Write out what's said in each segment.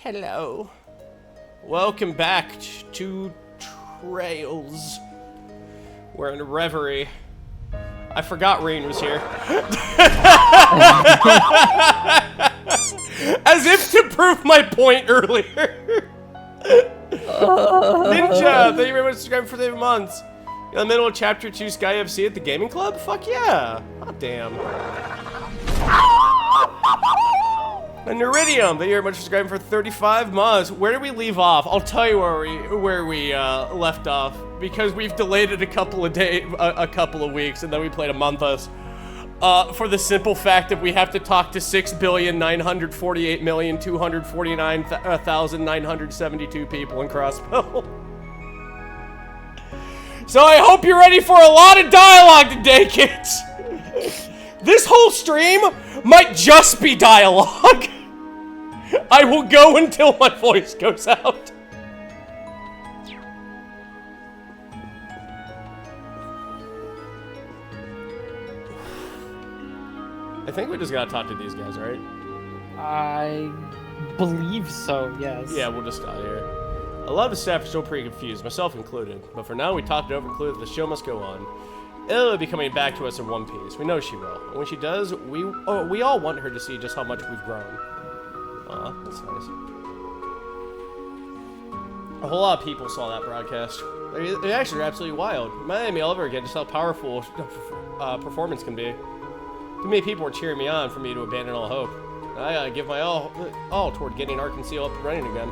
Hello. Welcome back to Trails. We're in Reverie. I forgot Rain was here. As if to prove my point earlier. Ninja, thank you very much for subscribing for 8 months. In the middle of Chapter 2 Sky FC at the Gaming Club? Fuck yeah. Oh, damn. And Iridium, thank you very much for subscribing for 35 months. Where did we leave off? I'll tell you where we left off, because we've delayed it a couple of weeks, and then we played Among Us. For the simple fact that we have to talk to 6,948,249,972 people in Crossbow. So I hope you're ready for a lot of dialogue today, kids. This whole stream might just be dialogue. I will go until my voice goes out. I think we just gotta talk to these guys, right? I believe so, yes. Yeah, we'll just start here. A lot of the staff are still pretty confused, myself included. But for now, we talked it over and concluded that the show must go on. Ella will be coming back to us in one piece. We know she will. And when she does, we all want her to see just how much we've grown. Aw, that's nice. A whole lot of people saw that broadcast. They actually are absolutely wild. Reminded me all over again just how powerful performance can be. Too many people were cheering me on for me to abandon all hope. I gotta give my all toward getting Arkansas up and running again.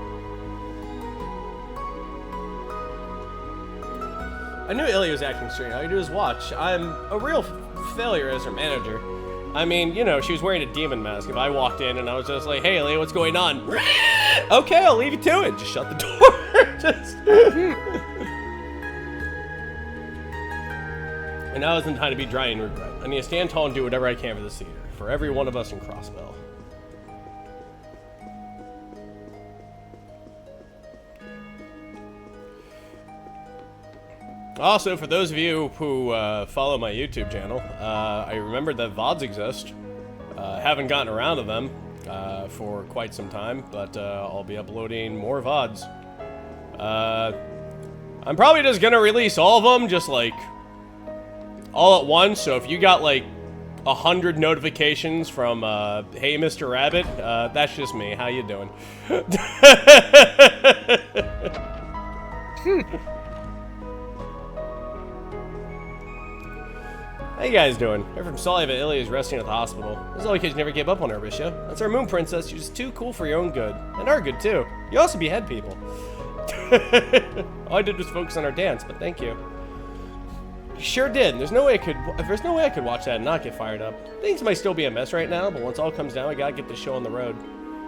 I knew Ilya was acting strange. All you do is watch. I'm a real failure as her manager. I mean, you know, she was wearing a demon mask. If I walked in and I was just like, hey, Ilya, what's going on? Okay, I'll leave you to it. Just shut the door. And now isn't time to be dry and regret. I need to stand tall and do whatever I can for this theater. For every one of us in Crossbow. Also, for those of you who follow my YouTube channel, I remembered that VODs exist. Haven't gotten around to them for quite some time, but I'll be uploading more VODs. I'm probably just gonna release all of them, just like all at once. So if you got like 100 notifications from Hey Mr. Rabbit, that's just me. How you doing? How you guys doing? We're from Sully, but Ilya is resting at the hospital. This is all because you never gave up on her, Risha. That's our moon princess. She's too cool for your own good. And our good, too. You also behead people. All I did was focus on our dance, but thank you. You sure did. There's no way I could watch that and not get fired up. Things might still be a mess right now, but once all comes down, we gotta get this show on the road.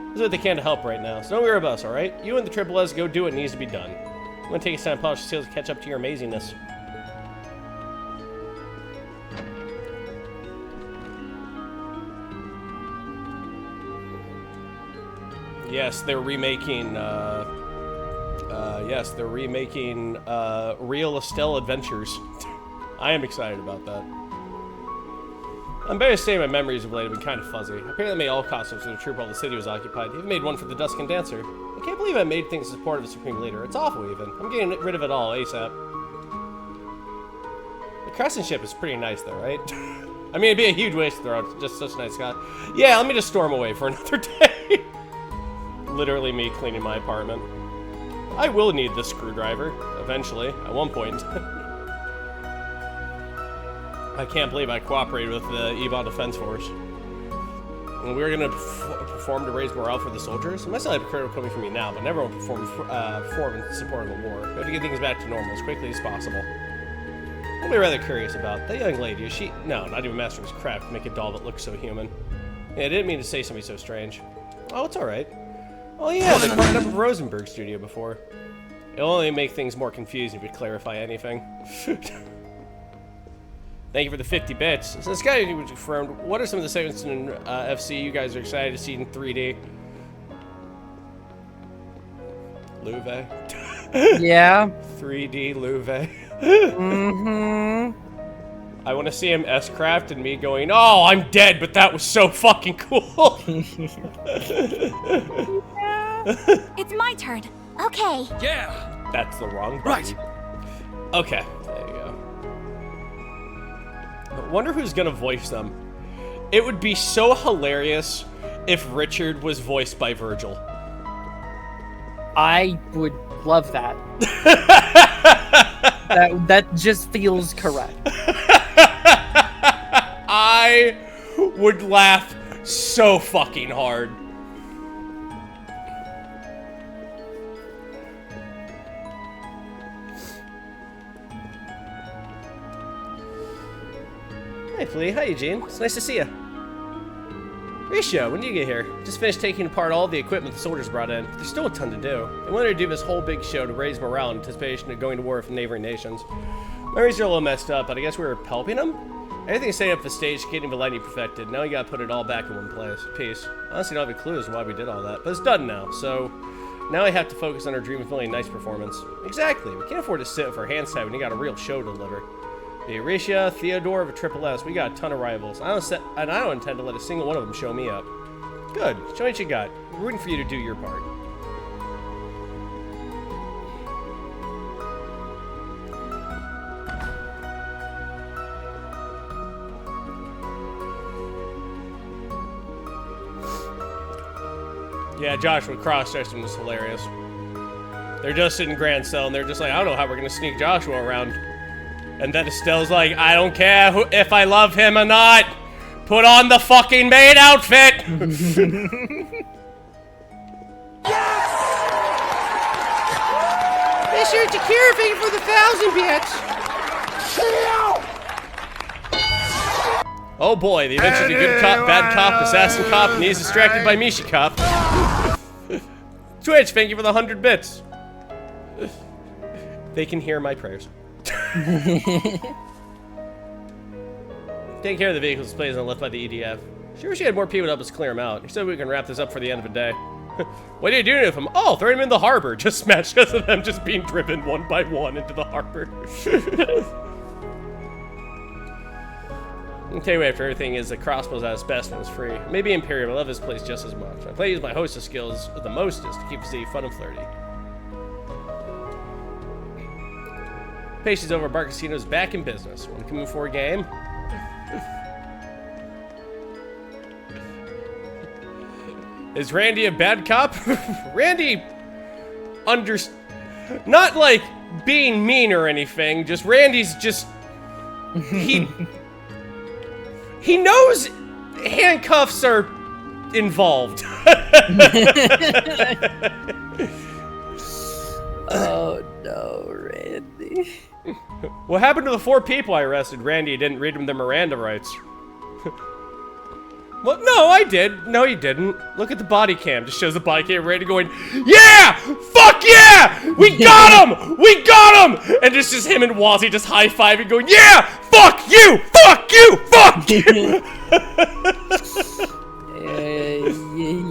This is what they can to help right now, so don't worry about us, alright? You and the Triple S go do what needs to be done. I'm gonna take a time to polish the seals to catch up to your amazingness. Yes, they're remaking, Real Estelle Adventures. I am excited about that. I'm better to say my memories of late have been kind of fuzzy. Apparently they made all costumes for the troop while the city was occupied. They even made one for the Duskin Dancer. I can't believe I made things in support of the Supreme Leader. It's awful, even. I'm getting rid of it all, ASAP. The Crescent ship is pretty nice, though, right? I mean, it'd be a huge waste to throw out just such a nice guy. Yeah, let me just storm away for another day. Literally me cleaning my apartment. I will need this screwdriver, eventually, at one point. I can't believe I cooperated with the Ebon Defense Force. And we were gonna perform to raise morale for the soldiers. My side prefer coming from me now, but never will perform in support of the war. We have to get things back to normal as quickly as possible. I'll be rather curious about that young lady. Is she? No, not even mastering his craft to make a doll that looks so human. Yeah, I didn't mean to say something so strange. Oh, it's alright. Oh yeah, they brought it up at Rosenberg studio before. It'll only make things more confusing if we clarify anything. Thank you for the 50 bits. So this guy was confirmed. What are some of the segments in FC you guys are excited to see in 3D? Louvet. Yeah. 3D Louvet. Mm-hmm. I want to see him S-craft and me going, oh, I'm dead, but that was so fucking cool. Yeah. It's my turn. Okay. Yeah. That's the wrong button. Right. Okay, there you go. I wonder who's gonna voice them. It would be so hilarious if Richard was voiced by Virgil. I would love that. that just feels correct. I would laugh so fucking hard. Hey, Flea. Hi, Eugene. It's nice to see you. Risha, when did you get here? Just finished taking apart all the equipment the soldiers brought in. There's still a ton to do. They wanted to do this whole big show to raise morale in anticipation of going to war with neighboring nations. Memories are a little messed up, but I guess we were helping them? Everything's setting up the stage, getting the lighting perfected. Now you gotta put it all back in one piece. Honestly, don't have a clue as to why we did all that, but it's done now, so now I have to focus on our dream of filming a nice performance. Exactly. We can't afford to sit with our hands tied when you got a real show to deliver. Risha, Theodore of a Triple S, we got a ton of rivals. I don't intend to let a single one of them show me up. Good. Show me what you got. We're rooting for you to do your part. Yeah, Joshua cross-dressing was hilarious. They're just in Grand Cell, and they're just like, I don't know how we're gonna sneak Joshua around. And then Estelle's like, I don't care if I love him or not. Put on the fucking maid outfit! Yes! This here's the cure thing for the 1,000 bits. Oh boy, the adventures of good cop, bad cop, assassin cop, and he's distracted by Mishi cop. Twitch, thank you for the 100 bits. They can hear my prayers. Taking care of the vehicles displays and left by the EDF. She wish she had more people to help us clear them out. He said we can wrap this up for the end of the day. What are you doing with them? Oh, throwing them in the harbor. Just smash us of them just being driven one by one into the harbor. I'll tell you what, after everything is the crossbow's at its best when it's free. Maybe Imperium, I love this place just as much. I play use my hostess skills the mostest to keep the city fun and flirty. Patience over, Bar Casino's back in business. Want to come in for a game? Is Randy a bad cop? Randy not like being mean or anything, just Randy's just he knows handcuffs are involved. Oh no, Randy. What happened to the 4 people I arrested? Randy didn't read them their Miranda rights. Well, no, I did. No, you didn't. Look at the body cam. Just shows the body cam of Randy going, yeah! Fuck yeah! We got him! We got him! And it's just him and Wazzy just high-fiving going, yeah! Fuck you! Fuck you! Fuck you!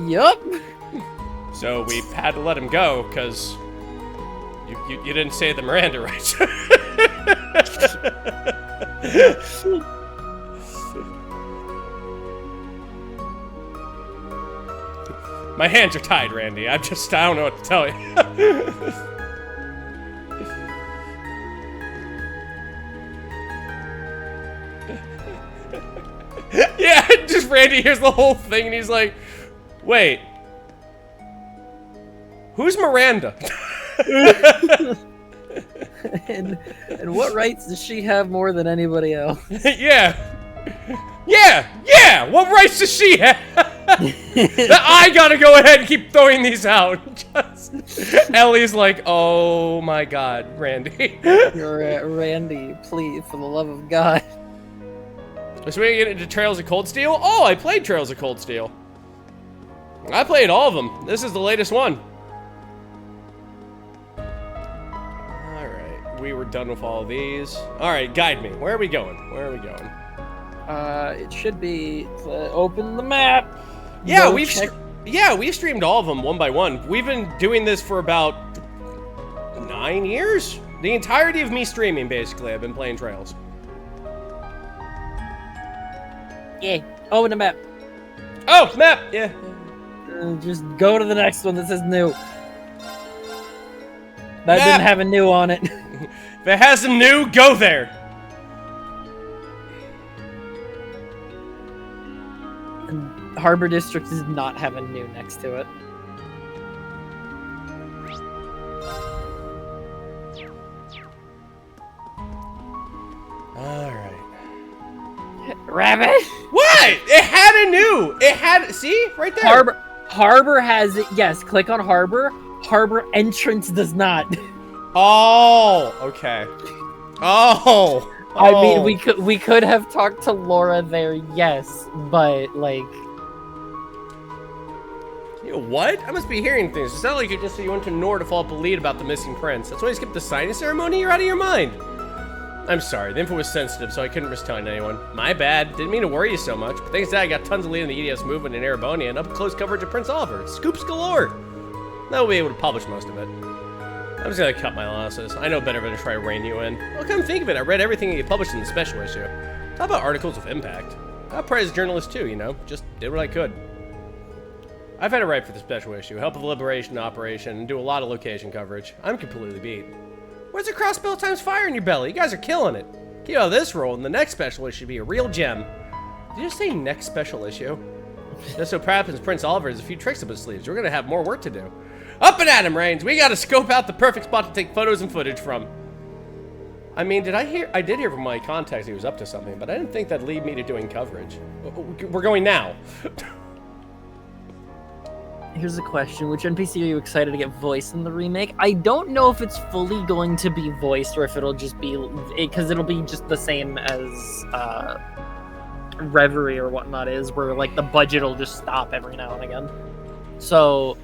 Yup. So we had to let him go, because you didn't say the Miranda rights. My hands are tied, Randy. I don't know what to tell you. Yeah, just Randy hears the whole thing and he's like, wait. Who's Miranda? and what rights does she have more than anybody else? Yeah, what rights does she have? I gotta go ahead and keep throwing these out. Ellie's like, oh my god, Randy. Randy, please, for the love of God. So we get into Trails of Cold Steel? Oh, I played Trails of Cold Steel. I played all of them. This is the latest one. Alright, we were done with all of these. Alright, guide me. Where are we going? Where are we going? It should be open the map. Yeah, we've streamed all of them one by one. We've been doing this for about 9 years. The entirety of me streaming, basically, I've been playing Trails. Yeah, open the map. Oh, map. Yeah. Just go to the next one that says new. That didn't have a new on it. If it has some new, go there. And Harbor District does not have a new next to it. Alright. Rabbit? What? It had a new! It had, see? Right there. Harbor has it, yes, click on Harbor. Harbor entrance does not. Oh, okay. Oh. I mean, we could have talked to Laura there, yes, but like, what? I must be hearing things. It's not like you went to Nor to follow up a lead about the missing prince. That's why you skipped the signing ceremony? You're out of your mind. I'm sorry, the info was sensitive, so I couldn't risk telling anyone. My bad. Didn't mean to worry you so much, but thanks to that, I got tons of lead in the EDS movement in Erebony and up-close coverage of Prince Oliver. Scoops galore. Now we'll be able to publish most of it. I'm just gonna cut my losses. I know better than to try to rein you in. Well, come think of it, I read everything you published in the special issue. How about articles of impact? I'm a prize journalist too, you know? Just did what I could. I've had to write for the special issue, help with the liberation operation, and do a lot of location coverage. I'm completely beat. Where's the crossbill times fire in your belly? You guys are killing it. Keep out this role, and the next special issue should be a real gem. Did you just say next special issue? Just so perhaps Prince Oliver has a few tricks up his sleeves. We're gonna have more work to do. Up and at him, Reigns! We gotta scope out the perfect spot to take photos and footage from. I mean, I did hear from my contacts he was up to something, but I didn't think that'd lead me to doing coverage. We're going now. here's a question. Which NPC are you excited to get voiced in the remake? I don't know if it's fully going to be voiced or if it'll just be... Because it'll be just the same as Reverie or whatnot is, where like the budget will just stop every now and again. So...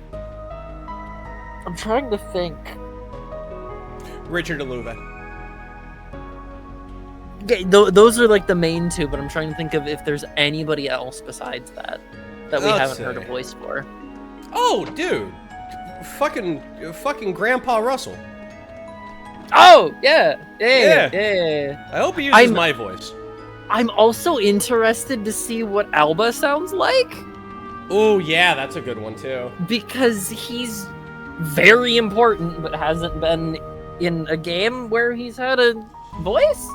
I'm trying to think. Richard Aluva. Okay, those are like the main two, but I'm trying to think of if there's anybody else besides that we haven't heard a voice for. Oh, dude. Fucking Grandpa Russell. Oh, yeah. I hope he uses my voice. I'm also interested to see what Alba sounds like. Oh, yeah, that's a good one, too. Because he's very important, but hasn't been in a game where he's had a voice.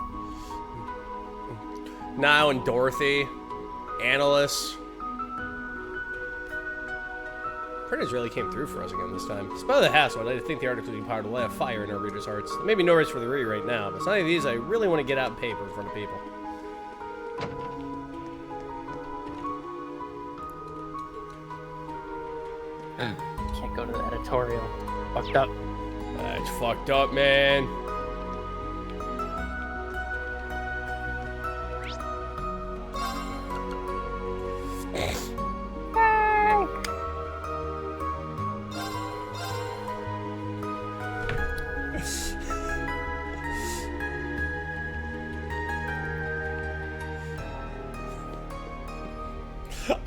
Niall and Dorothy. Annalise. Printers really came through for us again this time. Despite the hassle, I'd like to think the article would be powered to light a fire in our readers' hearts. There may be no race for the read right now, but some of these I really want to get out in paper in front of people. Can't go to the editorial. Fucked up. That's fucked up, man.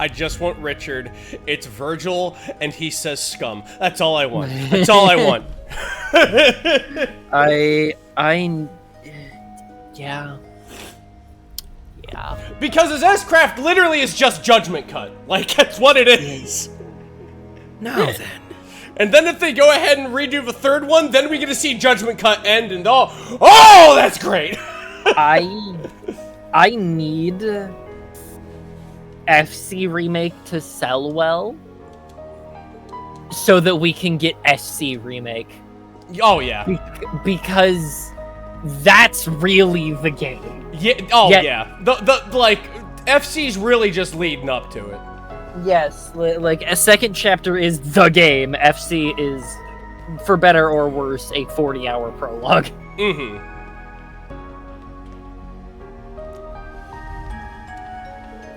I just want Richard. It's Virgil, and he says scum. That's all I want. That's all I want. Yeah. Because his S-Craft literally is just Judgment Cut. Like, that's what it is. Now then. And then if they go ahead and redo the third one, then we get to see Judgment Cut end and all. Oh, that's great. I need FC Remake to sell well so that we can get SC Remake. Oh, yeah. Because that's really the game. Yeah. Oh, yeah. The like, FC's really just leading up to it. Yes, like, a second chapter is the game. FC is, for better or worse, a 40-hour prologue. Mm-hmm.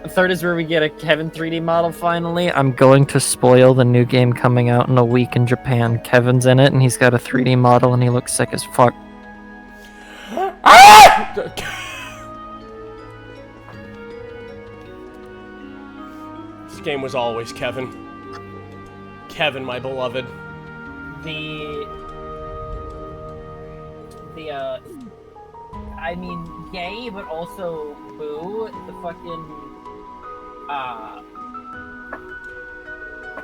Third is where we get a Kevin 3D model finally. I'm going to spoil the new game coming out in a week in Japan. Kevin's in it, and he's got a 3D model, and he looks sick as fuck. This game was always Kevin. Kevin, my beloved. I mean, yay, but also boo. The fucking,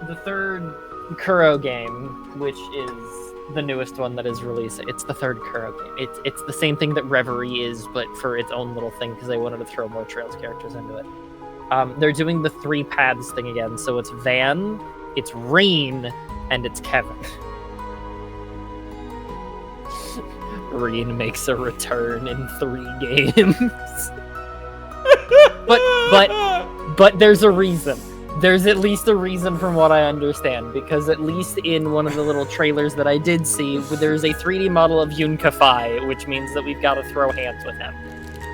the third Kuro game, which is the newest one that is released. It's the third Kuro game. It's the same thing that Reverie is, but for its own little thing because they wanted to throw more Trails characters into it. They're doing the 3 paths thing again, so it's Van, it's Reen, and it's Kevin. Reen makes a return in 3 games. but there's a reason. There's at least a reason from what I understand, because at least in one of the little trailers that I did see, there's a 3D model of Yun Kafai, which means that we've got to throw hands with him.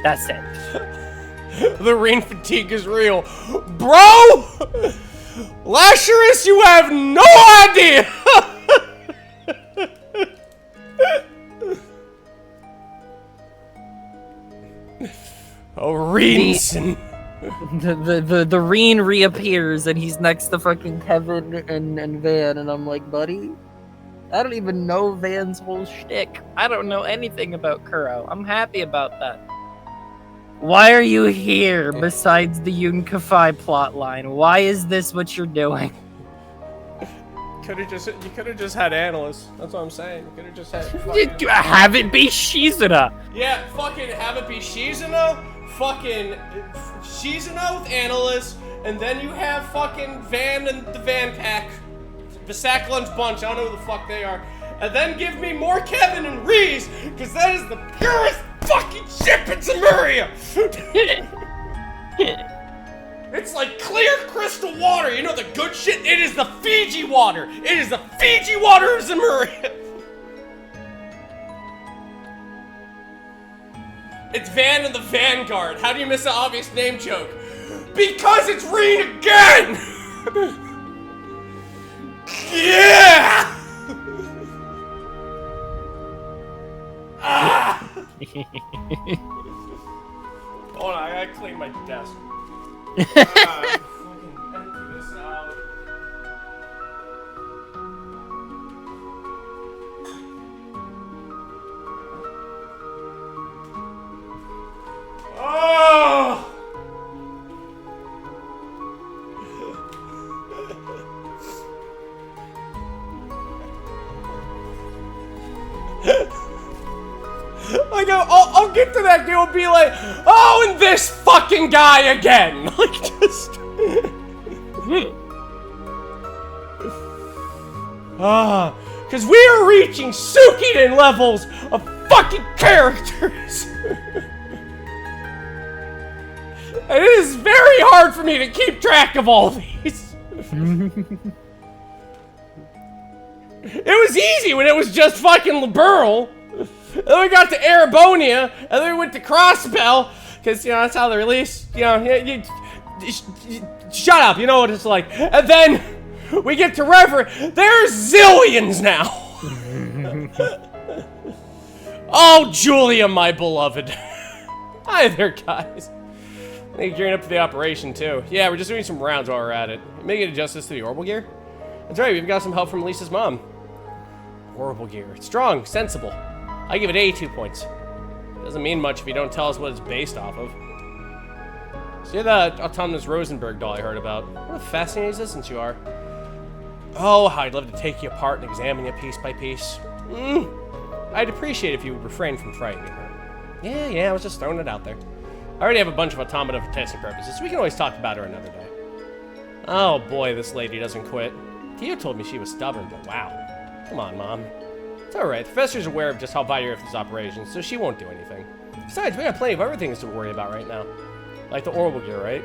That's it. The rain fatigue is real. Bro! Lasherus, you have no idea! Oh, Reenson. The Reen reappears and he's next to fucking Kevin and Van, and I'm like, buddy, I don't even know Van's whole shtick. I don't know anything about Kuro. I'm happy about that. Why are you here besides the Yun Kafai plotline? Why is this what you're doing? You could have just had analysts. That's what I'm saying. You could have just had. Have it be Shizuna. Yeah, fucking have it be Shizuna. Fucking Shizuna with analysts, and then you have fucking Van and the Van Pack, the Sack Lunch Bunch. I don't know who the fuck they are. And then give me more Kevin and Reese, because that is the purest fucking ship in Zemuria! It's like clear crystal water, you know the good shit? It is the Fiji water! It is the Fiji water of Zemuria! It's Van and the Vanguard. How do you miss an obvious name joke? Because it's Reen again! Yeah! Ah! Hold on, I gotta clean my desk. Fucking empty this out. Oh! Like, I'll get to that deal and be like, oh, and this fucking guy again! Like, just... Because we are reaching Suikoden levels of fucking characters! And it is very hard for me to keep track of all these. It was easy when it was just fucking Liberl. And then we got to Erebonia, and then we went to Crossbell, because, you know, that's how they release, you know, shut up, you know what it's like. And then we get to Reverie, there's zillions now. Oh, Julia, my beloved. Hi there, guys. I think gearing up for the operation, too. Yeah, we're just doing some rounds while we're at it. Making adjustments to the orbital gear? That's right, we've got some help from Lisa's mom. Orbital gear. It's strong, sensible. I give it 82 points. Doesn't mean much if you don't tell us what it's based off of. So you're the autonomous Rosenberg doll I heard about. What a fascinating existence you are. Oh, how I'd love to take you apart and examine you piece by piece. I'd appreciate if you would refrain from frightening her. Yeah, I was just throwing it out there. I already have a bunch of automata for testing purposes, so we can always talk about her another day. Oh boy, this lady doesn't quit. Tio told me she was stubborn, but wow. Come on, Mom. It's alright, the professor's aware of just how vital you're for this operation, so she won't do anything. Besides, we got plenty of other things to worry about right now. Like the orbital gear, right?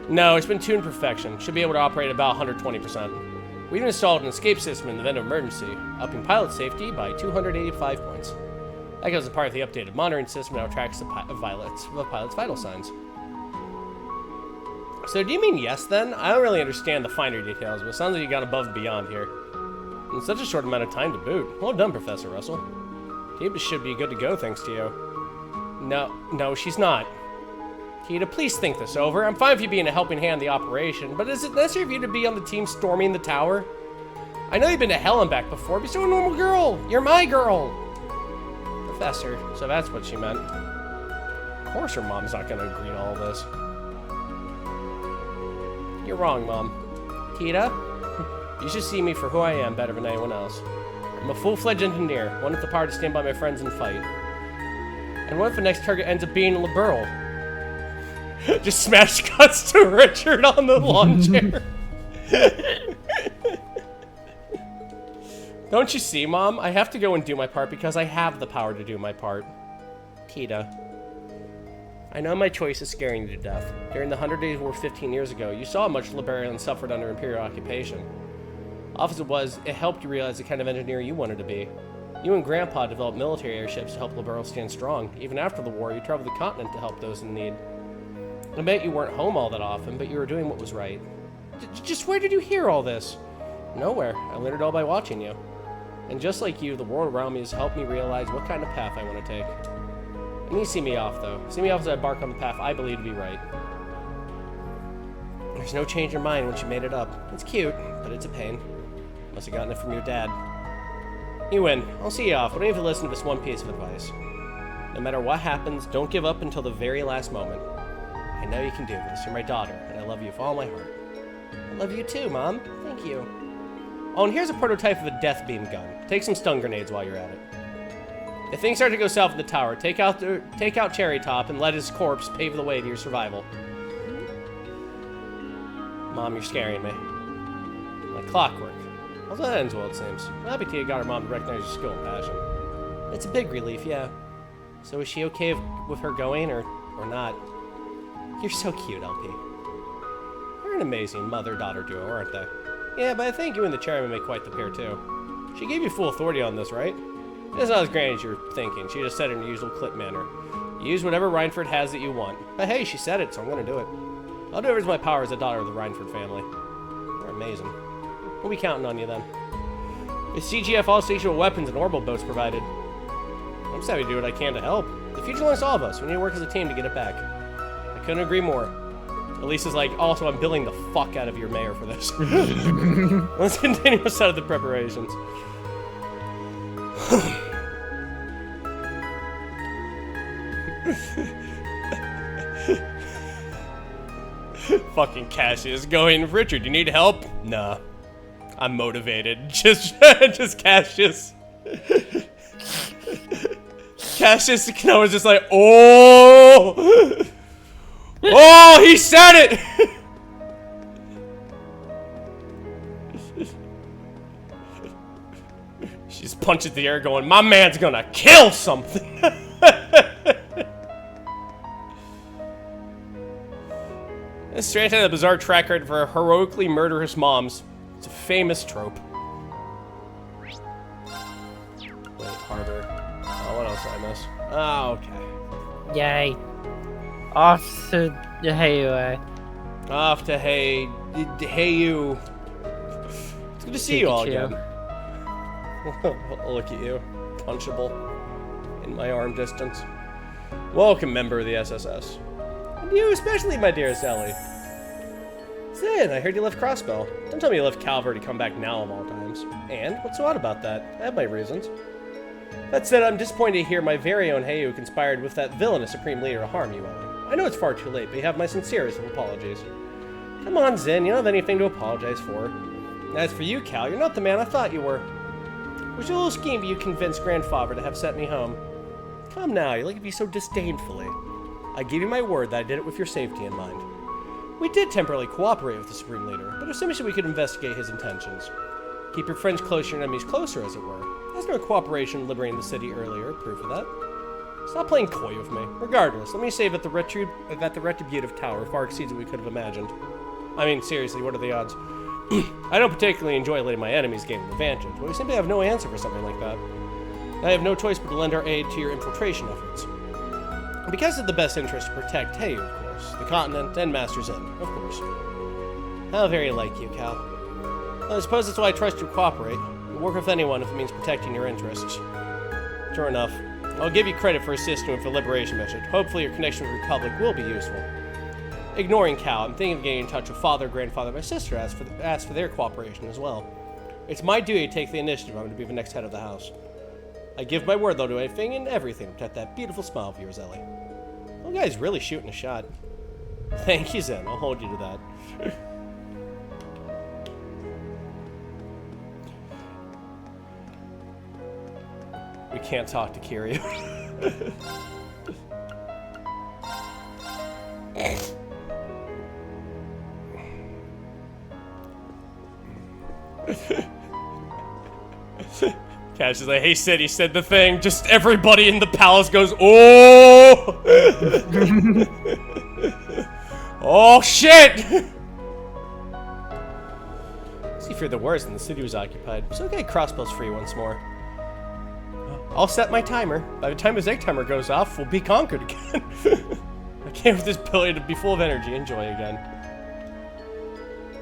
No, it's been tuned to perfection. Should be able to operate at about 120%. We even installed an escape system in the event of emergency, upping pilot safety by 285 points. That goes as part of the updated monitoring system that tracks the pilot's vital signs. So do you mean yes then? I don't really understand the finer details, but it sounds like you got above and beyond here. In such a short amount of time to boot. Well done, Professor Russell. Kita should be good to go thanks to you. No, she's not. Kita, please think this over. I'm fine with you being a helping hand in the operation, but is it necessary for you to be on the team storming the tower? I know you've been to hell and back before, but you're still a normal girl. You're my girl. Professor, so that's what she meant. Of course her mom's not gonna agree to all this. You're wrong, Mom. Kita, You should see me for who I am better than anyone else. I'm a full-fledged engineer, one with the power to stand by my friends and fight. And what if the next target ends up being liberal? Just smash cuts to Richard on the lawn chair. Don't you see, Mom? I have to go and do my part because I have the power to do my part. Tita. I know my choice is scaring you to death. During the 100 Days War 15 years ago, you saw how much Liberians suffered under Imperial occupation. Often it was, it helped you realize the kind of engineer you wanted to be. You and Grandpa developed military airships to help Liberals stand strong. Even after the war, you traveled the continent to help those in need. I bet you weren't home all that often, but you were doing what was right. Just where did you hear all this? Nowhere. I learned it all by watching you. And just like you, the world around me has helped me realize what kind of path I want to take. And you see me off, though. See me off as I embark on the path I believe to be right. There's no change in mind once you made it up. It's cute, but it's a pain. Must have gotten it from your dad. You win. I'll see you off, but I need to listen to this one piece of advice. No matter what happens, don't give up until the very last moment. I know you can do this. You're my daughter, and I love you with all my heart. I love you too, Mom. Thank you. Oh, and here's a prototype of a death beam gun. Take some stun grenades while you're at it. If things start to go south in the tower, take out Cherry Top and let his corpse pave the way to your survival. Mom, you're scaring me. Like clockwork. Although that ends well, it seems. I'm happy Tia got her mom to recognize your skill and passion. It's a big relief, yeah. So is she okay with her going, or not? You're so cute, LP. You're an amazing mother-daughter duo, aren't they? Yeah, but I think you and the chairman make quite the pair, too. She gave you full authority on this, right? It's not as grand as you're thinking. She just said it in her usual clip manner. You use whatever Rhineford has that you want. But hey, she said it, so I'm gonna do it. I'll do whatever's my power as a daughter of the Rhineford family. You're amazing. We'll be counting on you then. With CGF all stationable weapons and orbital boats provided. I'm just happy to do what I can to help. The future belongs to all of us. We need to work as a team to get it back. I couldn't agree more. Elisa's like, also, I'm billing the fuck out of your mayor for this. Let's continue with some of the preparations. Fucking Cassius going, Richard, you need help? Nah. I'm motivated. Just Cassius. Cassius was just like, oh! Oh, he said it! She's punching the air going, my man's gonna kill something! Strange had a bizarre track record for heroically murderous moms. It's a famous trope. Wait, harbor. Oh, what else did I miss? Oh, okay. Yay. Off to Hayu. Off to Hey you. It's good to see you all again. Look at you. Punchable. In my arm distance. Welcome, member of the SSS. And you especially, my dearest Ellie. Zin, I heard you left Crossbell. Don't tell me you left Calvary to come back now of all times. And? What's so odd about that? I have my reasons. That said, I'm disappointed to hear my very own Hayu conspired with that villainous Supreme Leader to harm you, Ellie. I know it's far too late, but you have my sincerest of apologies. Come on, Zin, you don't have anything to apologize for. As for you, Cal, you're not the man I thought you were. Which little scheme do you convince Grandfather to have sent me home? Come now, you look at me so disdainfully. I give you my word that I did it with your safety in mind. We did temporarily cooperate with the Supreme Leader, but assuming we could investigate his intentions. Keep your friends close, your enemies closer, as it were. There's no cooperation liberating the city earlier, proof of that. Stop playing coy with me. Regardless, let me say that the retributive tower far exceeds what we could have imagined. I mean, seriously, what are the odds? I don't particularly enjoy letting my enemies gain an advantage, but we simply have no answer for something like that. I have no choice but to lend our aid to your infiltration efforts. Because of the best interest to protect Hayu, of course, the continent, and Master's Inn, of course. How very like you, Cal. Well, I suppose that's why I trust you to cooperate. You work with anyone if it means protecting your interests. Sure enough. I'll give you credit for assisting with the Liberation mission. Hopefully your connection with the Republic will be useful. Ignoring Cal, I'm thinking of getting in touch with Father, Grandfather, and my sister ask for their cooperation as well. It's my duty to take the initiative. I'm going to be the next head of the house. I give my word, they'll do anything and everything to protect that beautiful smile of yours, Ellie. Well, guy's really shooting a shot. Thank you, Zen. I'll hold you to that. can't talk to Kiryu. Cash is like, hey Sid, he said the thing. Just everybody in the palace goes, oh! Oh shit! See, feared the worst, and the city was occupied. So okay, crossbow's free once more. I'll set my timer. By the time his egg timer goes off, we'll be conquered again. I can't with this ability to be full of energy and joy again.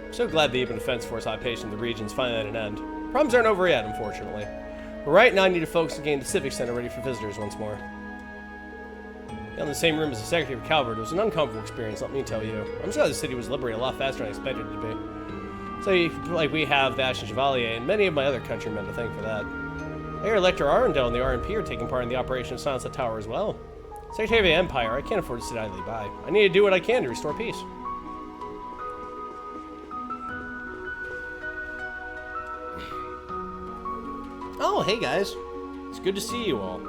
I'm so glad the Even Defense Force occupation of the region's finally at an end. Problems aren't over yet, unfortunately. But right now I need to focus on getting the Civic Center ready for visitors once more. In the same room as the Secretary of Calvert, it was an uncomfortable experience, let me tell you. I'm sure the city was liberated a lot faster than I expected it to be. So, like, we have the Ashen Chevalier and many of my other countrymen to thank for that. I hear Elector Arundel and the RMP are taking part in the operation of Silence the Tower as well. Secretary of the Empire, I can't afford to sit idly by. I need to do what I can to restore peace. Oh, hey guys. It's good to see you all.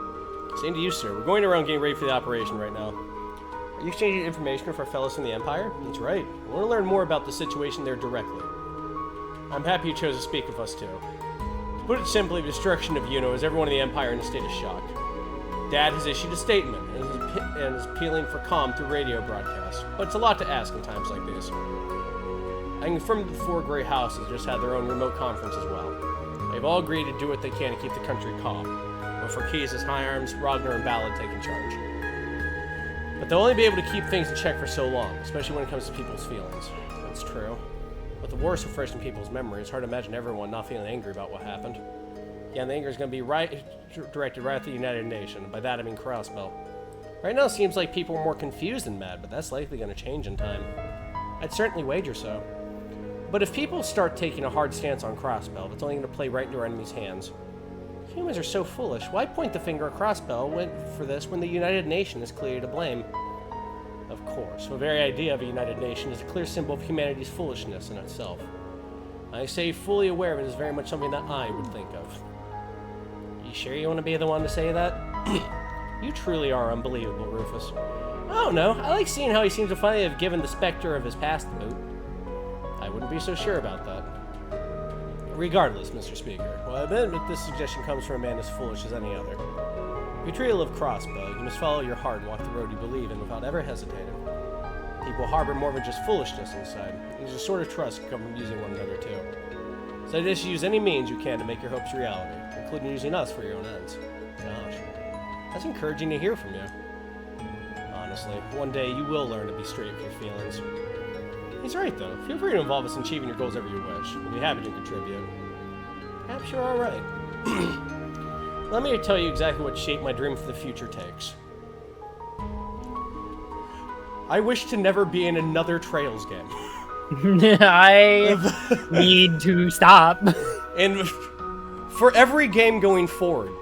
Same to you, sir. We're going around getting ready for the operation right now. Are you exchanging information with our fellows in the Empire? That's right. I want to learn more about the situation there directly. I'm happy you chose to speak with us too. To put it simply, the destruction of Yuno has everyone in the Empire in a state of shock. Dad has issued a statement and is appealing for calm through radio broadcasts, but it's a lot to ask in times like these. I confirmed that the four Grey Houses just had their own remote conference as well. They've all agreed to do what they can to keep the country calm, but for keys as High Arms, Ragnar, and Ballad taking charge. But they'll only be able to keep things in check for so long, especially when it comes to people's feelings. That's true. With the war so fresh in people's memory, it's hard to imagine everyone not feeling angry about what happened. Yeah, and the anger is going to be directed right at the United Nations. By that I mean Crossbell. Right now it seems like people are more confused than mad, but that's likely going to change in time. I'd certainly wager so. But if people start taking a hard stance on Crossbell, it's only going to play right into our enemy's hands. Humans are so foolish. Why point the finger at Crossbell for this when the United Nation is clearly to blame? Of course, the very idea of a United Nation is a clear symbol of humanity's foolishness in itself. I say fully aware of it is very much something that I would think of. You sure you want to be the one to say that? You truly are unbelievable, Rufus. I don't know. I like seeing how he seems to finally have given the specter of his past the boot. I wouldn't be so sure about that. Regardless, Mr. Speaker, well, I admit this suggestion comes from a man as foolish as any other. If you truly love Crossbow, you must follow your heart and walk the road you believe in without ever hesitating. People harbor more than just foolishness inside. There's a sort of trust that comes from using one another too. So just use any means you can to make your hopes reality, including using us for your own ends. Gosh, that's encouraging to hear from you. Honestly, one day you will learn to be straight with your feelings. He's right, though. Feel free to involve us in achieving your goals ever you wish. We'll be happy to contribute. Perhaps you're all right. Let me tell you exactly what shape my dream for the future takes. I wish to never be in another Trails game. I need to stop. And for every game going forward,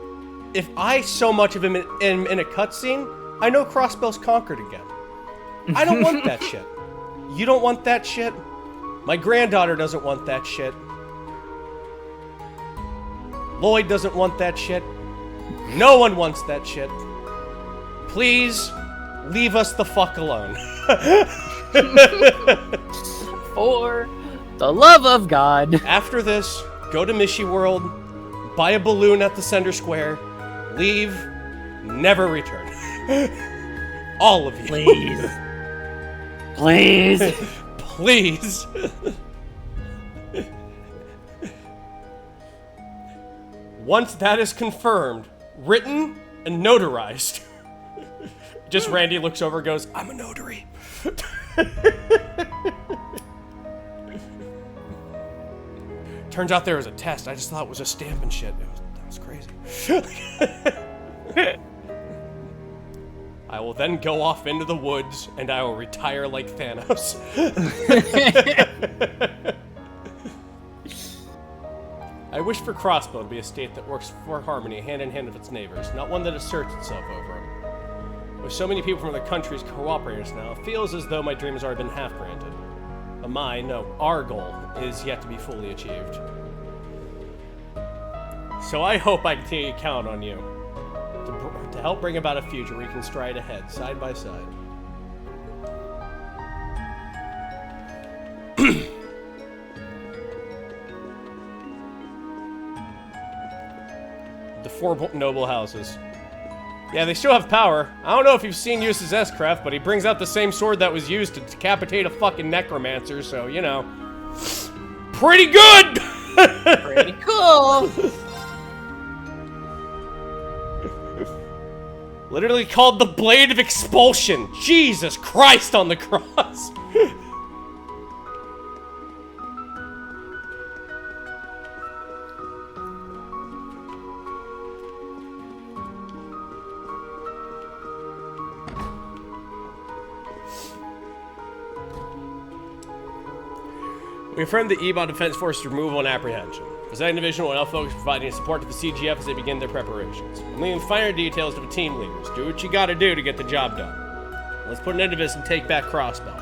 if I so much of him in a cutscene, I know Crossbell's conquered again. I don't want that shit. You don't want that shit? My granddaughter doesn't want that shit. Lloyd doesn't want that shit. No one wants that shit. Please, leave us the fuck alone. For the love of God. After this, go to Mishi World, buy a balloon at the center square, leave, never return. All of you. Please. Please. Please. Once that is confirmed, written, and notarized, just Randy looks over and goes, I'm a notary. Turns out there was a test. I just thought it was a stamp and shit. That was crazy. I will then go off into the woods, and I will retire like Thanos. I wish for Crossbow to be a state that works for harmony hand in hand with its neighbors, not one that asserts itself over them. With so many people from other countries cooperating us now, it feels as though my dream has already been half granted. But our goal is yet to be fully achieved. So I hope I continue to count on you. to help bring about a future where we can stride ahead, side by side. The four noble houses. Yeah, they still have power. I don't know if you've seen Eustace S-Craft, but he brings out the same sword that was used to decapitate a fucking necromancer, so, you know. Pretty good! Pretty cool! Literally called the Blade of Expulsion. Jesus Christ on the cross. We affirmed the Ebon Defense Force's removal and apprehension. Presiding Division will now focus providing support to the CGF as they begin their preparations. I'm leaving finer details to the team leaders. Do what you gotta do to get the job done. Let's put an end to this and take back Crossbow.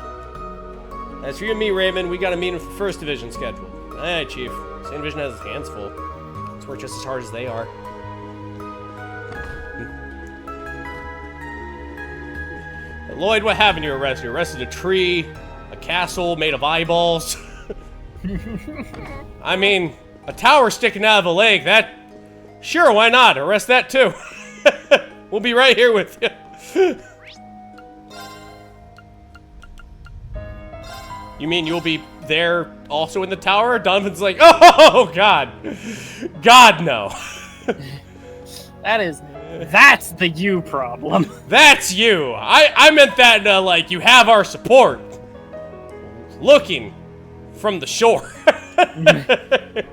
As for you and me, Raymond, we got a meeting with the 1st Division scheduled. Hey, Chief. Same Division has its hands full. Let's work just as hard as they are. Lloyd, what happened you arrested? You arrested a tree, a castle made of eyeballs. I mean, a tower sticking out of a lake, that... Sure, why not? Arrest that too. We'll be right here with you. You mean you'll be there also in the tower? Donovan's like, oh, God. God, no. That's the you problem. That's you. I meant that, like, you have our support. Looking from the shore. I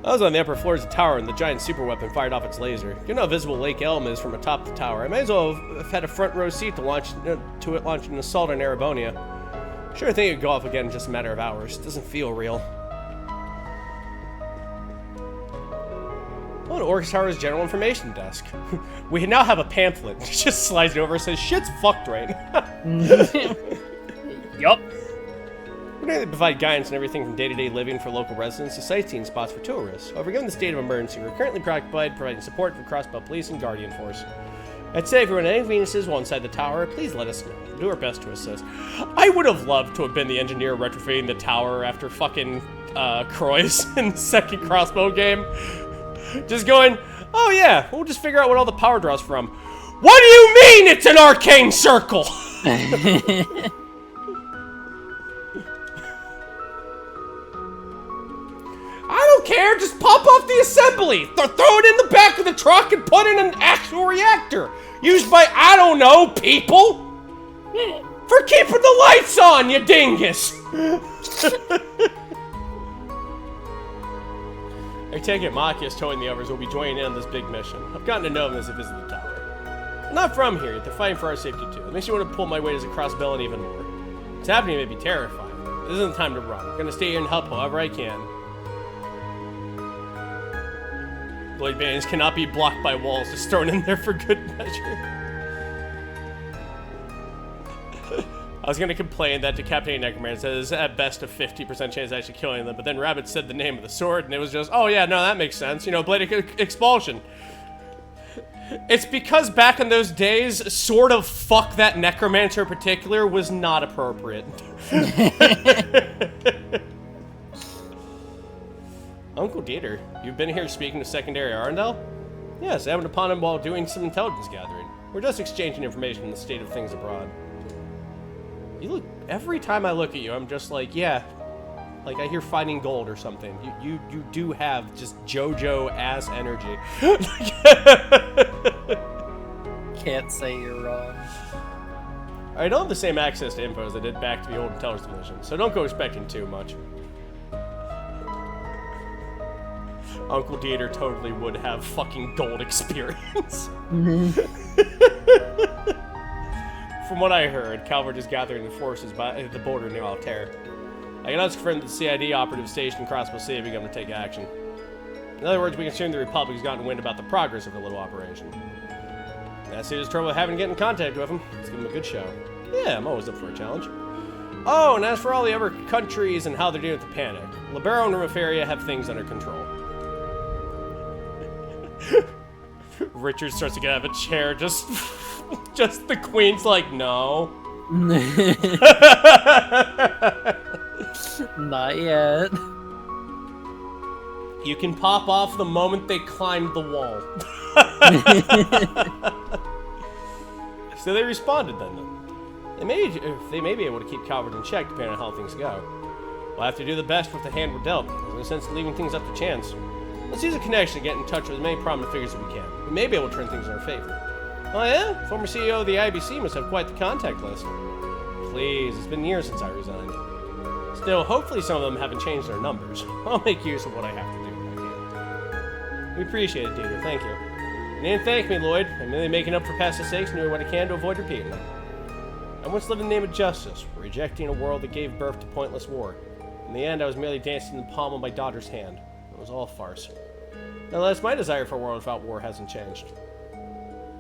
was on the upper floors of the tower and the giant super weapon fired off its laser. You know how visible Lake Elm is from atop the tower. I may as well have had a front row seat to launch an assault on Erebbonia. Sure, I think it'd go off again in just a matter of hours. It doesn't feel real. Oh, Orcus Tower's General Information Desk. We now have a pamphlet. It just slides it over and says, shit's fucked right now. Yup. We're going to provide guidance on everything from day-to-day living for local residents to sightseeing spots for tourists. However, given the state of emergency, we're currently preoccupied providing support for Crossbow Police and Guardian Force. I'd say if you're in any inconveniences while inside the tower, please let us know. We'll do our best to assist. I would have loved to have been the engineer retrofitting the tower after fucking Croy's in the second Crossbow game. Just going, oh yeah, we'll just figure out what all the power draws from. What do you mean it's an arcane circle? I don't care, just pop off the assembly. Throw it in the back of the truck and put in an actual reactor. Used by, I don't know, people. For keeping the lights on, you dingus. I take it Machias towing the others will be joining in on this big mission. I've gotten to know them as they visit the tower. I'm not from here, yet they're fighting for our safety too. It makes me want to pull my weight as a crossbelly even more. What's happening may be terrifying. This isn't the time to run. I'm gonna stay here and help however I can. Blade bands cannot be blocked by walls, just thrown in there for good measure. I was gonna complain that decapitating necromancer says at best a 50% chance of actually killing them, but then Rabbit said the name of the sword, and it was just, oh yeah, no, that makes sense. You know, Blade Expulsion. It's because back in those days, sort of fuck that necromancer in particular was not appropriate. Uncle Dieter, you've been here speaking to Secondary Arundel? Yes, I happened upon him while doing some intelligence gathering. We're just exchanging information on the state of things abroad. You look, every time I look at you, I'm just like, yeah, like I hear finding gold or something. You do have just JoJo ass energy. Can't say you're wrong. I don't have the same access to info as I did back to the old intelligence division, so don't go expecting too much. Uncle Dieter totally would have fucking gold experience. From what I heard, Calvert is gathering the forces by the border near Altair. I can also confirm that the CID operative stationed in Crossbow City have begun to take action. In other words, we can assume the Republic has gotten wind about the progress of the little operation. That's his trouble having to get in contact with him. Let's give him a good show. Yeah, I'm always up for a challenge. Oh, and as for all the other countries and how they're dealing with the panic, Libero and Reverie have things under control. Richard starts to get out of a chair, just the queen's like, no. Not yet. You can pop off the moment they climbed the wall. So they responded then. They may be able to keep Calvert in check depending on how things go. We'll have to do the best with the hand we're dealt. There's no sense in leaving things up to chance. Let's use a connection to get in touch with as many prominent figures as we can. We may be able to turn things in our favor. Oh yeah? Former CEO of the IBC must have quite the contact list. Please, it's been years since I resigned. Still, hopefully some of them haven't changed their numbers. I'll make use of what I have to do when I can. We appreciate it, Dieter. Thank you. You didn't thank me, Lloyd. I'm merely making up for past mistakes and doing what I can to avoid repeating them. I once lived in the name of justice, rejecting a world that gave birth to pointless war. In the end, I was merely dancing in the palm of my daughter's hand. It was all a farce. Nonetheless, my desire for a world without war hasn't changed.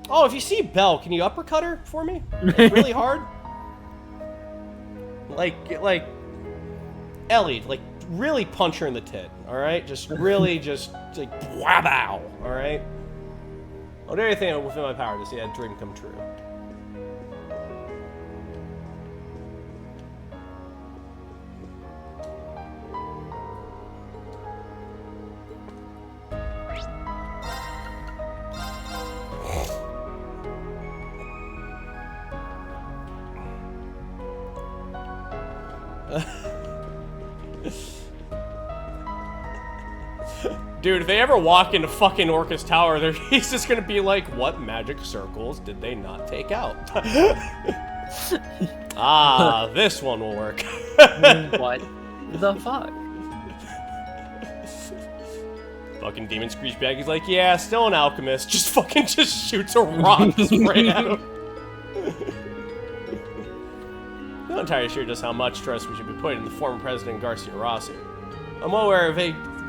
Oh, if you see Belle, can you uppercut her for me? Like, really hard? Like, Ellie, like, really punch her in the tit, alright? Just really, just, like, wow, alright? I'll do anything within my power to see that dream come true. Dude, if they ever walk into fucking Orcus Tower, he's just gonna be like, what magic circles did they not take out? Ah, this one will work. What the fuck? Fucking demon Screechbag, he's like, yeah, still an alchemist. Just fucking just shoots a rock straight at him. I'm not entirely sure just how much trust we should be putting in the former president Garcia Rossi. I'm well aware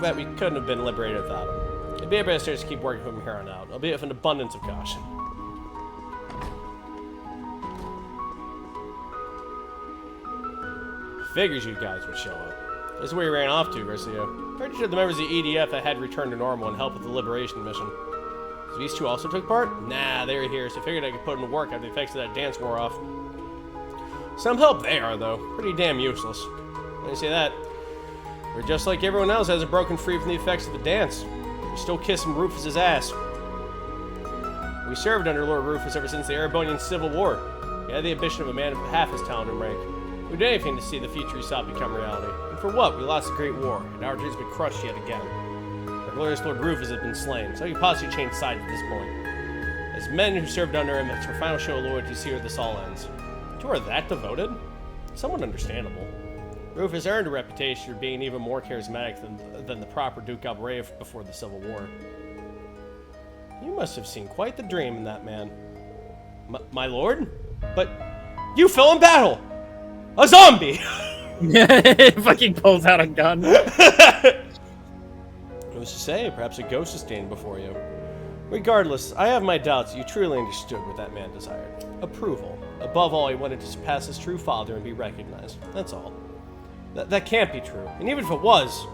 that we couldn't have been liberated without him. It'd be best to keep working from here on out, albeit with an abundance of caution. Figures you guys would show up. This is where you ran off to, Garcia. Pretty sure the members of the EDF that had returned to normal and helped with the liberation mission. So these two also took part? Nah, they were here, so I figured I could put them to work after the effects of that dance wore off. Some help they are, though. Pretty damn useless. When you say that, we're just like everyone else hasn't broken free from the effects of the dance. We're still kissing Rufus's ass. We served under Lord Rufus ever since the Erebonian Civil War. He had the ambition of a man of half his talent and rank. We did anything to see the future he sought become reality. And for what? We lost the Great War, and our dreams have been crushed yet again. Our glorious Lord Rufus has been slain, so he could possibly change sides at this point. As men who served under him, it's our final show of loyalty to see where this all ends. You are that devoted? Somewhat understandable. Rufus earned a reputation for being even more charismatic than the proper Duke Alvarez before the Civil War. You must have seen quite the dream in that man. My lord? But you fell in battle! A zombie! Fucking pulls out a gun. Who's to say? Perhaps a ghost is standing before you. Regardless, I have my doubts you truly understood what that man desired. Approval. Above all, he wanted to surpass his true father and be recognized. That's all. That can't be true. And even if it was,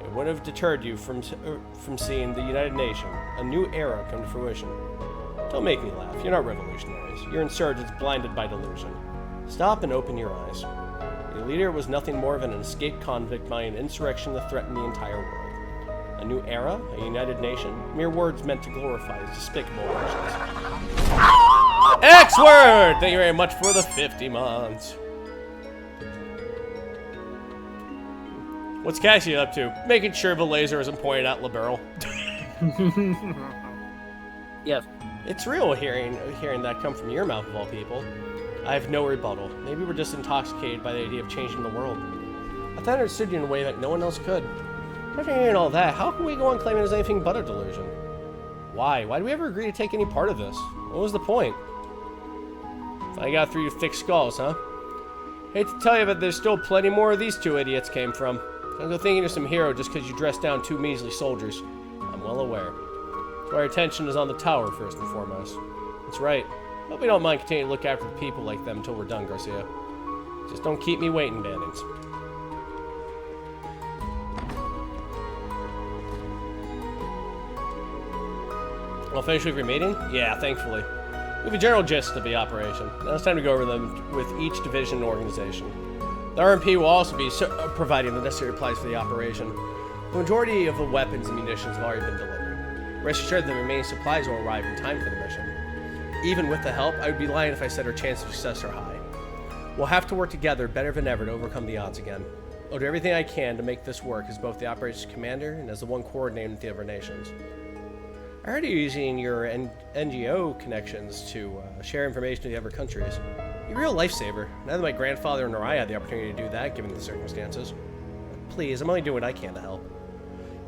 it wouldn't have deterred you from seeing the United Nation, a new era, come to fruition. Don't make me laugh. You're not revolutionaries. You're insurgents blinded by delusion. Stop and open your eyes. Your leader was nothing more than an escaped convict by an insurrection that threatened the entire world. A new era? A united nation? Mere words meant to glorify his despicable actions. X-word! Thank you very much for the 50 months. What's Cassie up to? Making sure the laser isn't pointed at Liberal. Yes. It's real hearing that come from your mouth of all people. I have no rebuttal. Maybe we're just intoxicated by the idea of changing the world. I thought I understood you in a way that no one else could. After hearing all that, how can we go on claiming it was anything but a delusion? Why? Why did we ever agree to take any part of this? What was the point? I got through your thick skulls, huh? Hate to tell you, but there's still plenty more where these two idiots came from. Don't go thinking you're some hero just because you dressed down two measly soldiers. I'm well aware. So our attention is on the tower, first and foremost. That's right. Hope we don't mind continuing to look after the people like them until we're done, Garcia. Just don't keep me waiting, bandits. Well, finished with your meeting? Yeah, thankfully. We have a general gist of the operation. Now it's time to go over them with each division and organization. The RMP will also be providing the necessary supplies for the operation. The majority of the weapons and munitions have already been delivered. Rest assured the remaining supplies will arrive in time for the mission. Even with the help, I would be lying if I said our chances of success are high. We'll have to work together better than ever to overcome the odds again. I'll do everything I can to make this work as both the operations commander and as the one coordinating with the other nations. I heard you're using your NGO connections to share information with the other countries. You're a real lifesaver. Neither my grandfather nor I had the opportunity to do that, given the circumstances. Please, I'm only doing what I can to help.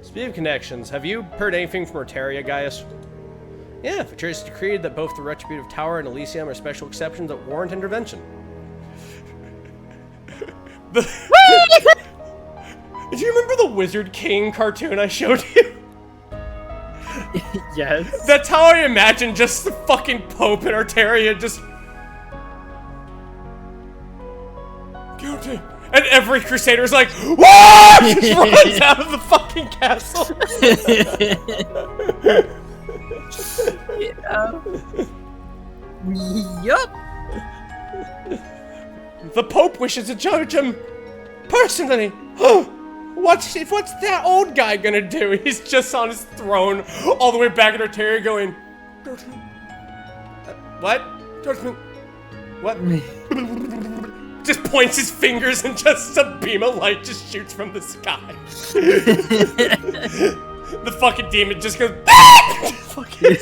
Speaking of connections, have you heard anything from Reverie, Gaius? Yeah, Vitreous decreed that both the Retributive Tower and Elysium are special exceptions that warrant intervention. Did you remember the Wizard King cartoon I showed you? Yes. That's how I imagine just the fucking Pope in Arteria just... Guilty. And every Crusader's like, whoa! Just runs out of the fucking castle. Yup. The Pope wishes to judge him personally. What's that old guy gonna do? He's just on his throne, all the way back in Arteria, going, judgment. What? Judgment. What? Just points his fingers and just a beam of light just shoots from the sky. The fucking demon just goes, fucking.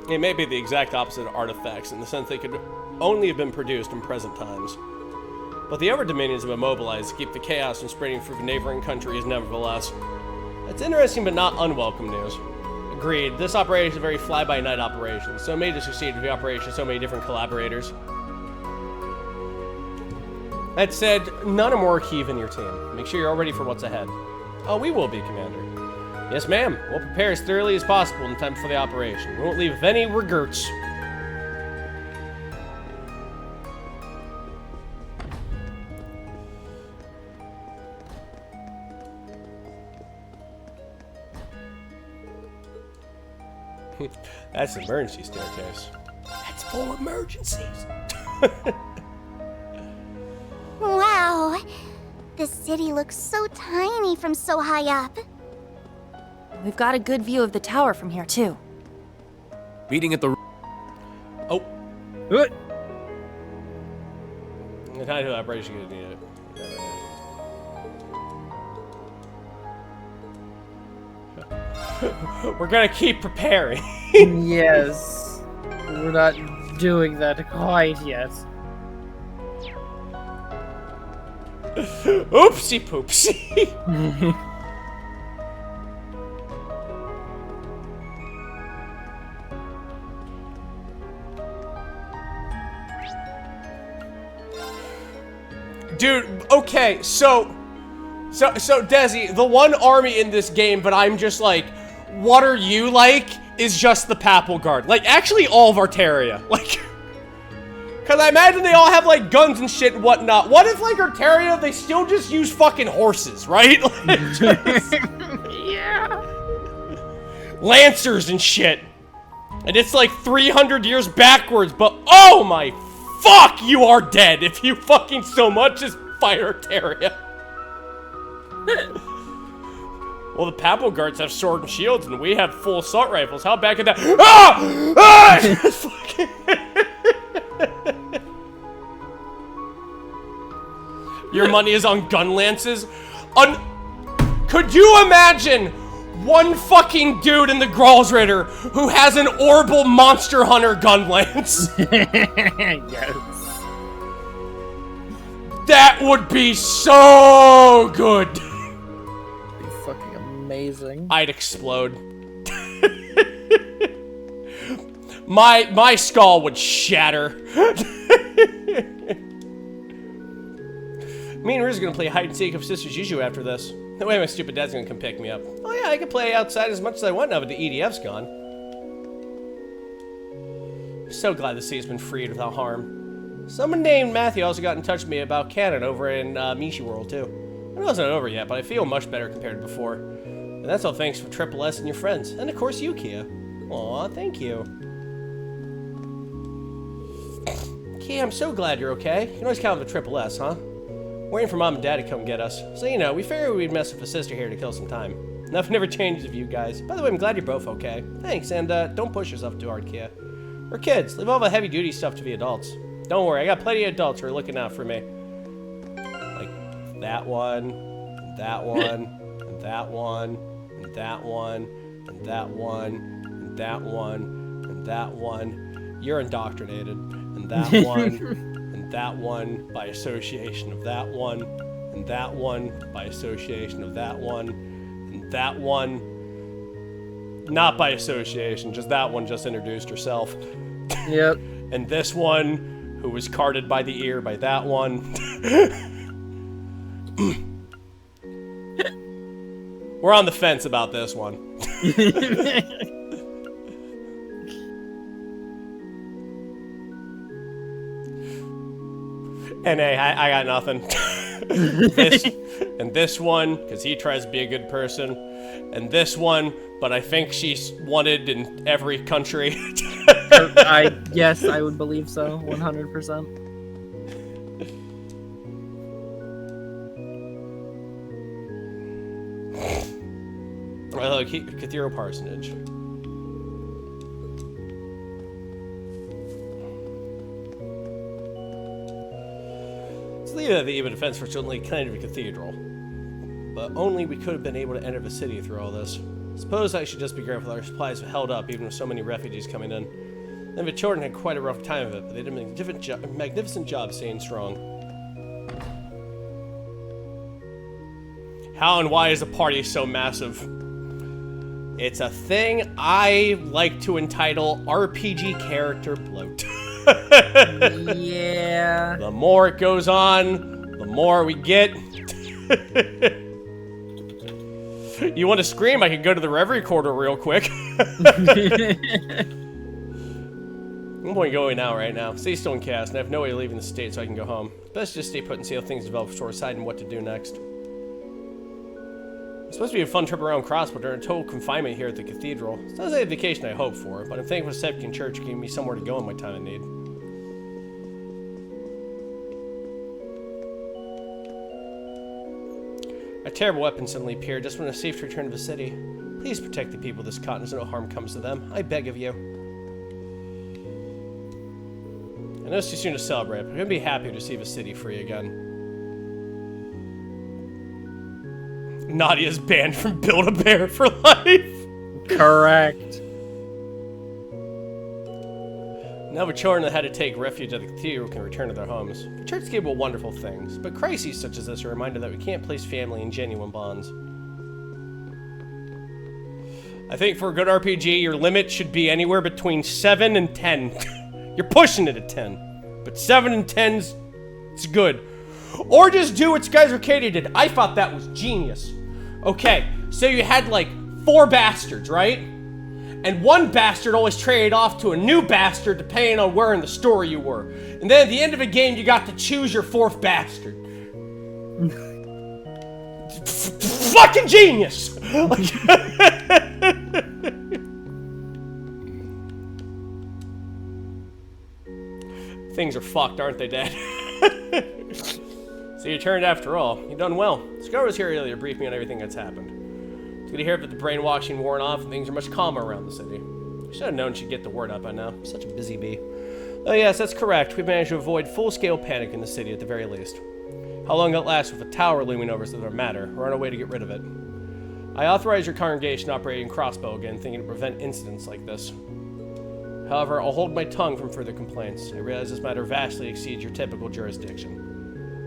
It may be the exact opposite of artifacts in the sense they could only have been produced in present times. But the other dominions have been mobilized to keep the chaos from spreading through neighboring countries nevertheless. It's interesting but not unwelcome news. Agreed, this operation is a very fly-by-night operation, so it may just succeed with the operation of so many different collaborators. That said, none are more key than your team. Make sure you're all ready for what's ahead. Oh, we will be, Commander. Yes, ma'am. We'll prepare as thoroughly as possible in time for the operation. We won't leave with any regrets. That's an emergency staircase. That's for emergencies. Wow. The city looks so tiny from so high up. We've got a good view of the tower from here, too. Meeting at the... Oh. What? The kind of operation you need it. We're gonna keep preparing. Yes. We're not doing that quite yet. Oopsie poopsie. Dude, okay, so Desi, the one army in this game, but I'm just like, what are you like, is just the Papal Guard. Like, actually all of Arteria. Like, because I imagine they all have, like, guns and shit and whatnot. What if, like, Arteria, they still just use fucking horses, right? Like, just... Yeah. Lancers and shit. And it's, like, 300 years backwards, but oh my fuck, you are dead if you fucking so much as fire Arteria. Well, the Papal Guards have sword and shields, and we have full assault rifles. How bad could that? Ah! Ah! Your money is on gun lances? Could you imagine one fucking dude in the Gralsritter who has an Orbital Monster Hunter gun lance? Yes. That would be so good. Be fucking amazing. I'd explode. my skull would shatter. Me and Riz are gonna play hide and seek of Sister Juju after this. That way my stupid dad's gonna come pick me up. Oh yeah, I can play outside as much as I want now that the EDF's gone. So glad the city's been freed without harm. Someone named Matthew also got in touch with me about Cannon over in Mishi World, too. I know it's not over yet, but I feel much better compared to before. And that's all thanks for Triple S and your friends. And of course you, Kia. Aw, thank you. Kia, I'm so glad you're okay. You can always count on the Triple S, huh? Waiting for Mom and Dad to come get us. So, you know, we figured we'd mess with a sister here to kill some time. Nothing never changes with you guys. By the way, I'm glad you're both okay. Thanks, and don't push yourself too hard, Kia. We're kids. Leave all the heavy-duty stuff to the adults. Don't worry, I got plenty of adults who are looking out for me. Like that one, and that one, and that one, and that one, and that one, and that one, and that one. You're indoctrinated. And that one, and that one by association of that one, and that one by association of that one, and that one, not by association, just that one just introduced herself. Yep. And this one, who was carded by the ear by that one. We're on the fence about this one. And hey, I got nothing. This one, because he tries to be a good person. And this one, but I think she's wanted in every country. Yes, I would believe so, 100%. Well, look, Cathedral Parsonage. The leader of the Eva Defense Force certainly kind of a cathedral. But only we could have been able to enter the city through all this. Suppose I should just be grateful that our supplies were held up even with so many refugees coming in. Then the children had quite a rough time of it, but they did a magnificent job staying strong. How and why is the party so massive? It's a thing I like to entitle RPG Character Bloat. Yeah. The more it goes on, the more we get. You want to scream? I can go to the Reverie corridor real quick. I'm going now, right now. Stay still in chaos, and I have no way of leaving the state so I can go home. Best just stay put and see how things develop before deciding what to do next. It's supposed to be a fun trip around Crosswood during total confinement here at the cathedral. It's not a vacation I hoped for, but I'm thankful Septian Church gave me somewhere to go in my time of need. A terrible weapon suddenly appeared just when it was safe to return to the city. Please protect the people of this continent so no harm comes to them. I beg of you. I know it's too soon to celebrate, but I'm going to be happy to see the city free again. Nadia's banned from Build-A-Bear for life. Correct. Now the children that had to take refuge at the cathedral can return to their homes. The church is capable of wonderful things, but crises such as this are a reminder that we can't place family in genuine bonds. I think for a good RPG, your limit should be anywhere between 7 and 10. You're pushing it at 10, but 7 and 10's it's good. Or just do what Skies Arcadia did. I thought that was genius. Okay, so you had like 4 bastards, right? And one bastard always traded off to a new bastard depending on where in the story you were. And then at the end of the game, you got to choose your 4th bastard. Fucking genius! Things are fucked, aren't they, Dad? So you turned after all. You done well. Scar was here earlier to brief me on everything that's happened. It's good to hear that the brainwashing worn off and things are much calmer around the city. I should have known she'd get the word out by now. Such a busy bee. Oh yes, that's correct. We've managed to avoid full-scale panic in the city at the very least. How long that lasts with a tower looming over us doesn't matter. We're on our way to get rid of it. I authorize your congregation operating crossbow again, thinking to prevent incidents like this. However, I'll hold my tongue from further complaints. I realize this matter vastly exceeds your typical jurisdiction.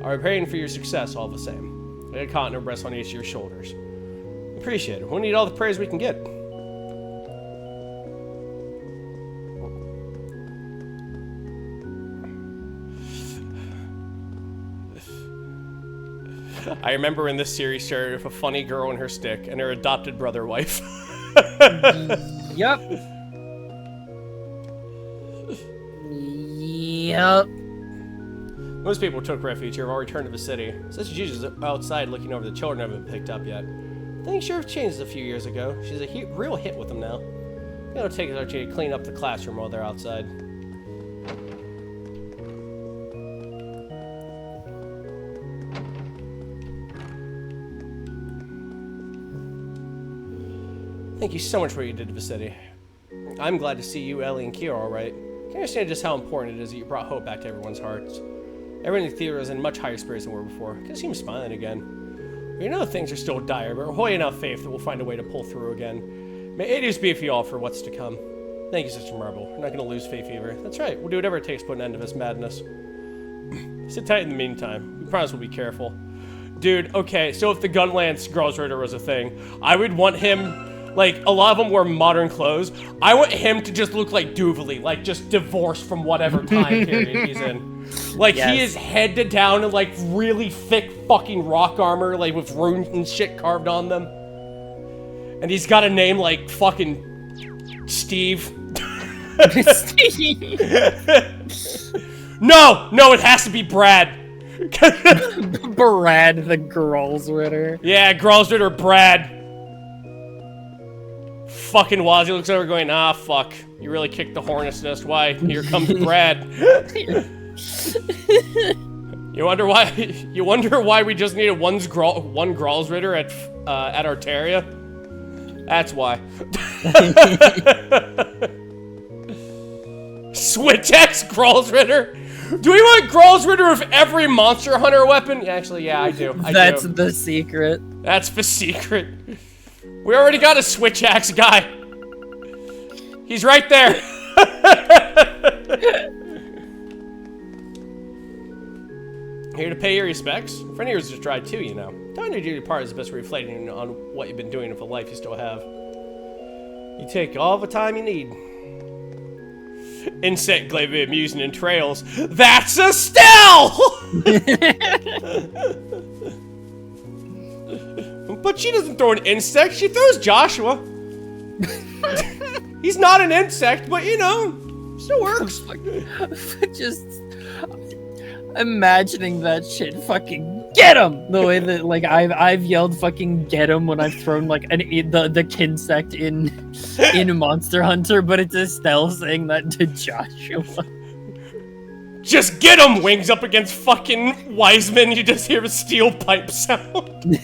I'm praying for your success all the same. The continent rests on each of your shoulders. Appreciate it. We'll need all the praise we can get. I remember when this series started with a funny girl and her stick and her adopted brother wife. Yep. Yep. Most people who took refuge here have all returned to the city. Sister Gigi's outside looking over the children haven't been picked up yet. Things sure have changed a few years ago. She's a real hit with them now. It'll take us to clean up the classroom while they're outside. Thank you so much for what you did to the city. I'm glad to see you, Ellie, and Kia are all right. I can understand just how important it is that you brought hope back to everyone's hearts. Everyone in the theater is in much higher spirits than we were before. I can see him smiling again. We know things are still dire, but we're holding enough faith that we'll find a way to pull through again. May ages be with you all for what's to come. Thank you, Sister Marble. We're not going to lose faith either. That's right. We'll do whatever it takes to put an end to this madness. Sit tight in the meantime. We promise we'll be careful. Dude, okay, so if the Gunlance Girls Ritter was a thing, I would want him... Like, a lot of them wear modern clothes. I want him to just look like Duvalie, like, just divorced from whatever time period he's in. Like, yes. He is head down in, like, really thick fucking rock armor, like, with runes and shit carved on them. And he's got a name like fucking Steve. Steve. No, it has to be Brad. Brad the Girls Ritter. Yeah, Girls Ritter Brad. Fucking Wazzy looks over going, ah, fuck. You really kicked the hornet's nest. Why? Here comes Brad. You wonder why we just needed one Growls Ritter at Arteria? That's why. Switch X Growls Ritter? Do we want Growls Ritter with every Monster Hunter weapon? Actually, yeah, I do. That's the secret. That's the secret. We already got a Switch Axe guy. He's right there. Here to pay your respects. A friend of yours just tried too, you know. Telling you to do your part is the best reflecting on what you've been doing with the life you still have. You take all the time you need. Insect glaive amusing in trails. That's Estelle! But she doesn't throw an insect, she throws Joshua. He's not an insect, but you know, still works. Just imagining that shit, fucking get him! The way that like I've yelled fucking get him when I've thrown like the Kinsect in Monster Hunter, but it's Estelle saying that to Joshua. Just get him! Wings up against fucking Wiseman, you just hear a steel pipe sound.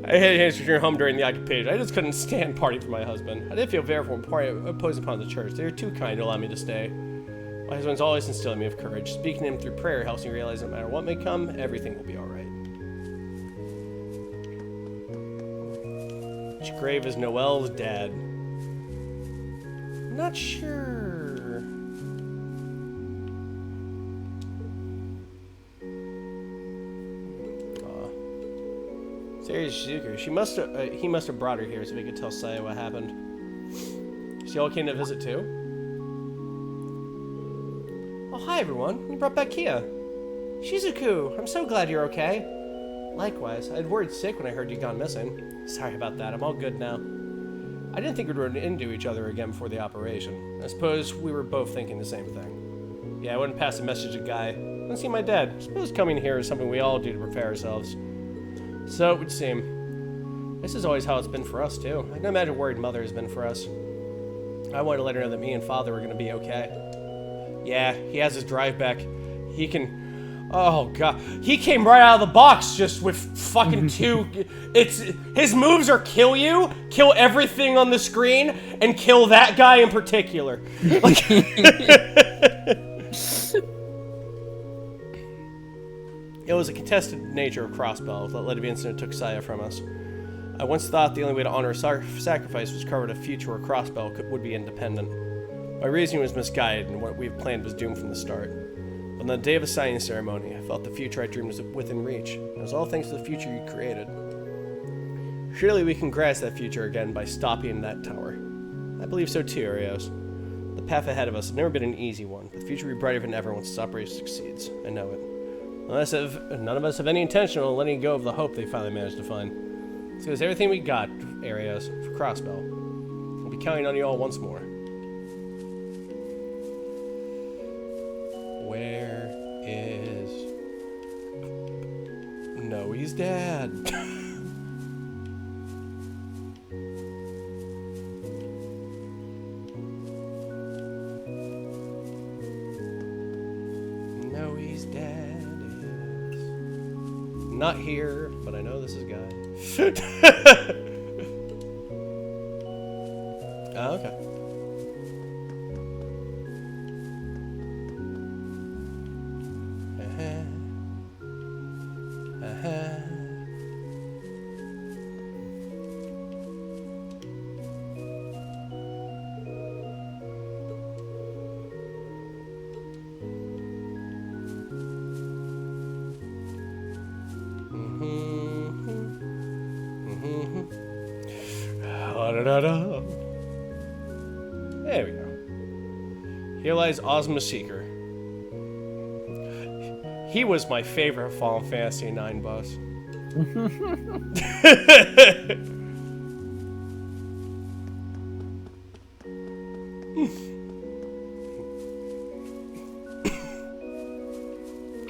I had to return home during the occupation. I just couldn't stand partying for my husband. I did feel very opposed upon the church. They were too kind to allow me to stay. My husband's always instilling me with courage. Speaking to him through prayer helps me realize that no matter what may come, everything will be alright. Which grave is Noelle's dad? Not sure. Seriously, Shizuku. He must have brought her here so we could tell Saya what happened. She all came to visit too? Oh, hi everyone. You brought back Kia. Shizuku, I'm so glad you're okay. Likewise, I'd worried sick when I heard you'd gone missing. Sorry about that, I'm all good now. I didn't think we'd run into each other again before the operation. I suppose we were both thinking the same thing. Yeah, I wouldn't pass a message to Guy. I didn't see my dad. I suppose coming here is something we all do to prepare ourselves. So it would seem. This is always how it's been for us, too. I can imagine worried Mother has been for us. I wanted to let her know that me and Father were going to be okay. Yeah, he has his drive back. He can... Oh, God. He came right out of the box just with fucking two... His moves are kill you, kill everything on the screen, and kill that guy in particular. Like... It was a contested nature of Crossbow that led to the incident that took Saya from us. I once thought the only way to honor sacrifice was carve out a future where Crossbow would be independent. My reasoning was misguided, and what we had planned was doomed from the start. But on the day of the signing ceremony, I felt the future I dreamed was within reach. It was all thanks to the future you created. Surely we can grasp that future again by stopping that tower. I believe so too, Arios. The path ahead of us has never been an easy one, but the future will be brighter than ever once this operation succeeds. I know it. None of us have any intention of letting go of the hope they finally managed to find. So it's everything we got, Arios, for Crossbow. We'll be counting on you all once more. Where is Noe's dad? Noe's dad is not here, but I know this is Guy. Oh, okay. Da-da-da. There we go. Here lies Ozma Seeker. He was my favorite Final Fantasy IX boss.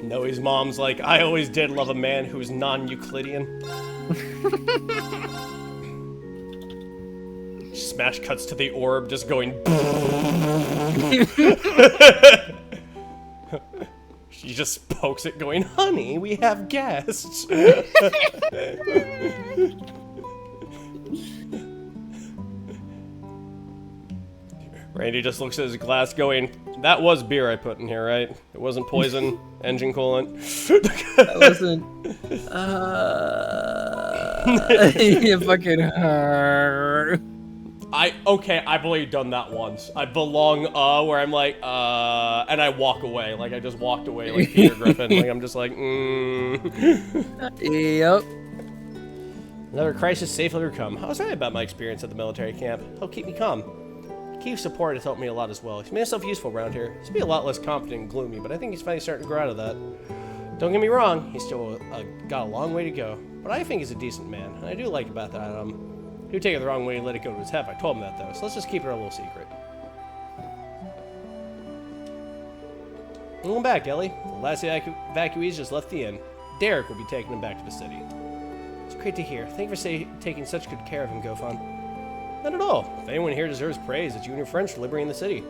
Noe's mom's like, I always did love a man who's non-Euclidean. Smash cuts to the orb just going. She just pokes it going, honey, we have guests. Randy just looks at his glass going, that was beer I put in here, right? It wasn't poison, engine coolant. That wasn't. You fucking. Okay, I've only done that once. I belong, where I'm like, and I walk away. Like, I just walked away like Peter Griffin. Like, I'm just like, Yep. Another crisis safely overcome. I was right about my experience at the military camp. Helped keep me calm. Keith's support has helped me a lot as well. He's made himself useful around here. He's be a lot less confident and gloomy, but I think he's finally starting to grow out of that. Don't get me wrong, he's still got a long way to go. But I think he's a decent man, and I do like about that. He would take it the wrong way and let it go to his head. I told him that, though, so let's just keep it a little secret. Welcome back, Ellie. The last evacuees just left the inn. Derek will be taking him back to the city. It's great to hear. Thank you for taking such good care of him, Gofan. Not at all. If anyone here deserves praise, it's you and your friends for liberating the city.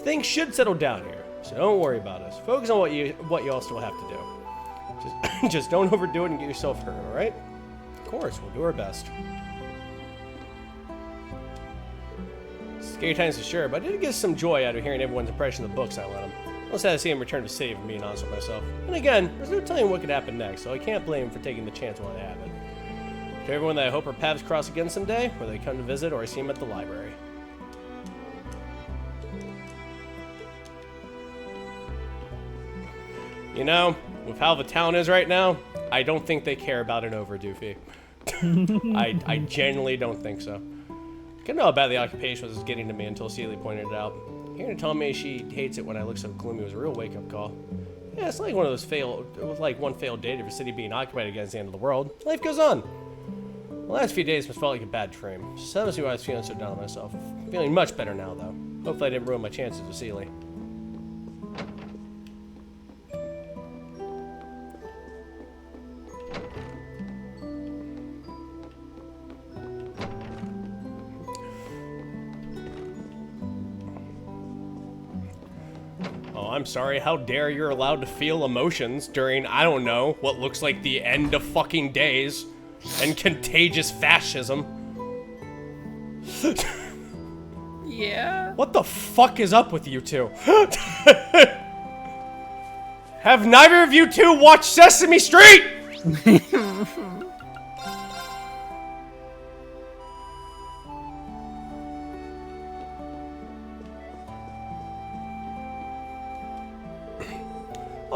Things should settle down here, so don't worry about us. Focus on what you all still have to do. Just don't overdo it and get yourself hurt, all right? Of course, we'll do our best. Scary times for sure, but I did get some joy out of hearing everyone's impression of the books I lent them. I was sad to see him return to city, if I'm being honest with myself. And again, there's no telling what could happen next, so I can't blame him for taking the chance while they have it. To everyone that I hope our paths cross again someday, whether they come to visit or I see him at the library. You know, with how the town is right now, I don't think they care about an overdue fee. I genuinely don't think so. I didn't know how bad the occupation was getting to me until Celie pointed it out. Hearing her tell me she hates it when I look so gloomy was a real wake-up call. Yeah, it's like one of those one failed day of a city being occupied against the end of the world. Life goes on. The last few days must felt like a bad dream. So that must be why I was feeling so down on myself. I'm feeling much better now, though. Hopefully I didn't ruin my chances with Celie. Oh, I'm sorry. How dare you're allowed to feel emotions during, I don't know, what looks like the end of fucking days and contagious fascism. Yeah. What the fuck is up with you two? Have neither of you two watched Sesame Street?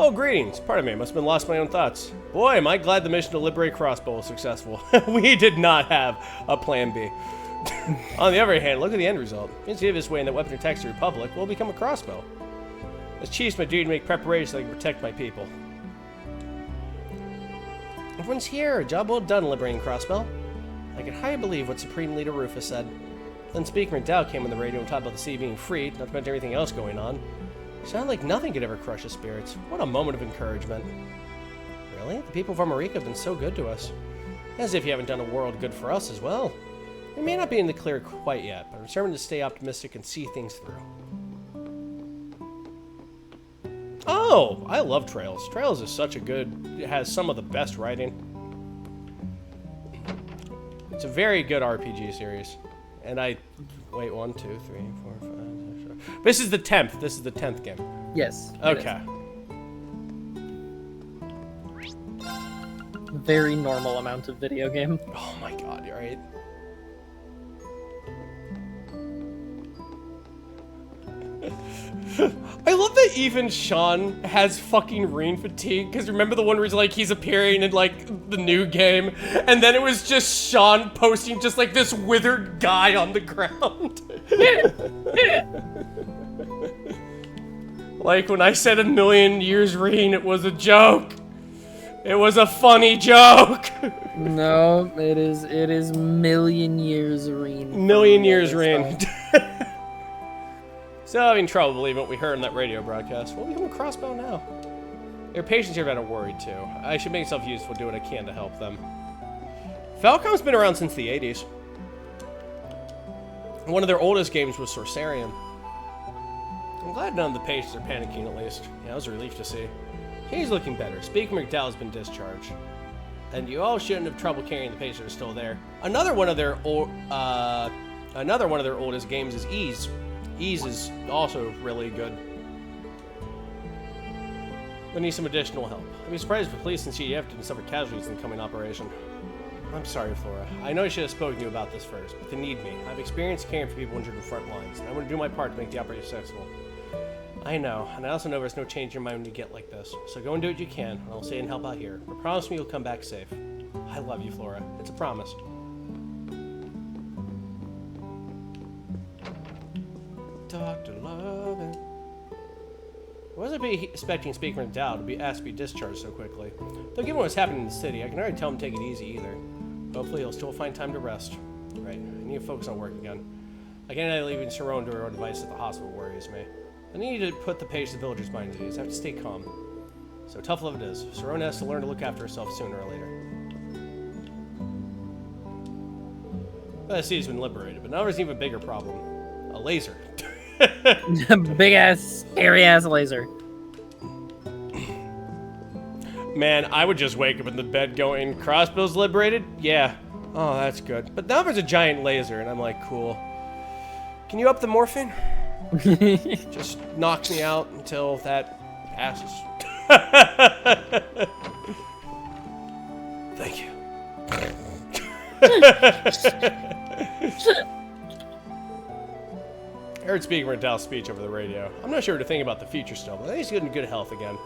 Oh, greetings. Pardon me, I must have been lost in my own thoughts. Boy, am I glad the mission to liberate Crossbow was successful. We did not have a plan B. On the other hand, look at the end result. Instead of this way in that weapon attacks the Republic will become a crossbow. As chief's my duty to make preparations so I can protect my people. Everyone's here. Job well done liberating Crossbow. I could hardly believe what Supreme Leader Rufus said. Then Speaker McDowell came on the radio and talked about the city being freed, not to mention everything else going on. Sounded like nothing could ever crush his spirits. What a moment of encouragement. Really? The people of Armorica have been so good to us. As if you haven't done a world good for us as well. We may not be in the clear quite yet, but I'm determined to stay optimistic and see things through. Oh, I love Trails. Trails is such a good... It has some of the best writing. It's a very good RPG series. And I... Wait, 1, 2, 3, 4, 5, 6, 7... This is the 10th. This is the 10th game. Yes. Okay. Very normal amount of video game. Oh my god, you're right. I love that even Sean has fucking rain fatigue, because remember the one where he's like, he's appearing in like the new game, and then it was just Sean posting just like this withered guy on the ground. Like when I said 1,000,000 years rain, it was a joke. It was a funny joke. No, it is million years rain. Million years rain. Still having trouble believing what we heard in that radio broadcast. We'll become a crossbow now. Your patients here have been worried too. I should make myself useful, do what I can to help them. Falcom's been around since the 80s. One of their oldest games was Sorcerian. I'm glad none of the patients are panicking at least. Yeah, it was a relief to see. He's looking better. Speaker McDowell has been discharged. And you all shouldn't have trouble carrying the patients that are still there. Another one of their oldest games is Ease. Ease is also really good. We need some additional help. I'd be surprised if the police and CDF didn't suffer casualties in the coming operation. I'm sorry, Flora. I know I should have spoken to you about this first, but they need me. I've experience caring for people injured in the front lines, and I want to do my part to make the operation successful. I know, and I also know there's no change in your mind when you get like this. So go and do what you can, and I'll stay and help out here. But promise me you'll come back safe. I love you, Flora. It's a promise. Dr. Lovin'. I wasn't expecting Speaker McDowell to be asked to be discharged so quickly. Though given what's happening in the city, I can already tell him to take it easy either. Hopefully he'll still find time to rest. Right, I need to focus on work again. Again, leaving Sharon to her own device at the hospital worries me. I need to put the patients and villagers' minds at ease. I have to stay calm. So tough love it is. Serona has to learn to look after herself sooner or later. Well, the city's been liberated, but now there's an even bigger problem. A laser. Big ass, scary ass laser. Man, I would just wake up in the bed going, Crossbow's liberated? Yeah. Oh, that's good. But now there's a giant laser, and I'm like, cool. Can you up the morphine? Just knocks me out until that passes. Thank you. I heard Speaker McDowell's speech over the radio. I'm not sure what to think about the future still, but I think he's in good health again.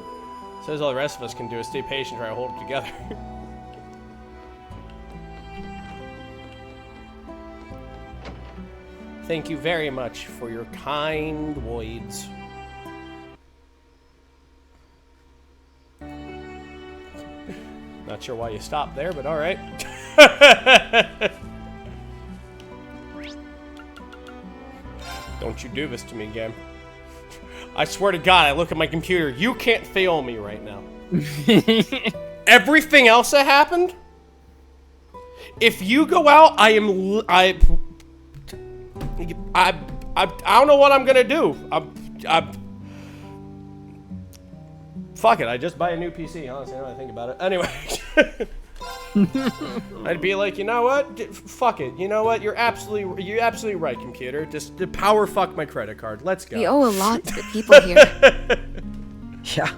Says all the rest of us can do is stay patient and try to hold it together. Thank you very much for your kind words. Not sure why you stopped there, but all right. Don't you do this to me again. I swear to God, I look at my computer. You can't fail me right now. Everything else that happened, if you go out, I don't know what I'm gonna do. Fuck it. I just buy a new PC. Honestly, now that I think about it. Anyway, I'd be like, you know what? Fuck it. You know what? You're absolutely right, computer. Just power fuck my credit card. Let's go. We owe a lot to the people here. Yeah.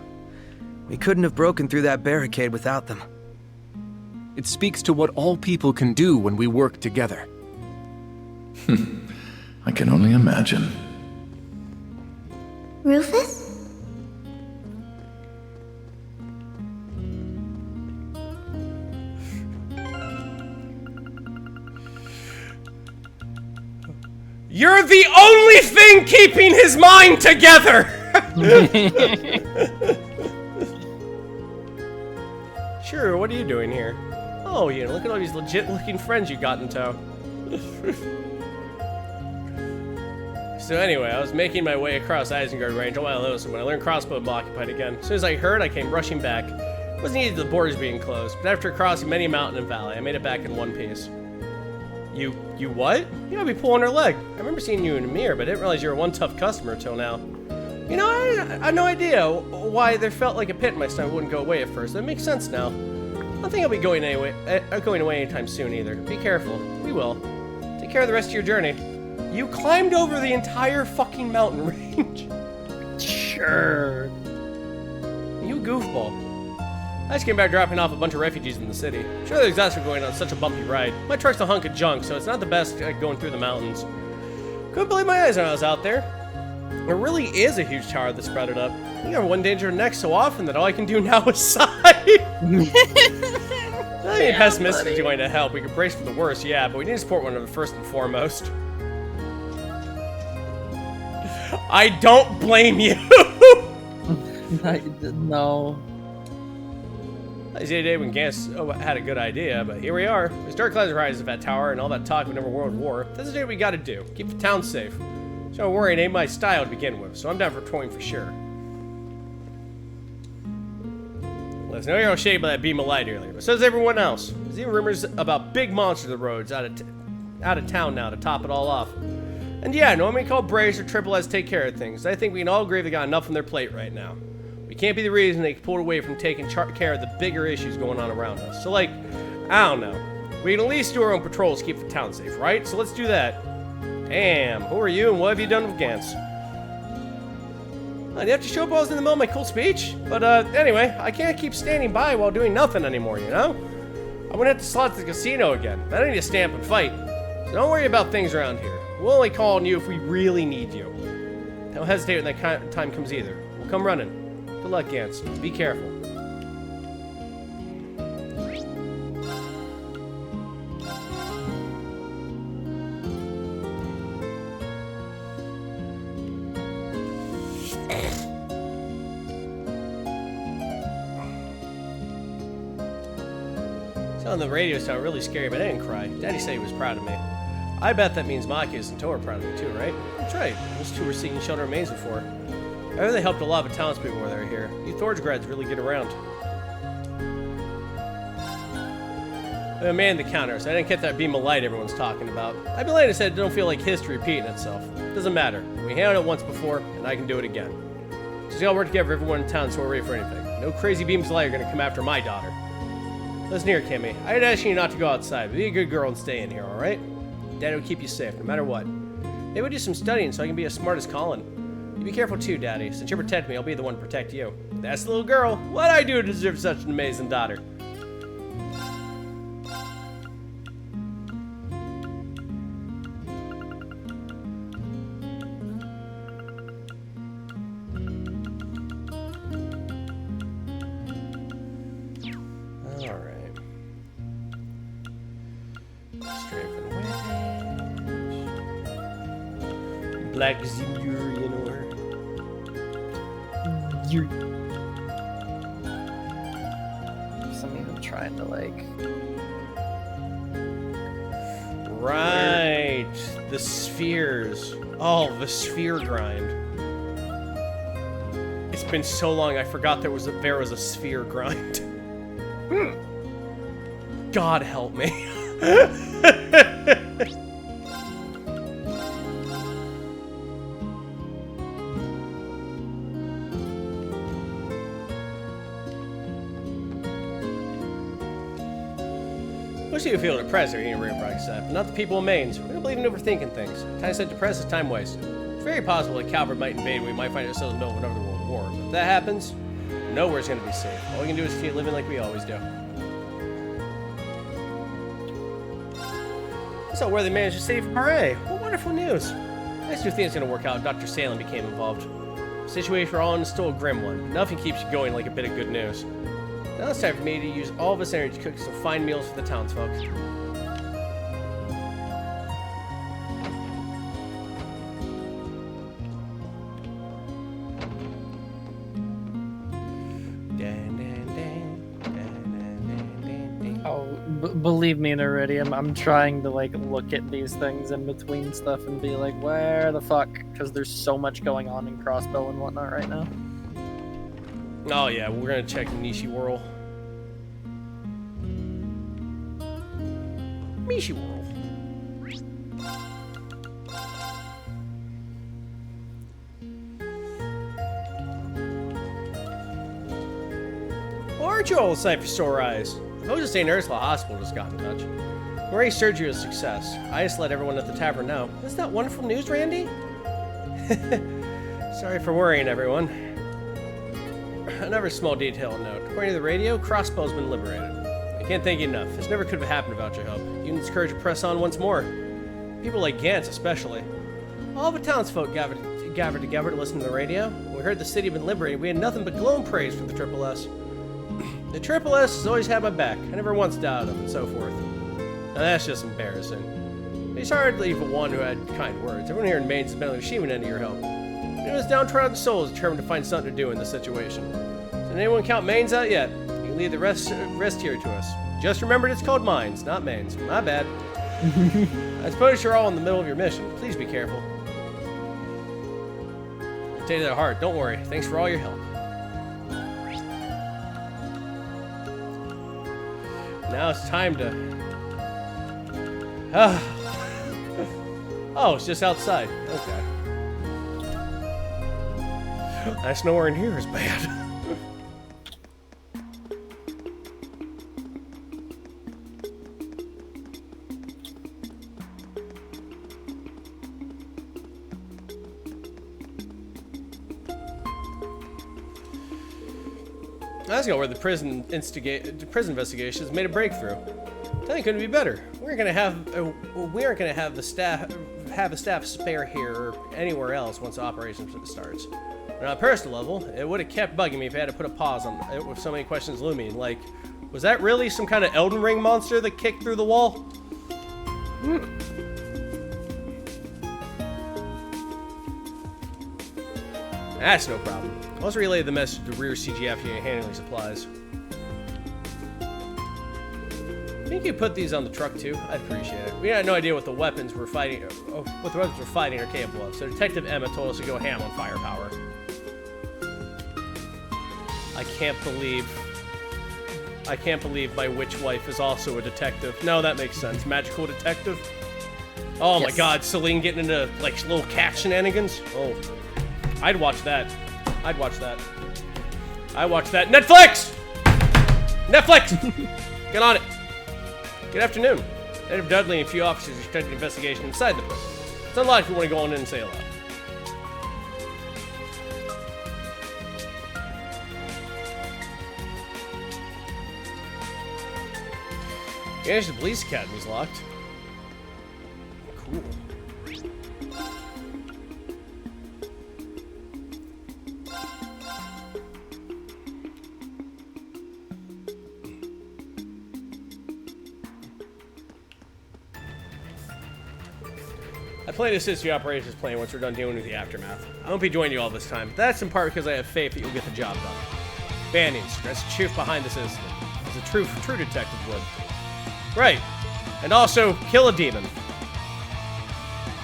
We couldn't have broken through that barricade without them. It speaks to what all people can do when we work together. I can only imagine. Rufus? You're the only thing keeping his mind together! Sure, what are you doing here? Oh, yeah, look at all these legit-looking friends you got in tow. So anyway, I was making my way across Isengard range on my Lewis when I learned crossbow occupied again. As soon as I heard, I came rushing back. It wasn't easy, the borders being closed, but after crossing many mountain and valley, I made it back in one piece. You what? You gotta be pulling her leg. I remember seeing you in a mirror, but I didn't realize you were one tough customer till now. You know, I had no idea why there felt like a pit in my stomach wouldn't go away at first. That makes sense now. I don't think I'll be going away anytime soon either. Be careful. We will. Take care of the rest of your journey. You climbed over the entire fucking mountain range. Sure. You goofball. I just came back dropping off a bunch of refugees in the city. Sure, they're exhausted from going on such a bumpy ride. My truck's a hunk of junk, so it's not the best going through the mountains. Couldn't believe my eyes when I was out there. There really is a huge tower that sprouted up. You have one danger next so often that all I can do now is sigh. Nothing pessimistic is going to help. We can brace for the worst, yeah, but we need to support one another first and foremost. I don't blame you. No. It's the day when Gans had a good idea, but here we are. There's dark clouds rising of that tower and all that talk of another world war. This is the day we gotta do. Keep the town safe. So don't worry, it ain't my style to begin with, so I'm down for touring for sure. Listen, I know you're all shaded by that beam of light earlier, but so does everyone else. There's even rumors about big monsters of the roads out of town now to top it all off. And yeah, no one may call Brace or Triple S take care of things. I think we can all agree they got enough on their plate right now. We can't be the reason they pulled away from taking care of the bigger issues going on around us. So like, I don't know. We can at least do our own patrols to keep the town safe, right? So let's do that. Damn, who are you and what have you done with Gans? Do you have to show up while I was in the middle of my cool speech? But anyway, I can't keep standing by while doing nothing anymore, you know? I went at the slot at the casino again, but I need to stand up and fight. So don't worry about things around here. We'll only call on you if we really need you. Don't hesitate when that time comes either. We'll come running. Good luck, Gans. Be careful. On the radio sounded really scary, but I didn't cry. Daddy said he was proud of me. I bet that means Machias and Toa are proud of me too, right? That's right. Those two were seeking shelter in Maze before. I heard they helped a lot of townspeople when they were here. You Thorge grads really get around. I manned the counter, so I didn't get that beam of light everyone's talking about. I've been laying said it don't feel like history repeating itself. Doesn't matter. We handled it once before, and I can do it again. Just gotta work together, everyone in town, so we're ready for anything. No crazy beams of light are gonna come after my daughter. Listen here, Kimmy. I'd ask you not to go outside, but be a good girl and stay in here, alright? Daddy will keep you safe, no matter what. Maybe we'll do some studying so I can be as smart as Colin. You be careful too, Daddy. Since you protect me, I'll be the one to protect you. That's the little girl. What'd I do to deserve such an amazing daughter? Black Zimur, you know her. Something I'm trying to like. Right, the spheres. Oh, the sphere grind. It's been so long, I forgot there was a sphere grind. God help me. Most of you feel depressed or hearing real products but not the people in Mainz. We don't believe in overthinking things. Time said depressed is time wasted. It's very possible that Calvert might invade and we might find ourselves in the middle of another world war. But if that happens, nowhere's gonna be safe. All we can do is keep living like we always do. That's how where they managed to save Paray. What wonderful news. Nice new thing's gonna work out. Dr. Salem became involved. The situation we're all in is still a grim one. Nothing keeps you going like a bit of good news. Now it's time for me to use all of this energy to cook some fine meals for the townsfolk. Oh, believe me already, I'm trying to like look at these things in between stuff and be like, where the fuck? Because there's so much going on in Crossbow and whatnot right now. Oh yeah, we're gonna check Nishi Whirl. Nishi Whirl. Well, aren't you all excited for sore eyes? The folks at St. Ursula Hospital just got in touch. Marie's surgery was a success. I just let everyone at the tavern know. Isn't that wonderful news, Randy? Sorry for worrying everyone. Another small detail note. According to the radio, Crossbow's been liberated. I can't thank you enough. This never could have happened without your help. Unit's courage to press on once more. People like Gantz especially. All the townsfolk gathered together to listen to the radio. When we heard the city had been liberated, we had nothing but glowing praise for the Triple S. The Triple S has always had my back. I never once doubted him, and so forth. Now that's just embarrassing. He's hardly even one who had kind words. Everyone here in Maine's has been on the receiving end of your help. It was downtrodden souls determined to find something to do in this situation. Did anyone count Maine's out yet? You can leave the rest here to us. Just remembered it's called Mines, not Maine's. My bad. I suppose you're all in the middle of your mission. Please be careful. I'll take it to heart. Don't worry. Thanks for all your help. Now it's time to... Oh, it's just outside. Okay. Nice nowhere in here is bad. Let's go where the prison investigation has made a breakthrough. I think it couldn't be better. We aren't gonna have the staff spare here or anywhere else once the operation starts. And on a personal level, it would have kept bugging me if I had to put a pause on it with so many questions looming. Like, was that really some kind of Elden Ring monster that kicked through the wall? That's no problem. I'll also relay the message to rear CGF unit handling supplies. Think you put these on the truck too? I'd appreciate it. We had no idea what the weapons we're fighting, are capable of. So Detective Emma told us to go ham on firepower. I can't believe my witch wife is also a detective. No, that makes sense. Magical detective. Oh yes. My God, Celine getting into like little cat shenanigans. Oh, I'd watch that. I'd watch that. Netflix! Get on it. Good afternoon. Detective Dudley and a few officers are conducting an investigation inside the prison. It's unlocked if you want to go on in and say hello. The police academy's locked. Cool. I plan to assist the operations plan once we're done dealing with the aftermath. I won't be joining you all this time, but that's in part because I have faith that you'll get the job done. Bannings, that's the truth behind this incident, as a true detective would. Right, and also kill a demon.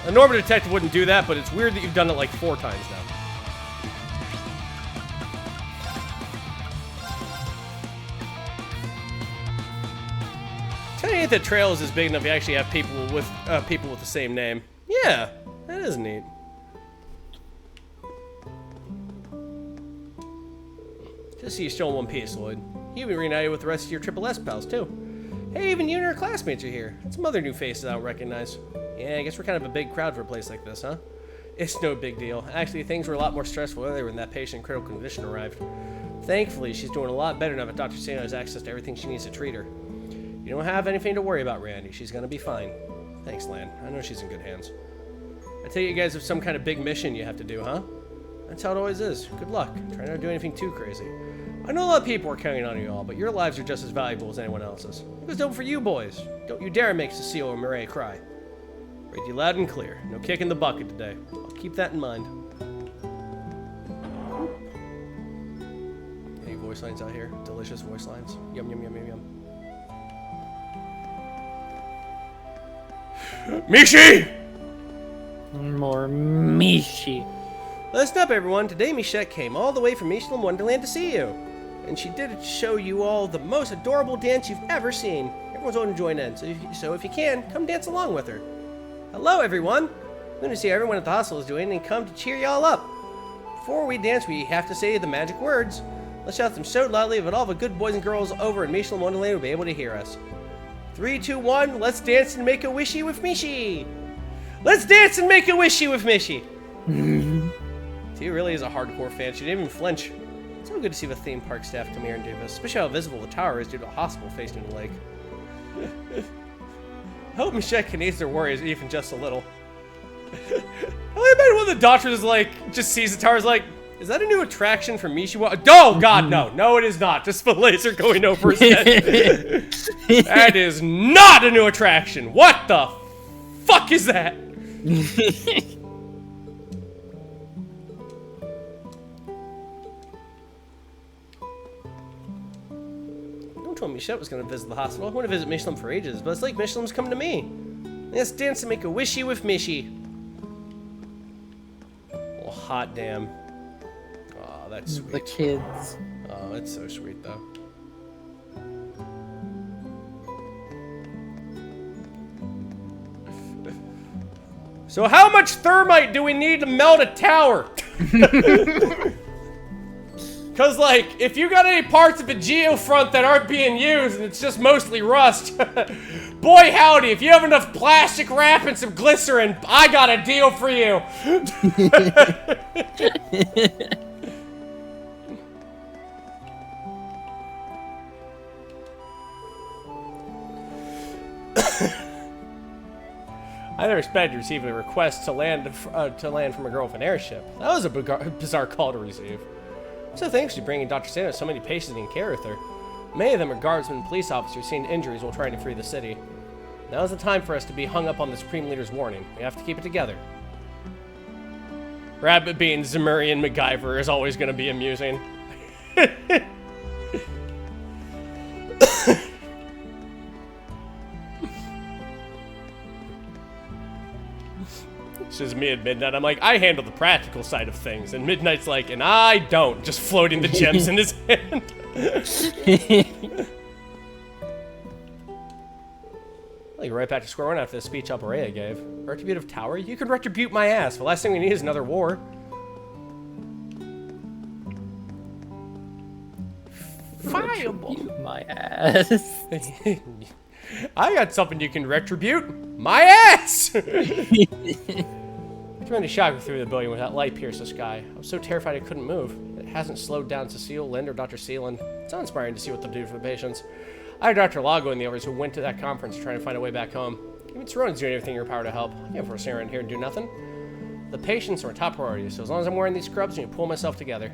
A normal detective wouldn't do that, but it's weird that you've done it like 4 times now. Kinda neat that Trail is as big enough you actually have people with the same name. Yeah, that is neat. Just see you still in one piece, Lloyd. You've been reunited with the rest of your Triple S pals, too. Hey, even you and your classmates are here. Some other new faces I don't recognize. Yeah, I guess we're kind of a big crowd for a place like this, huh? It's no big deal. Actually, things were a lot more stressful earlier when that patient in critical condition arrived. Thankfully, she's doing a lot better now that Dr. Sano has access to everything she needs to treat her. You don't have anything to worry about, Randy. She's gonna be fine. Thanks, Lan. I know she's in good hands. I tell you guys have some kind of big mission you have to do, huh? That's how it always is. Good luck. Try not to do anything too crazy. I know a lot of people are counting on you all, but your lives are just as valuable as anyone else's. It was done for you boys. Don't you dare make Cecile or Mireille cry. Read you loud and clear. No kick in the bucket today. I'll keep that in mind. Any voice lines out here? Delicious voice lines. Yum, yum, yum, yum, yum. Mishi! More Mishi. Listen up, everyone. Today, Michette came all the way from Michelin Wonderland to see you. And she did show you all the most adorable dance you've ever seen. Everyone's going to join in, so if you can, come dance along with her. Hello, everyone. I'm going to see how everyone at the hostel is doing and come to cheer y'all up. Before we dance, we have to say the magic words. Let's shout them so loudly that all the good boys and girls over in Michelin Wonderland will be able to hear us. 3, 2, 1, let's dance and make a wishy with Mishi! Let's dance and make a wishy with Mishi! He really is a hardcore fan. She didn't even flinch. It's so good to see the theme park staff come here and do this, especially how visible the tower is due to a hospital facing the lake. I hope Michelle can ease their worries even just a little. I bet one of the doctors is like, just sees the tower is like, is that a new attraction for Mishiwa? Oh God, no. No, it is not. Just the laser going over his head. That is not a new attraction. What the fuck is that? Michelle was going to visit the hospital. I want to visit Michelin for ages, but it's like Michelin's come to me. Let's dance and make a wishy with Mishi. Oh, hot damn. Oh, that's sweet. The kids. Oh, it's so sweet, though. So how much thermite do we need to melt a tower? Because, like, if you got any parts of a geofront that aren't being used and it's just mostly rust, boy howdy, if you have enough plastic wrap and some glycerin, I got a deal for you. I never expected to receive a request to land from a girl with an airship. That was a bizarre call to receive. So thanks to bringing Dr. Santa so many patients in care with her. Many of them are guardsmen and police officers seeing injuries while trying to free the city. Now is the time for us to be hung up on the Supreme Leader's warning. We have to keep it together. Rabbit being Zemurian MacGyver is always going to be amusing. It's just me at Midnight. I'm like, I handle the practical side of things. And Midnight's like, and I don't. Just floating the gems in his hand. Well, you're right back to square one after the speech Alborea gave. Retributive Tower? You could retribute my ass. The last thing we need is another war. Fireball. My ass. I got something you can retribute. My ass! I tried to shock through the building with that light pierced the sky. I was so terrified I couldn't move. It hasn't slowed down Cecile, Lind, or Dr. Seelan. It's uninspiring to see what they'll do for the patients. I had Dr. Lago and the others who went to that conference trying to find a way back home. Even Saron's doing everything in your power to help. I can't force around here and do nothing. The patients are a top priority, so as long as I'm wearing these scrubs, I can pull myself together.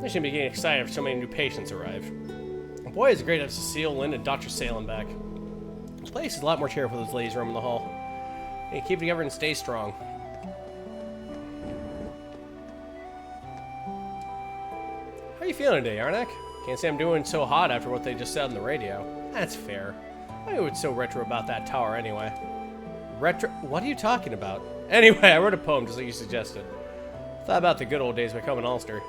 I shouldn't be getting excited if so many new patients arrive. Boy, is it great to have Cecile, Lynn, and Dr. Salem back. This place is a lot more cheerful with those ladies roaming the hall. And keep it together and stay strong. How are you feeling today, Arnak? Can't say I'm doing so hot after what they just said on the radio. That's fair. I know what's so retro about that tower anyway. Retro? What are you talking about? Anyway, I wrote a poem just like you suggested. Thought about the good old days back home in Ulster.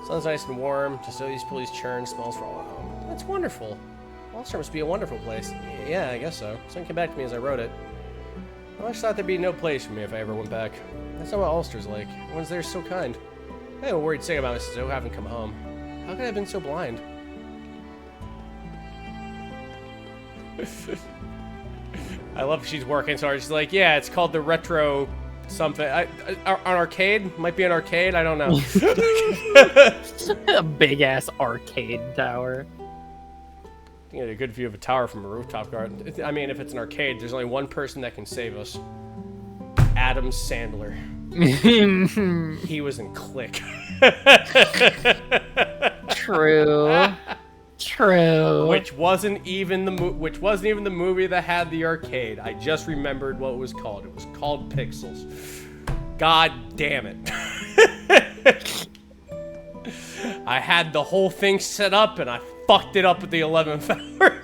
Sun's nice and warm, just all these police churn, smells for all at home. That's wonderful. Ulster must be a wonderful place. Yeah, I guess so. Something came back to me as I wrote it. I always thought there'd be no place for me if I ever went back. That's not what Ulster's like. Everyone's there so kind. I have a worried sick about Mrs. O having come home. How could I have been so blind? I love she's working so hard. She's like, yeah, it's called the retro something. An arcade? Might be an arcade, I don't know. A big ass arcade tower. You get a good view of a tower from a rooftop garden. I mean, if it's an arcade, there's only one person that can save us. Adam Sandler. He was in Click. True. True. Which wasn't even the movie that had the arcade. I just remembered what it was called. It was called Pixels. God damn it. I had the whole thing set up and I fucked it up at the 11th hour.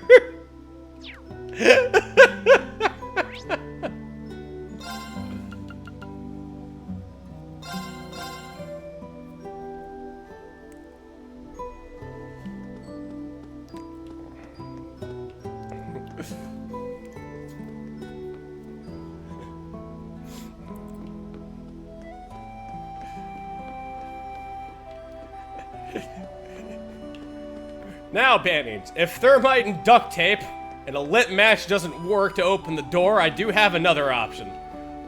Now, Band-Aids, if thermite and duct tape and a lit match doesn't work to open the door, I do have another option.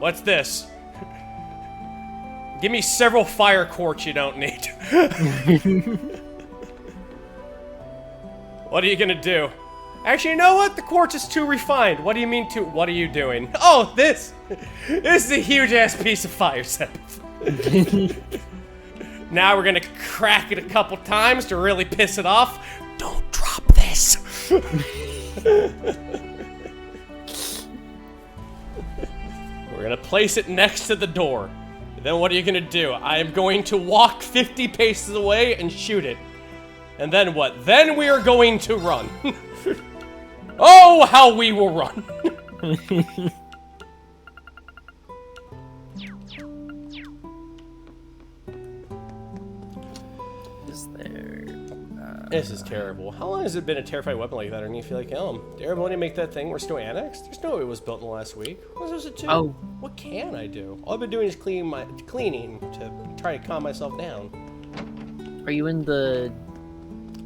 What's this? Give me several fire quartz you don't need. What are you gonna do? Actually, you know what? The quartz is too refined. What do you mean what are you doing? Oh, this! This is a huge-ass piece of fire sepith. Now we're gonna crack it a couple times to really piss it off. Don't drop this! We're gonna place it next to the door. Then what are you gonna do? I am going to walk 50 paces away and shoot it. And then what? Then we are going to run. Oh, how we will run! Is there... This is terrible. How long has it been a terrifying weapon like that? Or do you feel like, did everybody make that thing? We're still annexed? There's no way it was built in the last week. What was it to do? Oh. What can I do? All I've been doing is cleaning to try to calm myself down. Are you in the...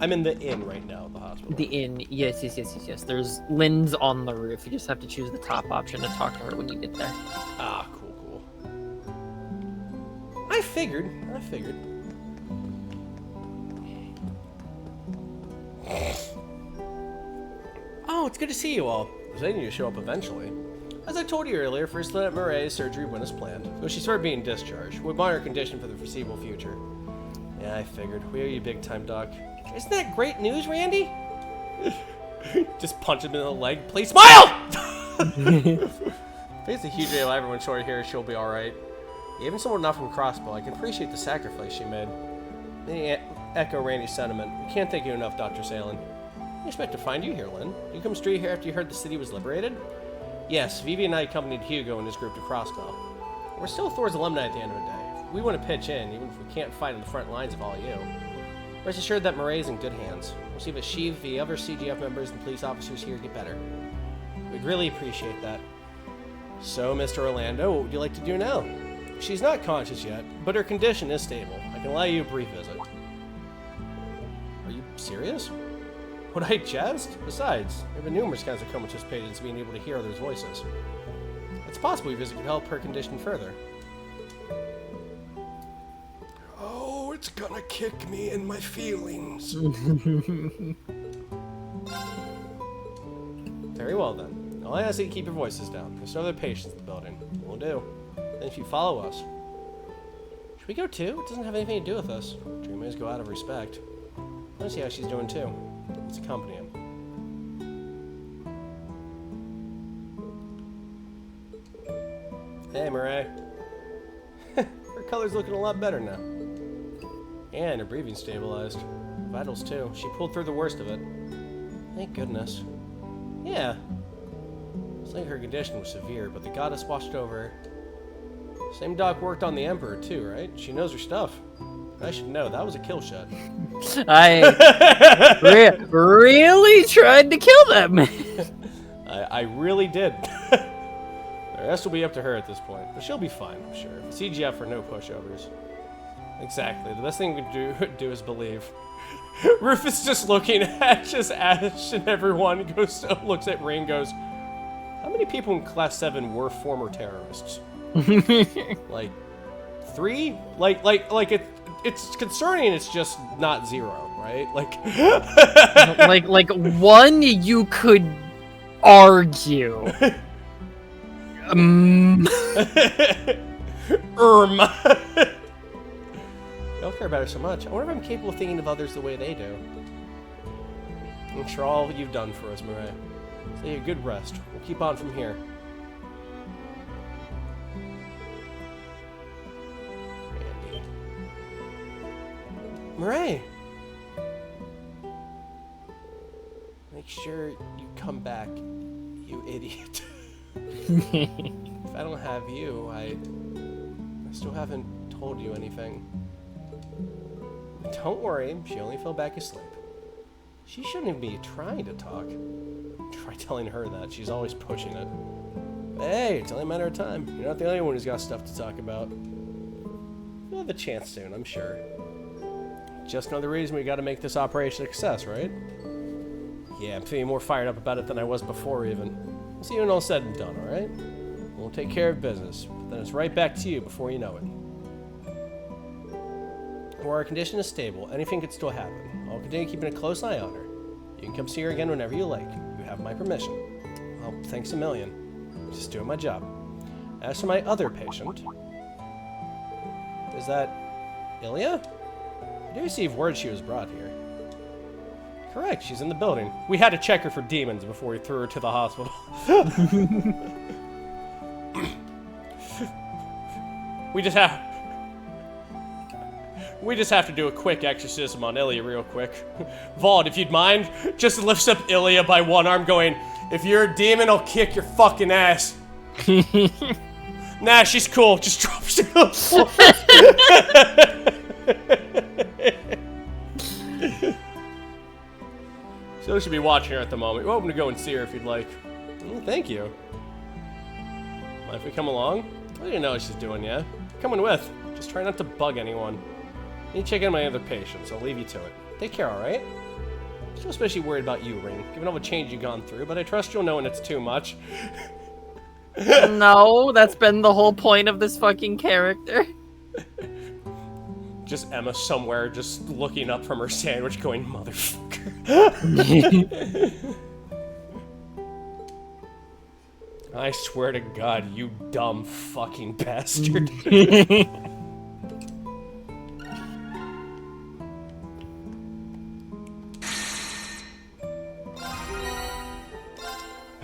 I'm in the inn right now at the hospital. The inn? Yes. There's Lynn's on the roof. You just have to choose the top option to talk to her when you get there. Ah, cool. I figured. Oh, it's good to see you all. I was waiting you to show up eventually. As I told you earlier, First Lieutenant Murray's surgery went as planned, though she started being discharged. We monitor her condition for the foreseeable future. Yeah, I figured. We owe you big time, Doc. Isn't that great news, Randy? Just punch him in the leg. Please smile! It's a huge deal. Everyone short here. She'll be alright. Even someone not from Crossbow, I can appreciate the sacrifice she made. They echo Randy's sentiment. We can't thank you enough, Dr. Salen. I expect to find you here, Lynn. You come straight here after you heard the city was liberated? Yes, Vivi and I accompanied Hugo and his group to Crossbow. We're still Thor's alumni at the end of the day. We want to pitch in, even if we can't fight on the front lines of all you. Rest assured that Murray's in good hands. We'll see if Sheev, the other CGF members, and police officers here get better. We'd really appreciate that. So, Mr. Orlando, what would you like to do now? She's not conscious yet, but her condition is stable. I can allow you a brief visit. Are you serious? Would I jest? Besides, there have been numerous kinds of comatose patients being able to hear others' voices. It's possible your visit could help her condition further. Oh, it's gonna kick me in my feelings. Very well then. All I ask is that you keep your voices down. There's no other patients in the building. Will do. Then if you follow us. Should we go too? It doesn't have anything to do with us. Dreamers go out of respect. I want to see how she's doing too. Let's accompany him. Hey, Murray. Her color's looking a lot better now. And her breathing stabilized. Vitals too. She pulled through the worst of it. Thank goodness. Yeah. It's like her condition was severe, but the goddess watched over her. Same doc worked on the Emperor too, right? She knows her stuff. I should know, that was a kill shot. I really tried to kill that man. I really did. The rest will be up to her at this point, but she'll be fine, I'm sure. CGF for no pushovers. Exactly, the best thing we can do is believe. Rufus just looking at just Ash and everyone looks at Ray and goes, how many people in Class 7 were former terrorists? Like 3? Like it's concerning. It's just not 0, right? like 1 you could argue. You don't care about her so much. I wonder if I'm capable of thinking of others the way they do. Thanks for all you've done for us, Murray. Stay a good rest. We'll keep on from here. Murray, Make sure you come back, you idiot. If I don't have you, I still haven't told you anything. Don't worry, she only fell back asleep. She shouldn't even be trying to talk. Try telling her that, she's always pushing it. But hey, it's only a matter of time. You're not the only one who's got stuff to talk about. You'll have a chance soon, I'm sure. Just another reason we gotta make this operation a success, right? Yeah, I'm feeling more fired up about it than I was before even. We'll see you when all said and done, alright? We'll take care of business, but then it's right back to you before you know it. While our condition is stable, anything could still happen. I'll continue keeping a close eye on her. You can come see her again whenever you like. You have my permission. Well, thanks a million. Just doing my job. As for my other patient... Is that... Ilya? I did receive word she was brought here. Correct, she's in the building. We had to check her for demons before we threw her to the hospital. We just have to do a quick exorcism on Ilya real quick. Vaughn, if you'd mind, just lifts up Ilya by one arm going, if you're a demon, I'll kick your fucking ass. Nah, she's cool. Just drops her on the floor. So you should be watching her at the moment. You're welcome to go and see her if you'd like. Thank you. Mind if we come along? I didn't know what she's doing yet. Coming with. Just try not to bug anyone. I need to check in my other patients. I'll leave you to it. Take care, alright? Still especially worried about you, Ring, given all the change you've gone through, but I trust you'll know when it's too much. No, that's been the whole point of this fucking character. Just Emma somewhere, just looking up from her sandwich going, motherfucker. I swear to God, you dumb fucking bastard.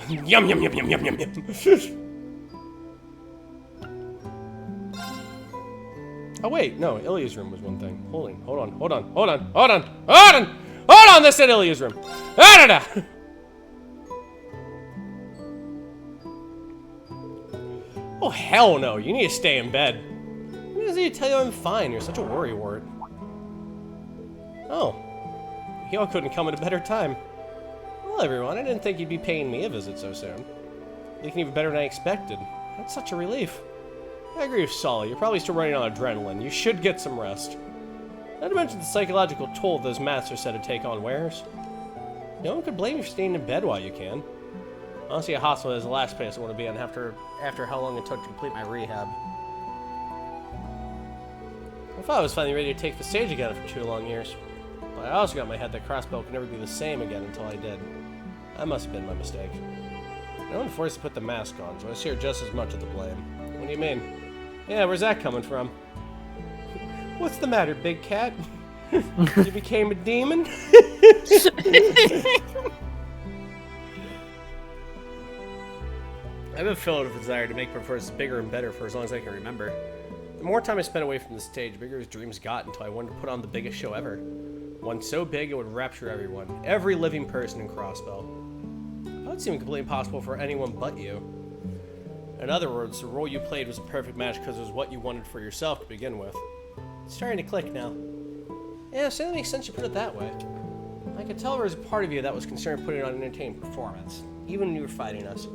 Yum, yum, yum, yum, yum, yum, yum. Oh wait, no, Ilya's room was one thing. Hold on, this is Ilya's room. Oh hell no, you need to stay in bed. Who does he tell you I'm fine? You're such a worrywart. Oh, y'all couldn't come at a better time. Well everyone, I didn't think you'd be paying me a visit so soon. Looking even better than I expected. That's such a relief. I agree with Solly. You're probably still running on adrenaline. You should get some rest. Not to mention the psychological toll those masks are said to take on wearers. No one could blame you for staying in bed while you can. Honestly, a hospital is the last place I want to be in after how long it took to complete my rehab. I thought I was finally ready to take the stage again after 2 long years. But I also got in my head that Crossbow could never be the same again until I did. That must have been my mistake. No one forced to put the mask on, so I share just as much of the blame. What do you mean? Yeah, where's that coming from? What's the matter, big cat? You became a demon? I've been filled with a desire to make my first bigger and better for as long as I can remember. The more time I spent away from the stage, the bigger his dreams got until I wanted to put on the biggest show ever. One so big it would rapture everyone, every living person in Crossbow. That would seem completely impossible for anyone but you. In other words, the role you played was a perfect match because it was what you wanted for yourself to begin with. It's starting to click now. Yeah, so that makes sense you put it that way. I could tell there was a part of you that was concerned putting on an entertaining performance, even when you were fighting us.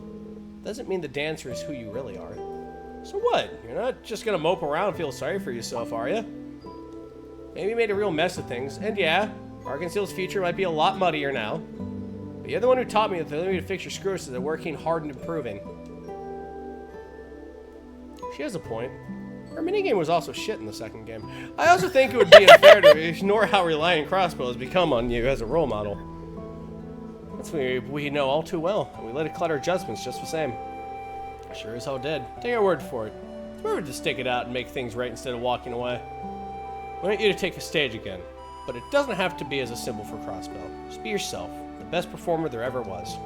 Doesn't mean the dancer is who you really are. So what? You're not just gonna mope around and feel sorry for yourself, are you? Maybe you made a real mess of things, and yeah, Arkansas's future might be a lot muddier now. But you're the one who taught me that the only way to fix your screws is working hard and improving. She has a point. Her minigame was also shit in the second game. I also think it would be unfair to ignore how reliant Crossbow has become on you as a role model. That's what we know all too well, and we let it clutter judgments just the same. I sure as hell did. Take our word for it. It's better to stick it out and make things right instead of walking away. I want you to take the stage again, but it doesn't have to be as a symbol for Crossbow. Just be yourself, the best performer there ever was.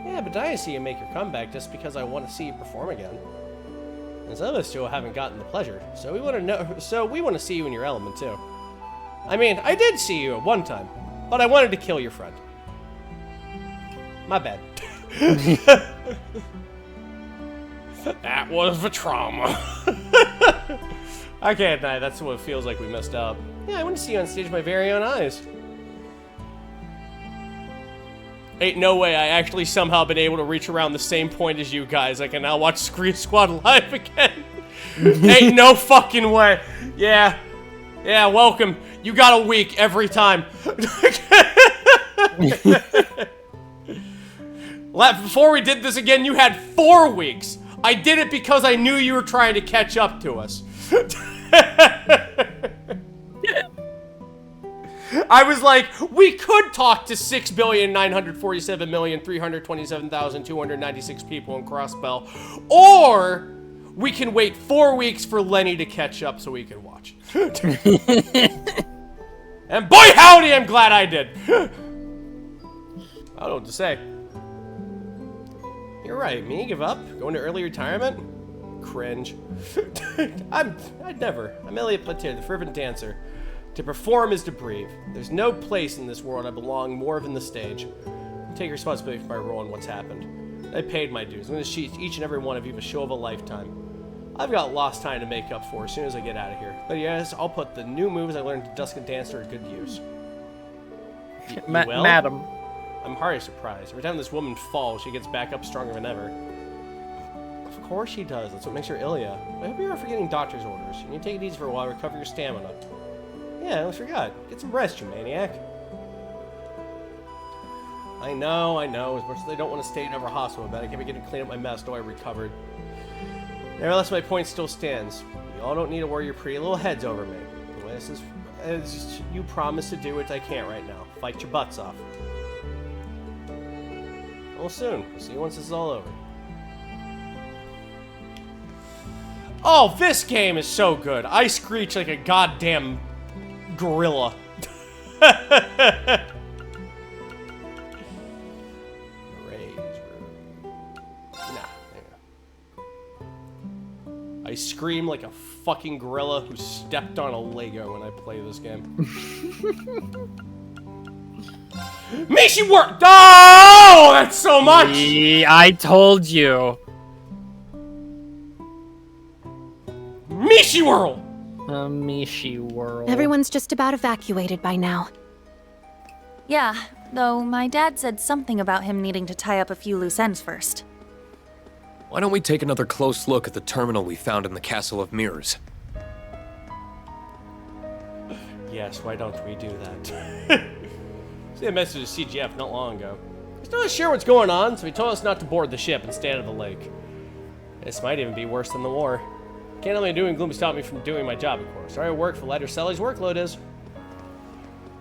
Yeah, but I see you make your comeback just because I want to see you perform again. And some of us still haven't gotten the pleasure, so we want to see you in your element too. I mean, I did see you at one time, but I wanted to kill your friend. My bad. That was a trauma. I can't deny that's what it feels like we messed up. Yeah, I want to see you on stage with my very own eyes. Ain't no way I actually somehow been able to reach around the same point as you guys. I can now watch Screen Squad live again. Ain't no fucking way. Yeah. Yeah, welcome. You got a week every time. Before we did this again, you had 4 weeks. I did it because I knew you were trying to catch up to us. I was like, we could talk to 6,947,327,296 people in Crossbell, or we can wait 4 weeks for Lenny to catch up so we can watch. And boy howdy, I'm glad I did. I don't know what to say. You're right, me give up? Going to early retirement? Cringe. I'd never. I'm Elliot Platir, the fervent dancer. To perform is to breathe. There's no place in this world I belong more than the stage. I take responsibility for my role in what's happened. I paid my dues. I'm going to teach each and every one of you a show of a lifetime. I've got lost time to make up for as soon as I get out of here. But yes, I'll put the new moves I learned to Dusk and Dancer to good use. Madam. I'm hardly surprised. Every time this woman falls, she gets back up stronger than ever. Of course she does. That's what makes her Ilya. I hope you're forgetting doctor's orders. You need to take it easy for a while, recover your stamina. Yeah, I almost forgot. Get some rest, you maniac. I know. As much as I don't want to stay in every hospital, but I can't begin to clean up my mess till I recovered. Nevertheless, my point still stands. You all don't need to worry your pretty little heads over me. This is as you promised to do it, I can't right now. Fight your butts off. Well, soon. See you once this is all over. Oh, this game is so good. I screech like a goddamn gorilla. I scream like a fucking gorilla who stepped on a Lego when I play this game. Mishi work! Oh, that's so much! I told you. Mishi Whirl! Mishi Whirl. Everyone's just about evacuated by now. Yeah, though my dad said something about him needing to tie up a few loose ends first. Why don't we take another close look at the terminal we found in the Castle of Mirrors? Yes, why don't we do that? See a message to CGF not long ago. He's not sure what's going on, so he told us not to board the ship and stay out of the lake. This might even be worse than the war. Can't let me doom and gloom stop me from doing my job, of course. Sorry to work for lighter Sally's workload is.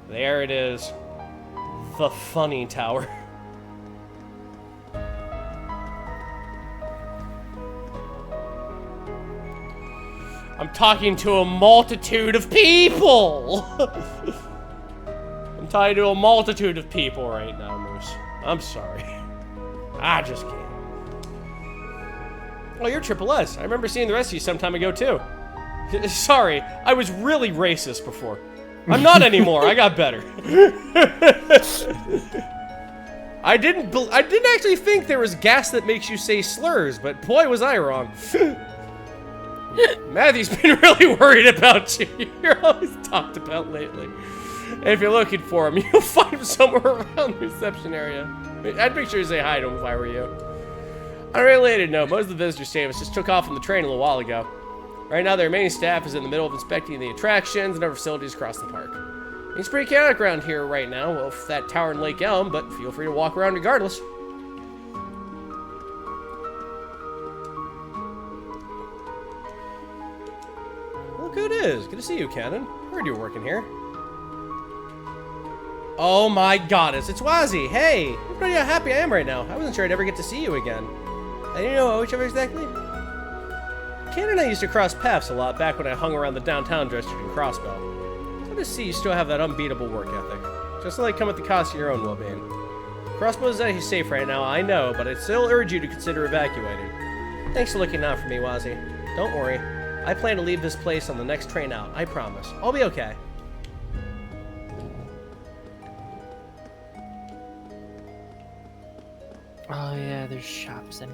There it is. The funny tower. I'm talking to a multitude of people! I'm talking to a multitude of people right now, Moose. I'm sorry. I just can't. Oh, you're Triple S. I remember seeing the rest of you some time ago, too. Sorry, I was really racist before. I'm not anymore. I got better. I didn't actually think there was gas that makes you say slurs, but boy, was I wrong. Matthew's been really worried about you. You're always talked about lately. And if you're looking for him, you'll find him somewhere around the reception area. I'd make sure to say hi to him if I were you. On a related note, most of the visitor statements just took off on the train a little while ago. Right now, the remaining staff is in the middle of inspecting the attractions and other facilities across the park. It's pretty chaotic around here right now, well, with that tower in Lake Elm, but feel free to walk around regardless. Look who it is. Good to see you, Cannon. Heard you were working here. Oh my goddess, it's Wazzy. Hey, look how happy I am right now. I wasn't sure I'd ever get to see you again. I didn't know each other exactly. Ken and I used to cross paths a lot back when I hung around the downtown district in Crossbell. It's good to see you still have that unbeatable work ethic. Just like come at the cost of your own well-being. Crossbell is actually safe right now, I know, but I'd still urge you to consider evacuating. Thanks for looking out for me, Wazzy. Don't worry. I plan to leave this place on the next train out, I promise. I'll be okay. Oh yeah, there's shops in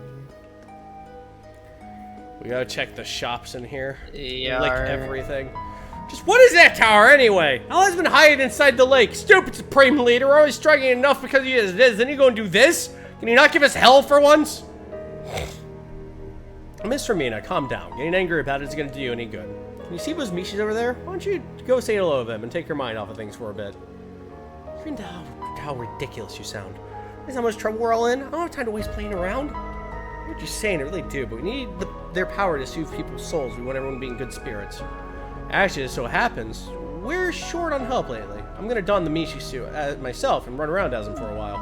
We gotta check the shops in here. Yeah. Lick everything. Just what is that tower anyway? How has been hiding inside the lake? Stupid Supreme Leader. We're always struggling enough because he is this. Then you go and do this? Can you not give us hell for once? Miss Fermina, calm down. Getting angry about it isn't gonna do you any good. Can you see those Mishis over there? Why don't you go say hello to them and take your mind off of things for a bit? You know how ridiculous you sound. Is how much trouble we're all in? I don't have time to waste playing around. I what you're saying, I really do, but we need their power to soothe people's souls. We want everyone to be in good spirits. Actually, as so happens, we're short on help lately. I'm gonna don the Mishi suit myself and run around as him for a while.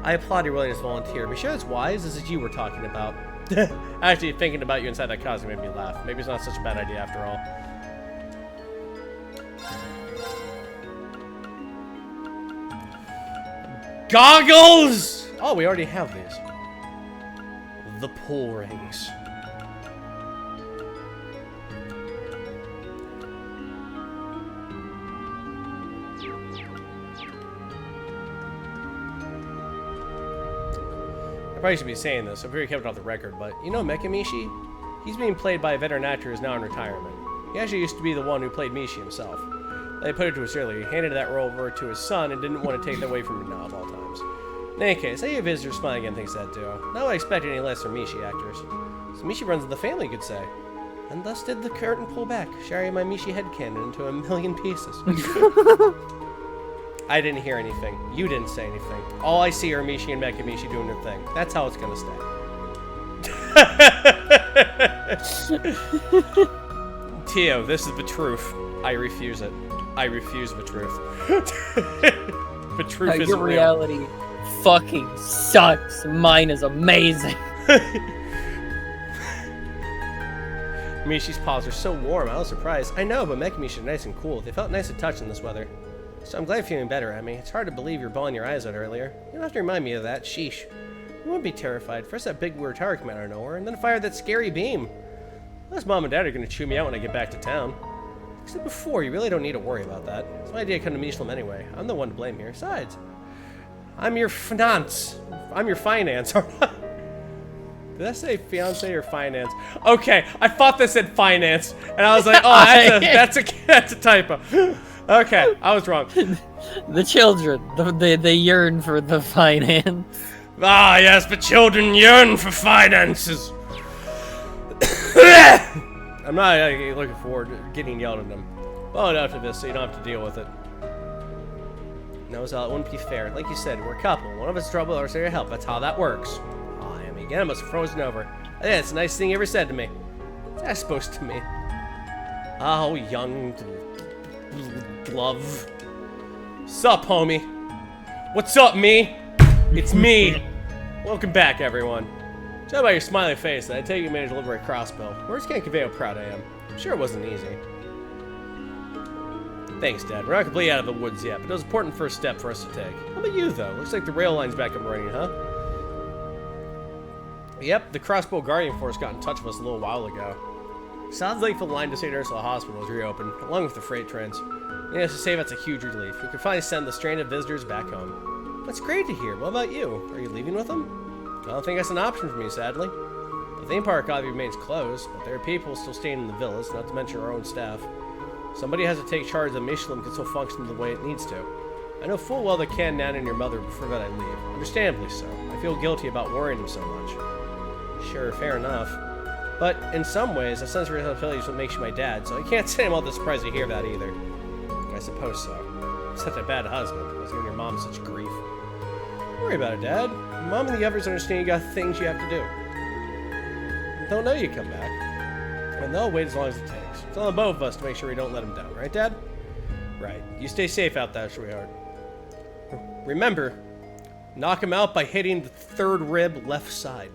I applaud your willingness to volunteer. Be sure it's wise, this is you we're talking about. Actually, thinking about you inside that costume made me laugh. Maybe it's not such a bad idea after all. Goggles! Oh, we already have these. The pull rings. I probably should be saying this, so I'm very kept off the record, but you know Mecha Mishi? He's being played by a veteran actor who's now in retirement. He actually used to be the one who played Mishi himself. They put it to us earlier, he handed that role over to his son and didn't want to take that away from him now of all times. In any case, any visitor smiling again thinks that too. Not what I expected any less from Mishi actors. So Mishi runs in the family, you could say. And thus did the curtain pull back, shattering my Mishi headcanon into a million pieces. I didn't hear anything. You didn't say anything. All I see are Mishi and Mecha Mishi doing their thing. That's how it's gonna stay. Tio, this is the truth. I refuse it. I refuse the truth. The truth isn't your reality fucking sucks. Mine is amazing. Mishi's paws are so warm, I was surprised. I know, but Mecha Mishi are nice and cool. They felt nice to touch in this weather. So I'm glad you're feeling better, Emmy. It's hard to believe you're bawling your eyes out earlier. You don't have to remind me of that. Sheesh. You wouldn't be terrified. First that big weird tower came out of nowhere, and then fired that scary beam. Unless Mom and Dad are going to chew me out when I get back to town. Like I said before, you really don't need to worry about that. It's my idea to come to Mishlam anyway. I'm the one to blame here. Besides, I'm your finance. I'm your finance. Did I say fiance or finance? Okay, I thought this said finance, and I was like, oh, that's a typo. Okay, I was wrong. The children, they yearn for the finance. Ah, yes, the children yearn for finances. I'm not looking forward to getting yelled at them. Well enough for this, so you don't have to deal with it. No, so it wouldn't be fair. Like you said, we're a couple. One of us is trouble, the other's here to help. That's how that works. Oh, Amy, again, I must have frozen over. Yeah, it's the nicest thing you ever said to me. What's that supposed to mean? Oh, young glove. Sup, homie? What's up, me? It's me. Welcome back, everyone. Judging by your smiling face, I take you managed to deliver a crossbow. Words can't convey how proud I am. I'm sure it wasn't easy. Thanks, Dad. We're not completely out of the woods yet, but it was an important first step for us to take. How about you, though? Looks like the rail line's back up and running, huh? Yep, the crossbow guardian force got in touch with us a little while ago. Sounds like the line to St. Ursula Hospital is reopened, along with the freight trains. Needless to say, that's a huge relief. We can finally send the stranded visitors back home. That's great to hear. What about you? Are you leaving with them? I don't think that's an option for me, sadly. The theme park obviously remains closed, but there are people still staying in the villas, not to mention our own staff. Somebody has to take charge of the Mishlam can still function the way it needs to. I know full well that Ken, Nan, and your mother prefer that I leave. Understandably so. I feel guilty about worrying them so much. Sure, fair enough. But in some ways, a sense of responsibility is what makes you my dad, so I can't say I'm all that surprised to hear that either. I suppose so. Such a bad husband. I was giving your mom such grief. Don't worry about it, Dad. Mom and the others understand you got things you have to do. They'll know you come back. And they'll wait as long as it takes. It's on both of us to make sure we don't let them down, right, Dad? Right. You stay safe out there, sweetheart. Remember, knock him out by hitting the third rib left side.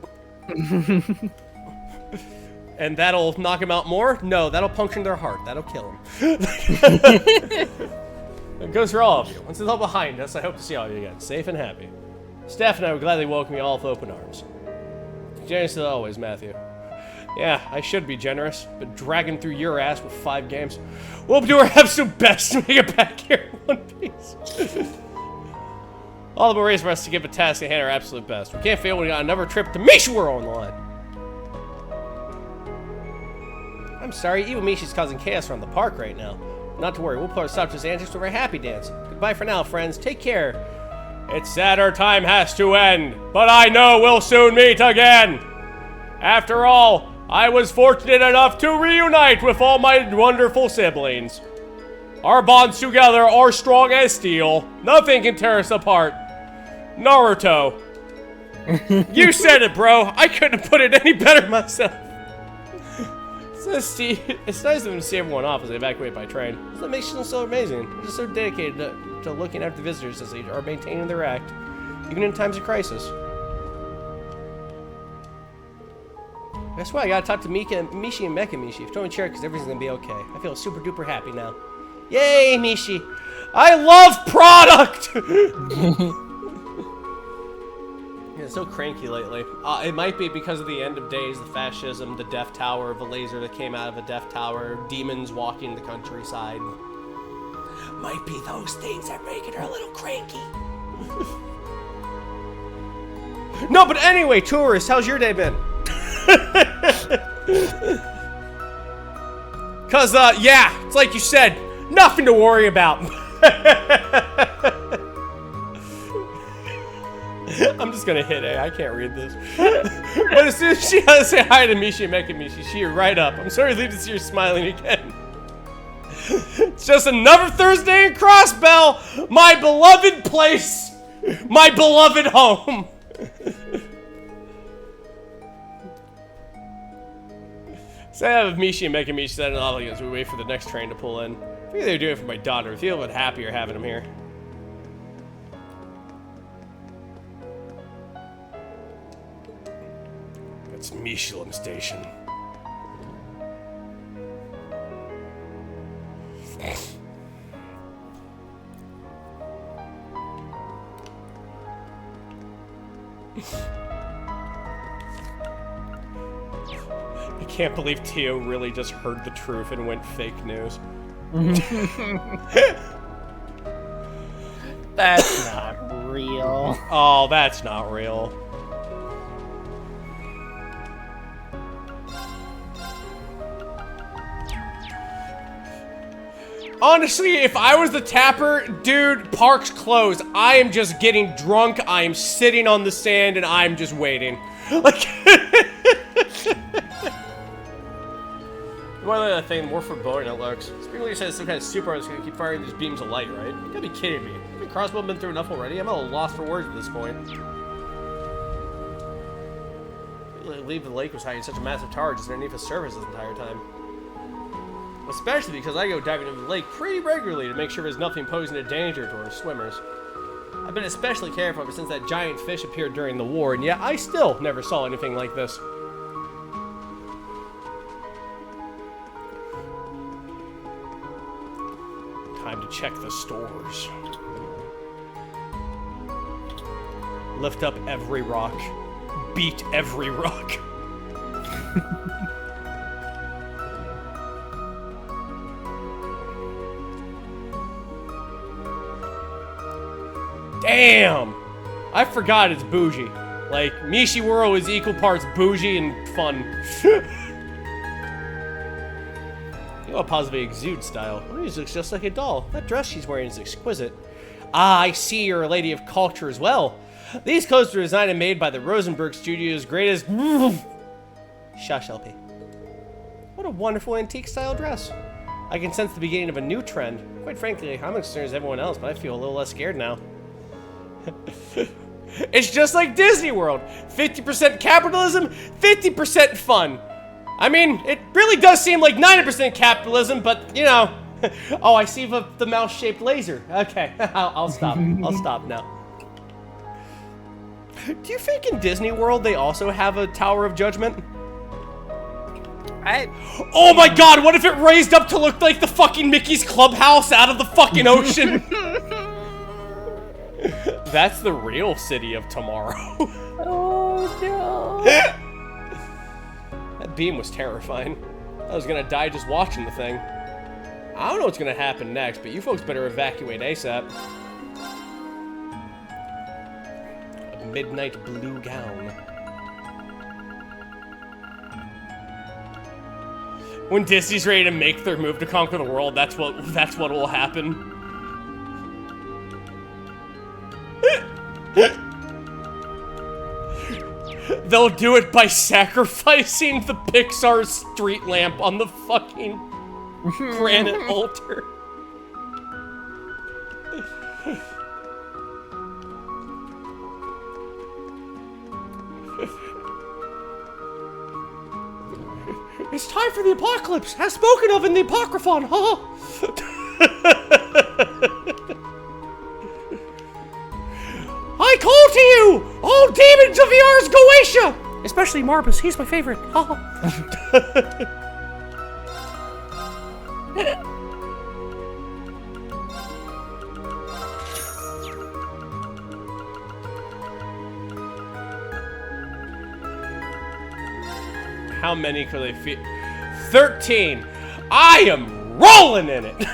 And that'll knock him out more? No, that'll puncture their heart. That'll kill him. It goes for all of you. Once it's all behind us, I hope to see all of you again, safe and happy. Steph and I would gladly welcome you all with open arms. Generous as always, Matthew. Yeah, I should be generous, but dragging through your ass with 5 games. We'll do our absolute best to make it back here in one piece. All the more reason for us to give a task and hand our absolute best. We can't fail when we got another trip to Misha World on the line. I'm sorry, even Mishi's causing chaos around the park right now. Not to worry, we'll put our stop to his antics with our happy dance. Goodbye for now, friends. Take care. It's sad our time has to end, but I know we'll soon meet again. After all, I was fortunate enough to reunite with all my wonderful siblings. Our bonds together are strong as steel. Nothing can tear us apart. Naruto. You said it, bro. I couldn't have put it any better myself. It's nice of them to see everyone off as they evacuate by train. That makes them so amazing. They're just so dedicated to looking after the visitors as they are maintaining their act, even in times of crisis. Guess what? I gotta talk to Mishi and Mecha Mishi. If don't cheer because everything's gonna be okay. I feel super duper happy now. Yay, Mishi! I love product! Yeah, so cranky lately. It might be because of the end of days, the fascism, the Death Tower, the laser that came out of a Death Tower, demons walking the countryside. Might be those things that make it a little cranky. No, but anyway, tourists, how's your day been? Cause, yeah, it's like you said, nothing to worry about. I'm just gonna hit A. I can't read this. But as soon as she has to say hi to Mishi and Mecha Mishi, she right up. I'm sorry to leave to see her smiling again. It's just another Thursday in Crossbell, my beloved place, my beloved home. So I have Mishi and Mecha Mishi set an oddly as we wait for the next train to pull in. I think they're doing it for my daughter. I feel a bit happier having him here. It's Michelin Station. I can't believe Tio really just heard the truth and went fake news. That's not real. Oh, that's not real. Honestly, if I was the tapper, dude, park's closed. I am just getting drunk, I am sitting on the sand, and I'm just waiting. Like... More than that thing, more foreboding it looks. Sprinkler says some kind of super is gonna keep firing these beams of light, right? You gotta be kidding me. Haven't Crossbow been through enough already? I'm a little lost for words at this point. Leave the lake was hiding such a massive tower just underneath the surface this entire time. Especially because I go diving into the lake pretty regularly to make sure there's nothing posing a danger to our swimmers. I've been especially careful ever since that giant fish appeared during the war, and yet I still never saw anything like this. Time to check the stores. Lift up every rock. Beat every rock. Damn! I forgot it's bougie. Like, Mishi World is equal parts bougie and fun. You know, positively exude style. She looks just like a doll. That dress she's wearing is exquisite. Ah, I see you're a lady of culture as well. These clothes were designed and made by the Rosenberg Studio's greatest... Shush, LP. What a wonderful antique style dress. I can sense the beginning of a new trend. Quite frankly, I'm as concerned as everyone else, but I feel a little less scared now. It's just like Disney World. 50% capitalism, 50% fun. I mean, it really does seem like 90% capitalism, but, you know... Oh, I see the mouse-shaped laser. Okay, I'll stop. I'll stop now. Do you think in Disney World they also have a Tower of Judgment? Oh my god, what if it raised up to look like the fucking Mickey's Clubhouse out of the fucking ocean? That's the real city of tomorrow. Oh no. That beam was terrifying. I was gonna die just watching the thing. I don't know what's gonna happen next, but you folks better evacuate ASAP. midnight blue gown. When Disney's ready to make their move to conquer the world, that's what will happen. They'll do it by sacrificing the Pixar street lamp on the fucking granite altar. It's time for the apocalypse, as spoken of in the Apocryphon, huh? I call to you, all demons of the Ars Goetia! Especially Marbus, he's my favorite. How many could they feed? 13! I am rolling in it!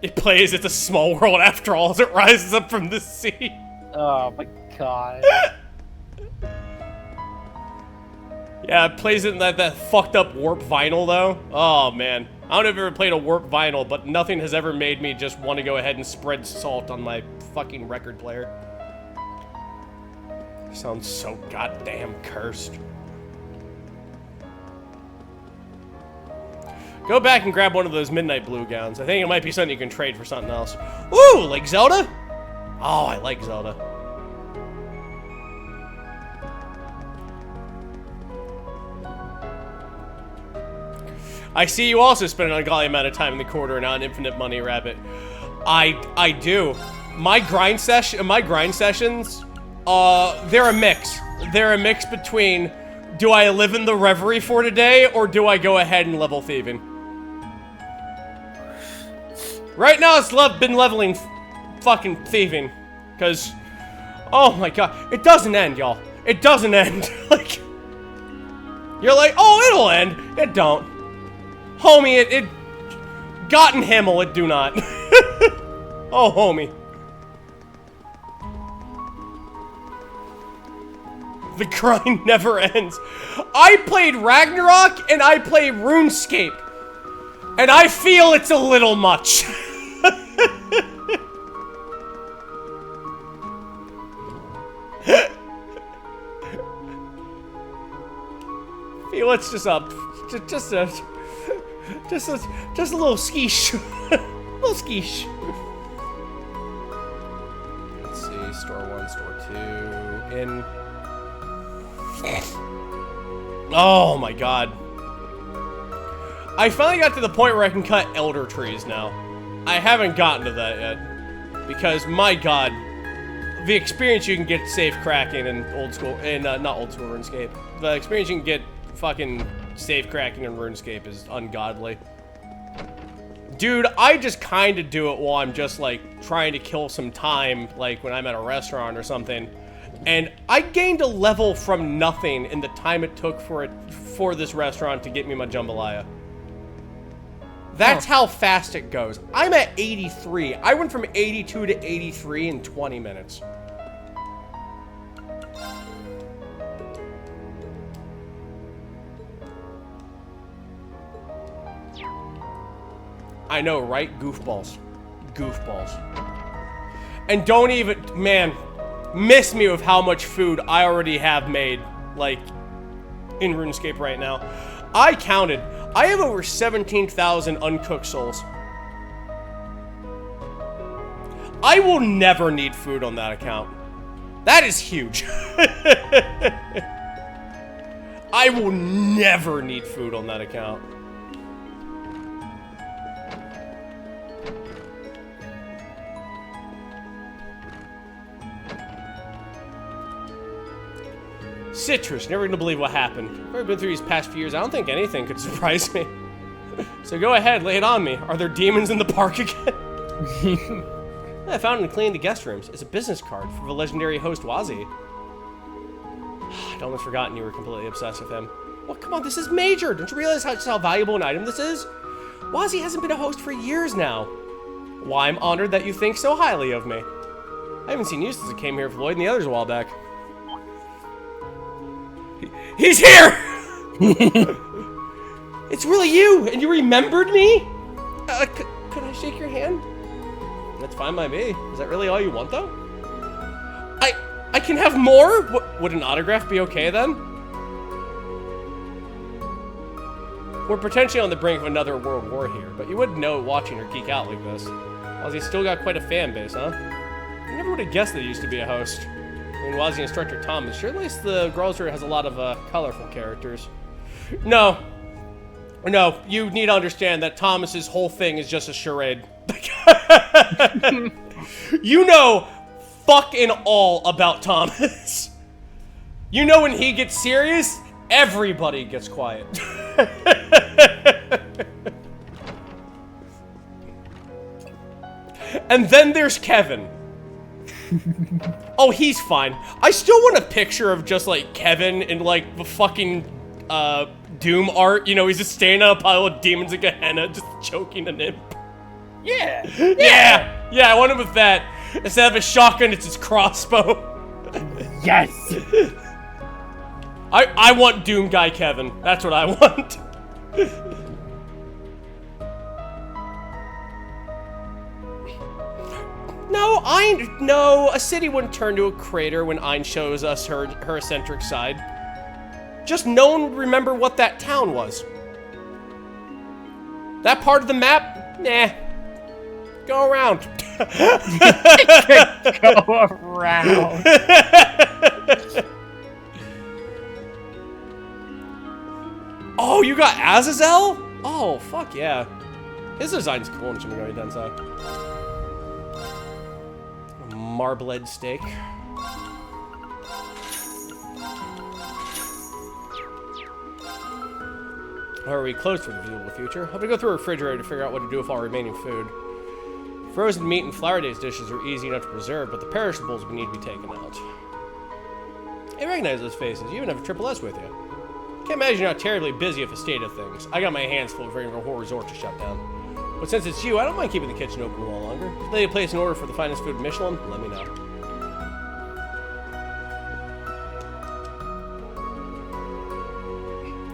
It plays It's a Small World after all as it rises up from the sea. Oh my god. Yeah, it plays it in that fucked up warp vinyl though. Oh man. I don't know if you've ever played a warp vinyl, but nothing has ever made me just want to go ahead and spread salt on my fucking record player. Sounds so goddamn cursed. Go back and grab one of those midnight blue gowns. I think it might be something you can trade for something else. Ooh, like Zelda? Oh, I like Zelda. I see you also spend an ungodly amount of time in the corridor and on Infinite Money Rabbit. I do. My grind sessions, they're a mix. They're a mix between, do I live in the Reverie for today, or do I go ahead and level thieving? Right now, it's been leveling fucking thieving. Because, oh my god, it doesn't end, y'all. It doesn't end. Like, you're like, oh, it'll end. It don't. Homie, it got in Himmel, it do not. Oh, homie. The grind never ends. I played Ragnarok and I play RuneScape. And I feel it's a little much. Feel it's just a little skeesh. Little skeesh. Let's see, store 1, store 2, in. Oh my god. I finally got to the point where I can cut elder trees now. I haven't gotten to that yet. Because, my god, the experience you can get safe cracking in old school, not old school RuneScape. The experience you can get fucking safe cracking in RuneScape is ungodly. Dude, I just kind of do it while I'm just, like, trying to kill some time, like, when I'm at a restaurant or something. And I gained a level from nothing in the time it took for this restaurant to get me my jambalaya. That's how fast it goes. I'm at 83. I went from 82 to 83 in 20 minutes. I know, right? Goofballs. Goofballs. And don't even, man, miss me with how much food I already have made, like, in RuneScape right now. I counted. I have over 17,000 uncooked souls. I will never need food on that account. That is huge. I will never need food on that account. Citrus, never gonna believe what happened. I've been through these past few years. I don't think anything could surprise me. So go ahead, lay it on me. Are there demons in the park again? I found and cleaned the guest rooms. It's a business card for the legendary host Wazi. I'd almost forgotten you were completely obsessed with him. Well, come on, this is major. Don't you realize how valuable an item this is? Wazzy hasn't been a host for years now. Why, I'm honored that you think so highly of me. I haven't seen you since I came here with Lloyd and the others a while back. He's here! It's really you, and you remembered me? Could I shake your hand? That's fine by me. Is that really all you want, though? I can have more? Would an autograph be okay, then? We're potentially on the brink of another world war here, but you wouldn't know it watching her geek out like this. Wazzy's still got quite a fan base, huh? I never would have guessed that he used to be a host. I mean, Wazzy instructor Thomas sure at least the grocery has a lot of colorful characters. No, you need to understand that Thomas's whole thing is just a charade. You know fucking all about Thomas. You know when he gets serious, everybody gets quiet. And then there's Kevin. Oh, he's fine. I still want a picture of just like Kevin in like the fucking Doom art. You know, he's just standing on a pile of demons in Gehenna, just choking an imp. Yeah. Yeah, I want him with that. Instead of a shotgun, it's his crossbow. Yes. I want Doom Guy Kevin. That's what I want. No, a city wouldn't turn to a crater when Ein shows us her eccentric side. Just no one would remember what that town was. That part of the map? Nah. Go around. Go around. Oh, you got Azazel? Oh, fuck yeah. His design's cool in Shin Megami Tensei. Marblehead steak. Are we close to the visible future? Hoping to go through a refrigerator to figure out what to do with all remaining food. Frozen meat and flour days dishes are easy enough to preserve, but the perishables would need to be taken out. I recognize those faces. You even have a Triple S with you. Can't imagine you're not terribly busy with the state of things. I got my hands full waiting for a whole resort to shut down. But since it's you, I don't mind keeping the kitchen open a little longer. If they place an order for the finest food in Michelin, let me know.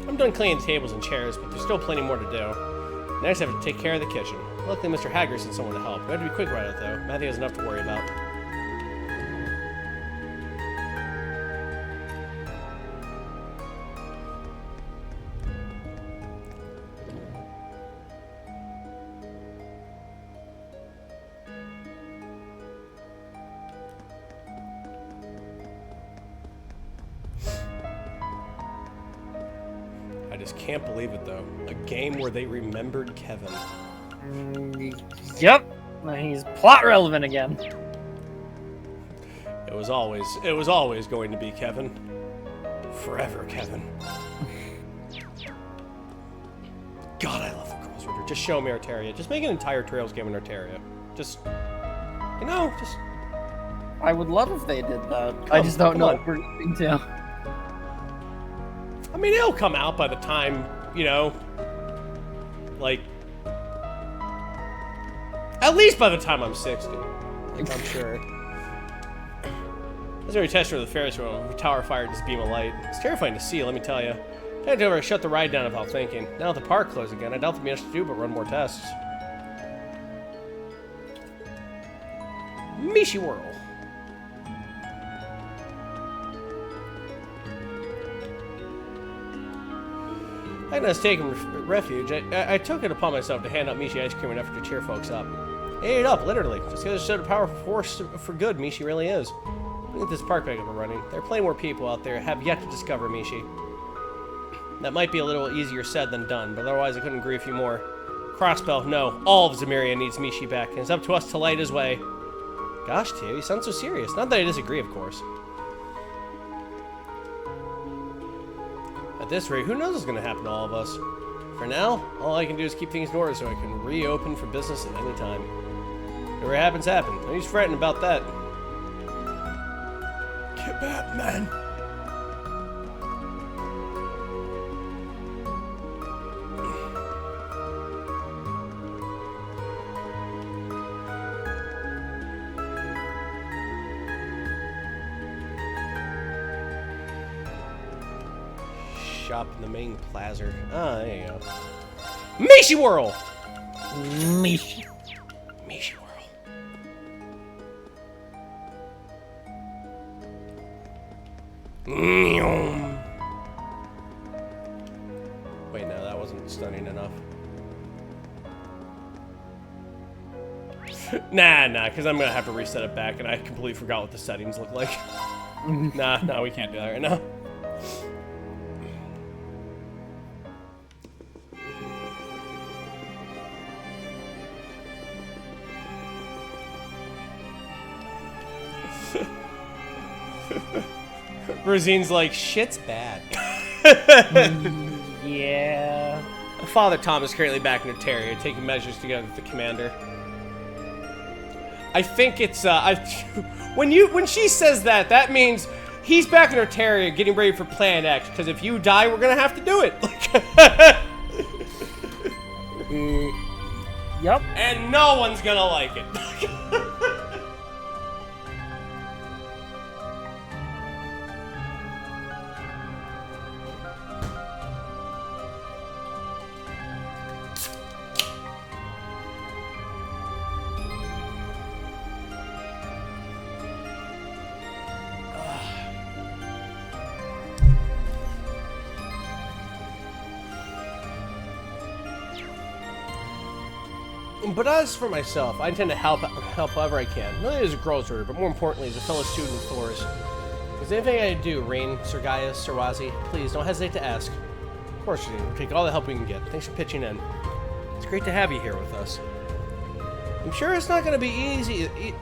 I'm done cleaning the tables and chairs, but there's still plenty more to do. Next, I have to take care of the kitchen. Luckily, Mr. Hager sent someone to help. We have to be quick about it, though. Matthew has enough to worry about. I just can't believe it, though. A game where they remembered Kevin. Yep. He's plot relevant again. It was always going to be Kevin. Forever Kevin. God, I love the Girls Reader. Just show me Arteria. Just make an entire Trails game in Arteria. Just, you know, just... I would love if they did that. I just don't know what we're going to. I mean, it'll come out by the time, you know, like, at least by the time I'm 60. Like, I'm sure. That's every tester of the Ferris wheel. The tower fired this beam of light. It's terrifying to see, let me tell you. I had to shut the ride down without thinking. Now that the park closed again, I doubt there'll be much to do but run more tests. Mishi Whirl. I had us taking refuge. I took it upon myself to hand out Mishi ice cream in an effort to cheer folks up. I ate it up, literally. Just because it showed a powerful force for good Mishi really is. Look at this park back up and running. There are plenty more people out there have yet to discover Mishi. That might be a little easier said than done, but otherwise I couldn't agree with you more. Crossbell, no. All of Zemuria needs Mishi back, and it's up to us to light his way. Gosh, Tio, you sound so serious. Not that I disagree, of course. At this rate, who knows what's going to happen to all of us? For now, all I can do is keep things in order so I can reopen for business at any time. Whatever happens, happens. No use fretting about that. Get back, man. shop in the main plaza. Ah, there you go. Mishi Whirl! Mishi. Mishi Whirl. Wait, no, that wasn't stunning enough. Nah, because I'm gonna have to reset it back, and I completely forgot what the settings look like. Nah, we can't do that right now. Rosine's like, shit's bad. Yeah. Father Tom is currently back in Ontario, taking measures together with the commander. I think it's when she says that, that means he's back in Ontario getting ready for Plan X. Because if you die, we're gonna have to do it. Yep. And no one's gonna like it. But as for myself, I intend to help however I can. Not only as a grocer, but more importantly as a fellow student of Thor's. If there's anything I can do, Rain, Sir Gaius, Sir Wazi, please don't hesitate to ask. Of course, we'll take all the help we can get. Thanks for pitching in. It's great to have you here with us. I'm sure it's not going to be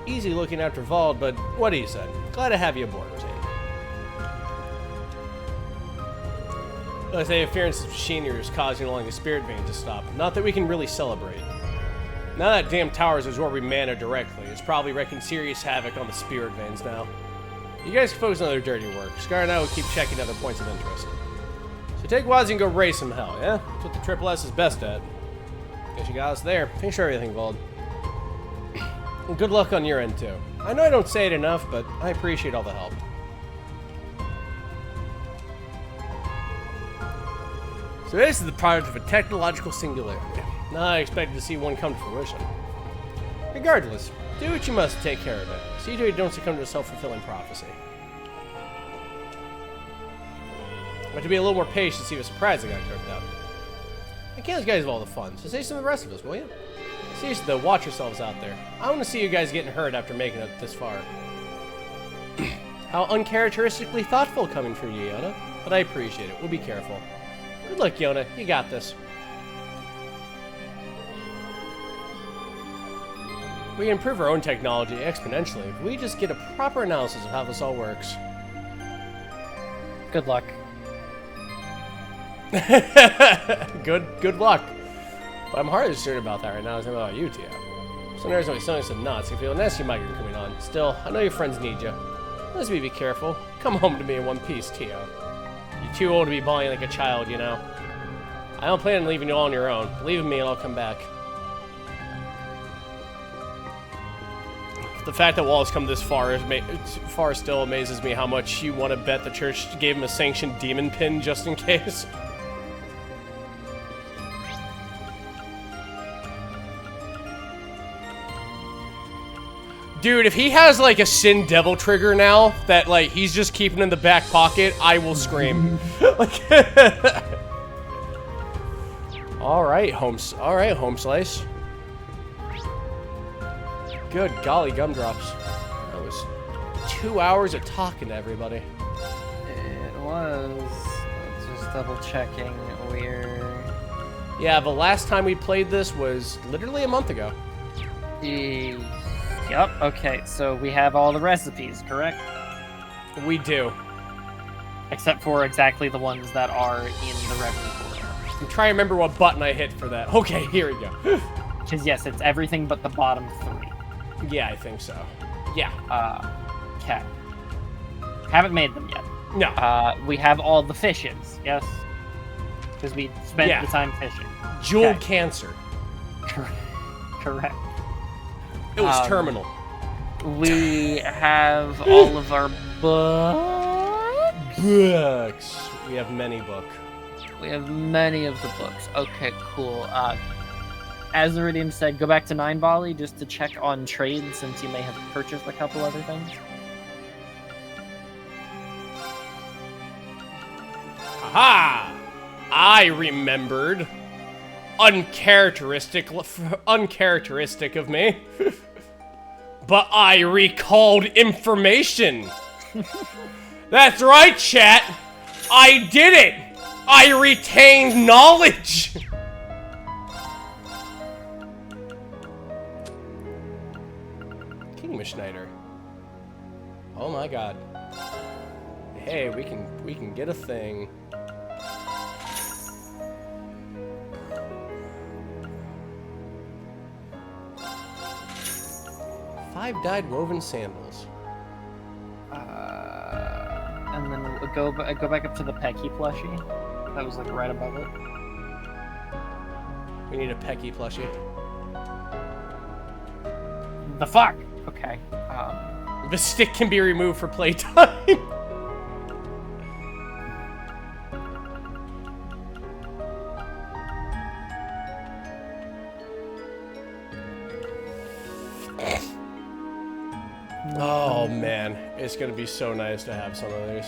easy looking after Vald, but what he said. Glad to have you aboard, Rosine. Like I say, appearance of machinery is causing along the spirit vein to stop. Not that we can really celebrate. Now that damn towers is where we mana directly, it's probably wreaking serious havoc on the spirit veins now. You guys can focus on their dirty work. Scar and I will keep checking other points of interest. So take Wazi and go raise some hell, yeah? That's what the Triple S is best at. Guess you got us there. Thanks for everything, Vald. And good luck on your end, too. I know I don't say it enough, but I appreciate all the help. So this is the product of a technological singularity. Not I expected to see one come to fruition. Regardless, do what you must to take care of it. See to it you don't succumb to a self-fulfilling prophecy. I have to be a little more patient to see what surprise I got cooked up. I can't guys have all the fun, so say some of the rest of us, will you? Seriously though, watch yourselves out there. I want to see you guys getting hurt after making it this far. How uncharacteristically thoughtful coming from you, Yona. But I appreciate it. We'll be careful. Good luck, Yona. You got this. We can improve our own technology exponentially if we just get a proper analysis of how this all works. Good luck. Good luck. But I'm hardly certain about that right now as I'm about you, Tio. Sometimes when something some nuts, you feel an SU migrant coming on. Still, I know your friends need you. Let's be careful. Come home to me in one piece, Tio. You're too old to be bawling like a child, you know. I don't plan on leaving you all on your own. Believe in me and I'll come back. The fact that Wallace come this far still amazes me how much you want to bet the church gave him a sanctioned demon pin just in case. Dude, if he has like a sin devil trigger now that like he's just keeping in the back pocket, I will scream. All right, home slice. Good golly gumdrops. That was 2 hours of talking to everybody. It was. Just double checking. Yeah, the last time we played this was literally a month ago. Yep. Okay, so we have all the recipes, correct? We do. Except for exactly the ones that are in the Reverie portal. I'm trying to remember what button I hit for that. Okay, here we go. Because yes, it's everything but the bottom 3. Yeah, I think so. Yeah. Okay. Haven't made them yet. No. We have all the fishes, yes? Because we spent the time fishing. Jeweled cancer. Correct. It was terminal. We have all of our books. Books. We have many books. We have many of the books. Okay, cool. As Iridium said, go back to 9 Volley just to check on trades since you may have purchased a couple other things. Aha! I remembered. Uncharacteristic of me. But I recalled information. That's right, chat. I did it. I retained knowledge. King Schneider. Oh my god. Hey, we can get a thing. Five dyed woven sandals. And then we'll go back up to the Pecky plushie. That was like right above it. We need a Pecky plushie. The fuck? Okay. The stick can be removed for playtime. Oh man, it's gonna be so nice to have some of these.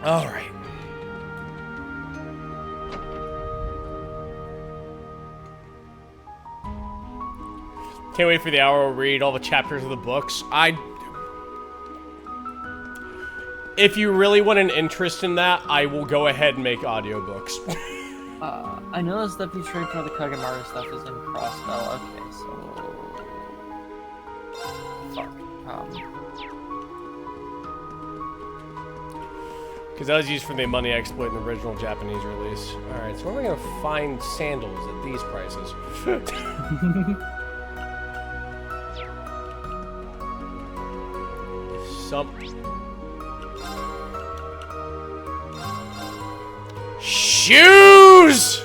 All right. Can't wait for the hour we'll read all the chapters of the books. If you really want an interest in that, I will go ahead and make audiobooks. I know the stuff you trade for the Kagemaru stuff is in Crossbell. Okay, so... Fuck. Because that was used for the money exploit in the original Japanese release. Alright, so where am I going to find sandals at these prices? Shoes!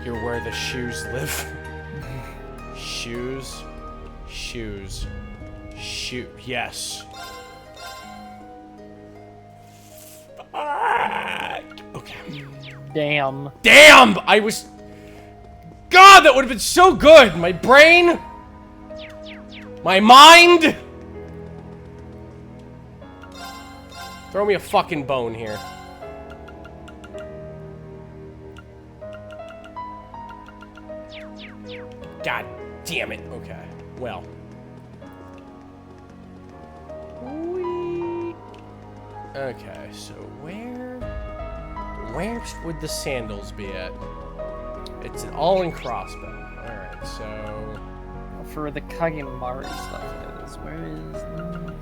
You're where the shoes live. Shoes. Shoes. Shoe. Yes. Okay. Damn. Damn! I was... God, that would have been so good! My brain... My mind... Throw me a fucking bone here. God damn it. Okay. Well. Okay, so where would the sandals be at? It's all in Crossbow. Alright, so... For the Kagemaru stuff it is. Where is the...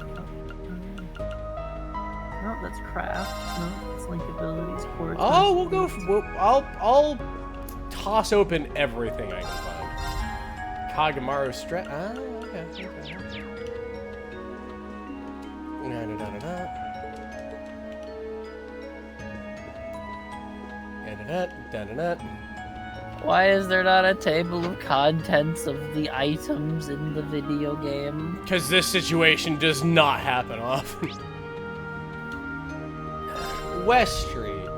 No, that's craft. No, it's link abilities. Core Oh, we'll go... I'll toss open everything I can find. Kagemaru strat... Ah, okay. Why is there not a table of contents of the items in the video game? Because this situation does not happen often. West Street.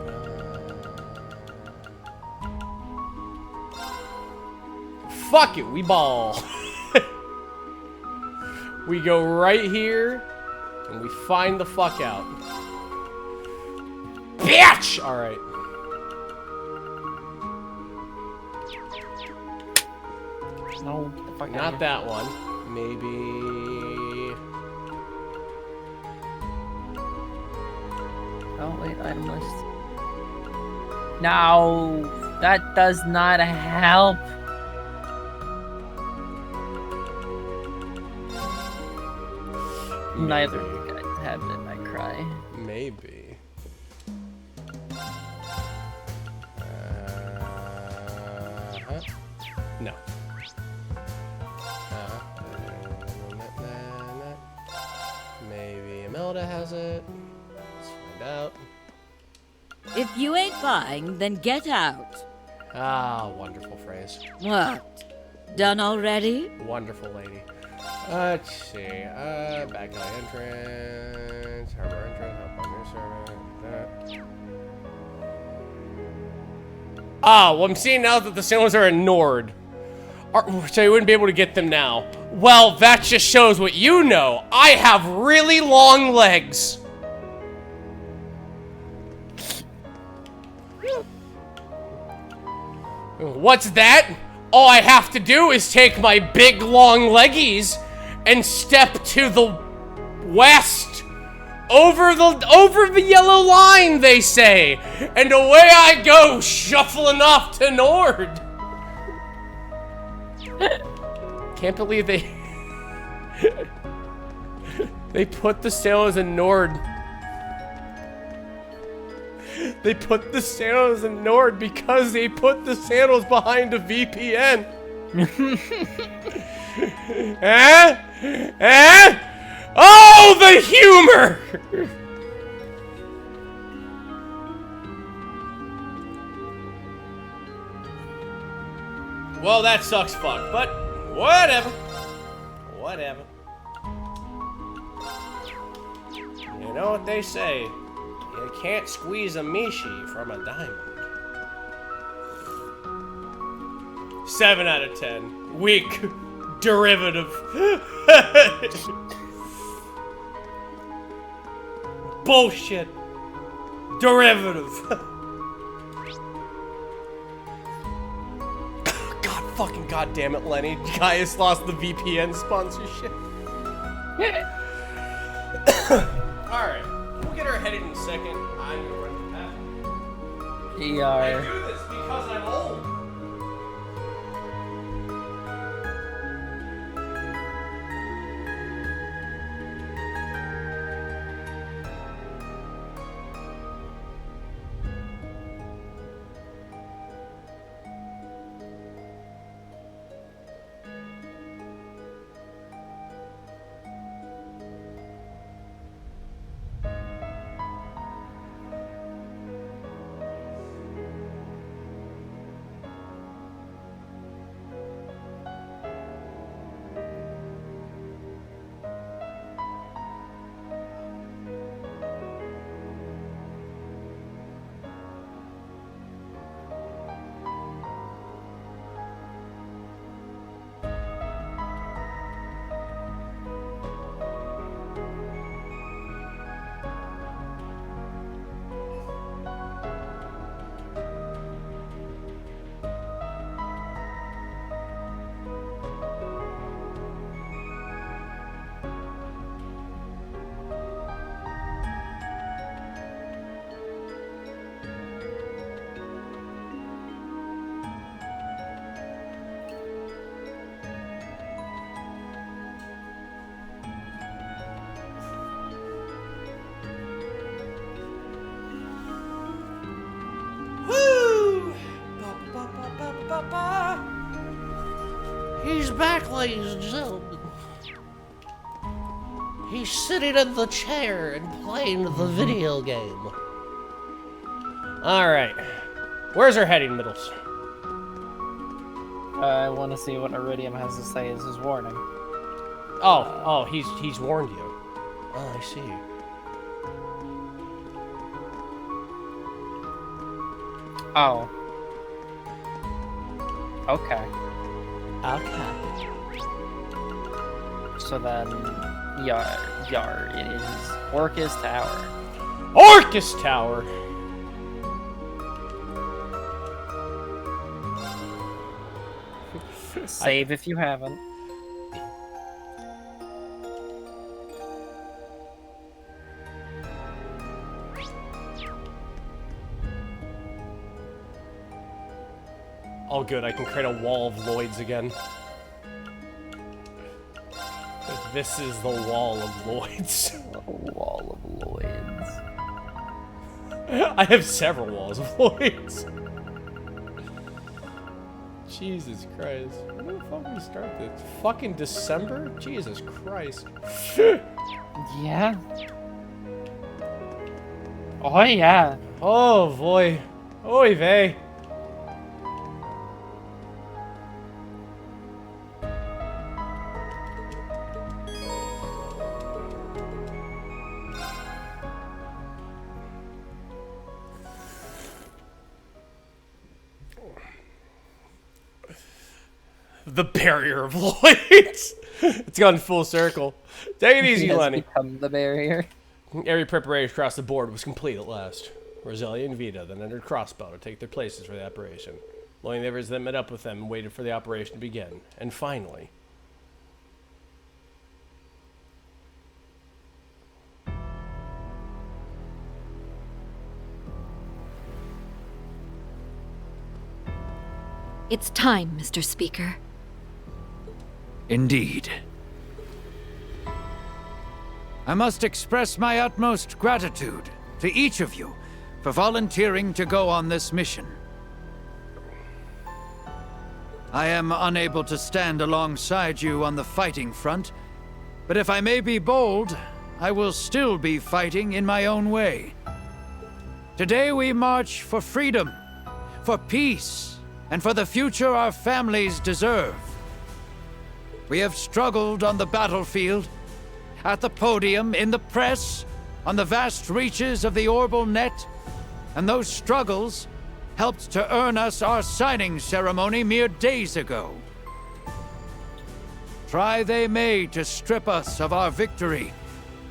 Fuck it, we ball. We go right here, and we find the fuck out. Bitch! Alright. No, fuck Not that one. Maybe... Oh, wait, item list. No, that does not help. Neither of you guys have it, I cry. Maybe. No. Maybe Imelda has it. Let's find out. If you ain't buying, then get out. Ah, wonderful phrase. What? Done already? Wonderful lady. Let's see. Back alley entrance. Harbor entrance. Help on new servant. Ah, well, I'm seeing now that the sailors are ignored. So you wouldn't be able to get them now. Well, that just shows what you know. I have really long legs. What's that? All I have to do is take my big long leggies and step to the west. Over the yellow line, they say. And away I go, shuffling off to Nord. Can't believe they they put the sailors in Nord. They put the sailors in Nord because they put the sailors behind a VPN. Oh, the humor! Well, that sucks fuck, but whatever. Whatever. You know what they say. You can't squeeze a Mishi from a diamond. 7 out of 10. Weak. Derivative. Bullshit. Derivative. God fucking goddamn it, Lenny. Gaius lost the VPN sponsorship. Alright. We'll get her headed in a second. I'm gonna run the path. I do this because I'm old. He's back, ladies and gentlemen. He's sitting in the chair and playing the video game. Alright. Where's our heading, Middles? I want to see what Iridium has to say as his warning. Oh, he's warned you. Oh, I see. Oh. Okay. Okay. So then, Yar, it is Orcus Tower. Orcus Tower! Save if you haven't. Oh good, I can create a wall of Lloyds again. This is the wall of Lloyds. Wall of Lloyds. I have several walls of Lloyds. Jesus Christ. When the fuck we start this? Fucking December? Jesus Christ. Yeah. Oh yeah. Oh boy. Oy vey. The barrier of light. It's gone full circle. Take it easy, He has Lenny. become the barrier. Every preparation across the board was complete at last. Roselia and Vita then entered Crossbow to take their places for the operation. Lonely Neighbors then met up with them and waited for the operation to begin. And finally... It's time, Mr. Speaker. Indeed. I must express my utmost gratitude to each of you for volunteering to go on this mission. I am unable to stand alongside you on the fighting front, but if I may be bold, I will still be fighting in my own way. Today we march for freedom, for peace, and for the future our families deserve. We have struggled on the battlefield, at the podium, in the press, on the vast reaches of the Orbal Net, and those struggles helped to earn us our signing ceremony mere days ago. Try they may to strip us of our victory,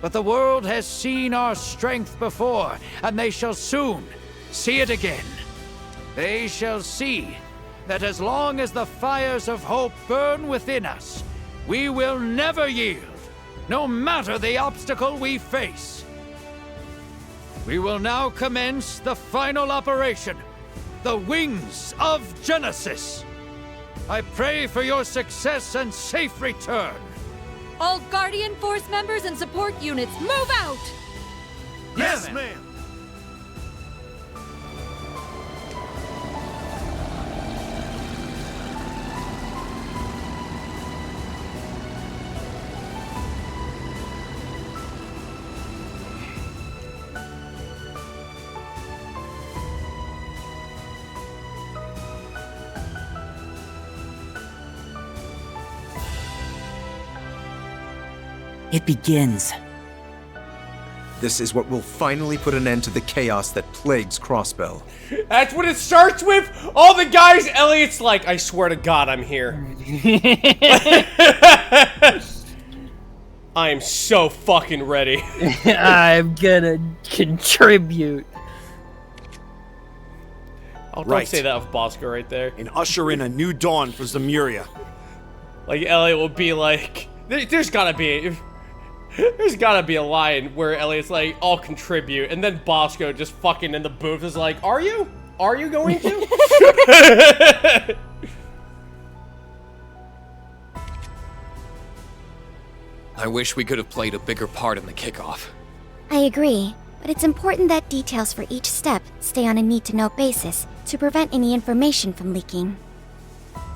but the world has seen our strength before, and they shall soon see it again. They shall see that as long as the fires of hope burn within us, we will never yield, no matter the obstacle we face. We will now commence the final operation, the Wings of Genesis. I pray for your success and safe return. All Guardian Force members and support units, move out! Yes, ma'am. It begins. This is what will finally put an end to the chaos that plagues Crossbell. That's what it starts with? All the guys, Elliot's like, I swear to God, I'm here. I am so fucking ready. I'm gonna contribute. Oh, don't say that of Bosco right there. And usher in a new dawn for Zemuria. Like, Elliot will be like, there's gotta be a line where Elliot's like, I'll contribute, and then Bosco just fucking in the booth is like, are you? Are you going to? I wish we could have played a bigger part in the kickoff. I agree, but it's important that details for each step stay on a need-to-know basis to prevent any information from leaking.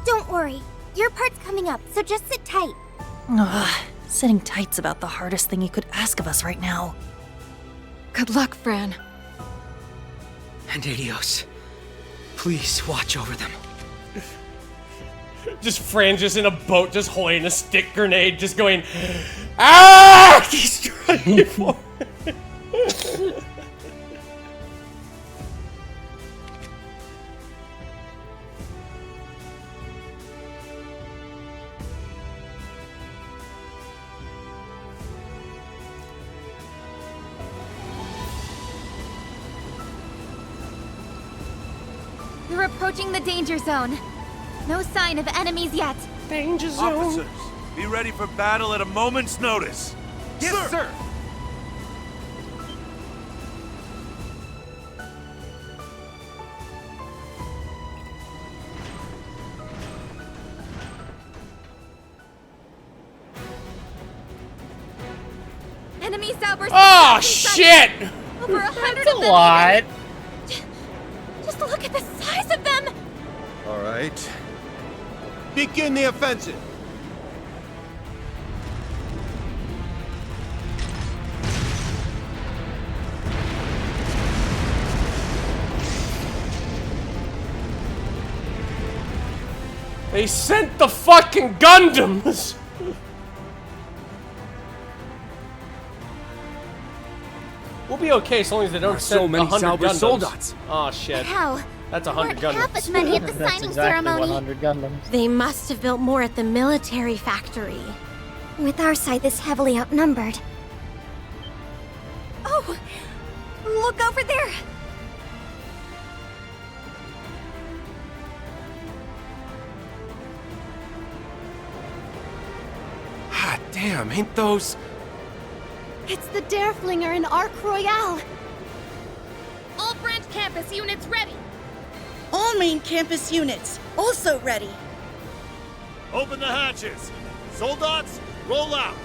Don't worry, your part's coming up, so just sit tight. Ugh, sitting tight's about the hardest thing you could ask of us right now. Good luck, Fran. And Adios. Please watch over them. Just Fran just in a boat, just holding a stick grenade, just going, ah! He's trying for it. You're approaching the danger zone. No sign of enemies yet. Danger zone. Officers, be ready for battle at a moment's notice. Yes, sir. Enemy Sauber's Oh shit! over 100 That's a of them. lot. Just look at the size of them. All right. Begin the offensive. They sent the fucking Gundams! We'll be okay as long as they don't are send so many 100 Sauber Gundams. soldats. Oh shit. How? That's There 100 weren't half Gundams. as many at the That's signing exactly ceremony. 100 Gundams. They must have built more at the military factory. With our side this heavily outnumbered. Oh! Look over there! Ah, damn, ain't those... It's the Dereflinger and Arc Royale. All branch campus units ready. All main campus units, also ready. Open the hatches. Soldats, roll out.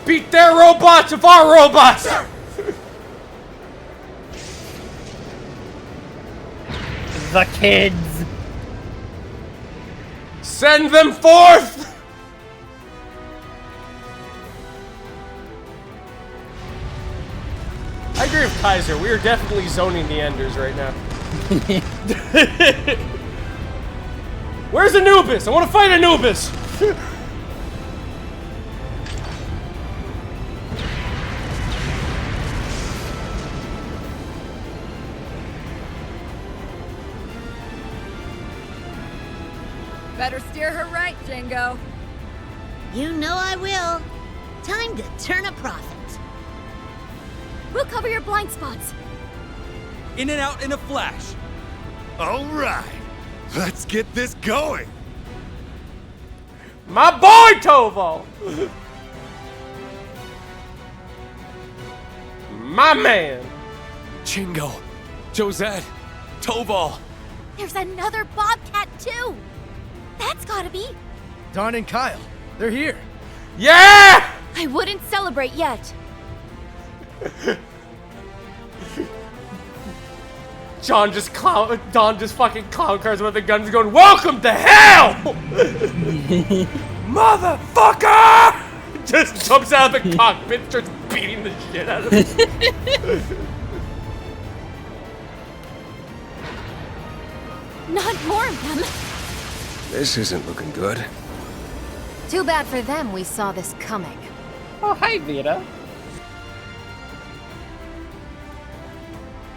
Beat their robots with our robots! The kids. Send them forth! I agree with Kaiser. We are definitely zoning the Enders right now. Where's Anubis? I want to fight Anubis! Better steer her right, Jingo. You know I will. Time to turn a profit. We'll cover your blind spots. In and out in a flash. All right. Let's get this going. My boy, Tovo! My man! Jingo, Josette, Tobal. There's another Bobcat, too! That's gotta be... Don and Kyle, they're here. Yeah! I wouldn't celebrate yet. Don just fucking clown cars with the guns going, welcome to hell! Motherfucker! Just jumps out of the cockpit, starts beating the shit out of him. Not more of them. This isn't looking good. Too bad for them we saw this coming. Oh, hi, Vita.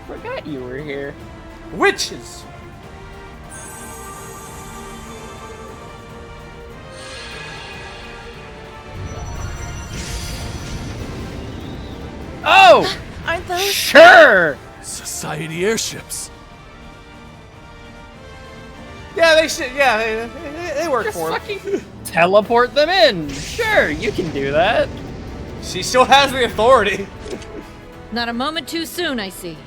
Forgot you were here. Witches! Oh! Aren't those... Sure! Society airships. Yeah, they should, yeah, they work Just for him. fucking teleport them in. Sure, you can do that. She still has the authority. Not a moment too soon, I see.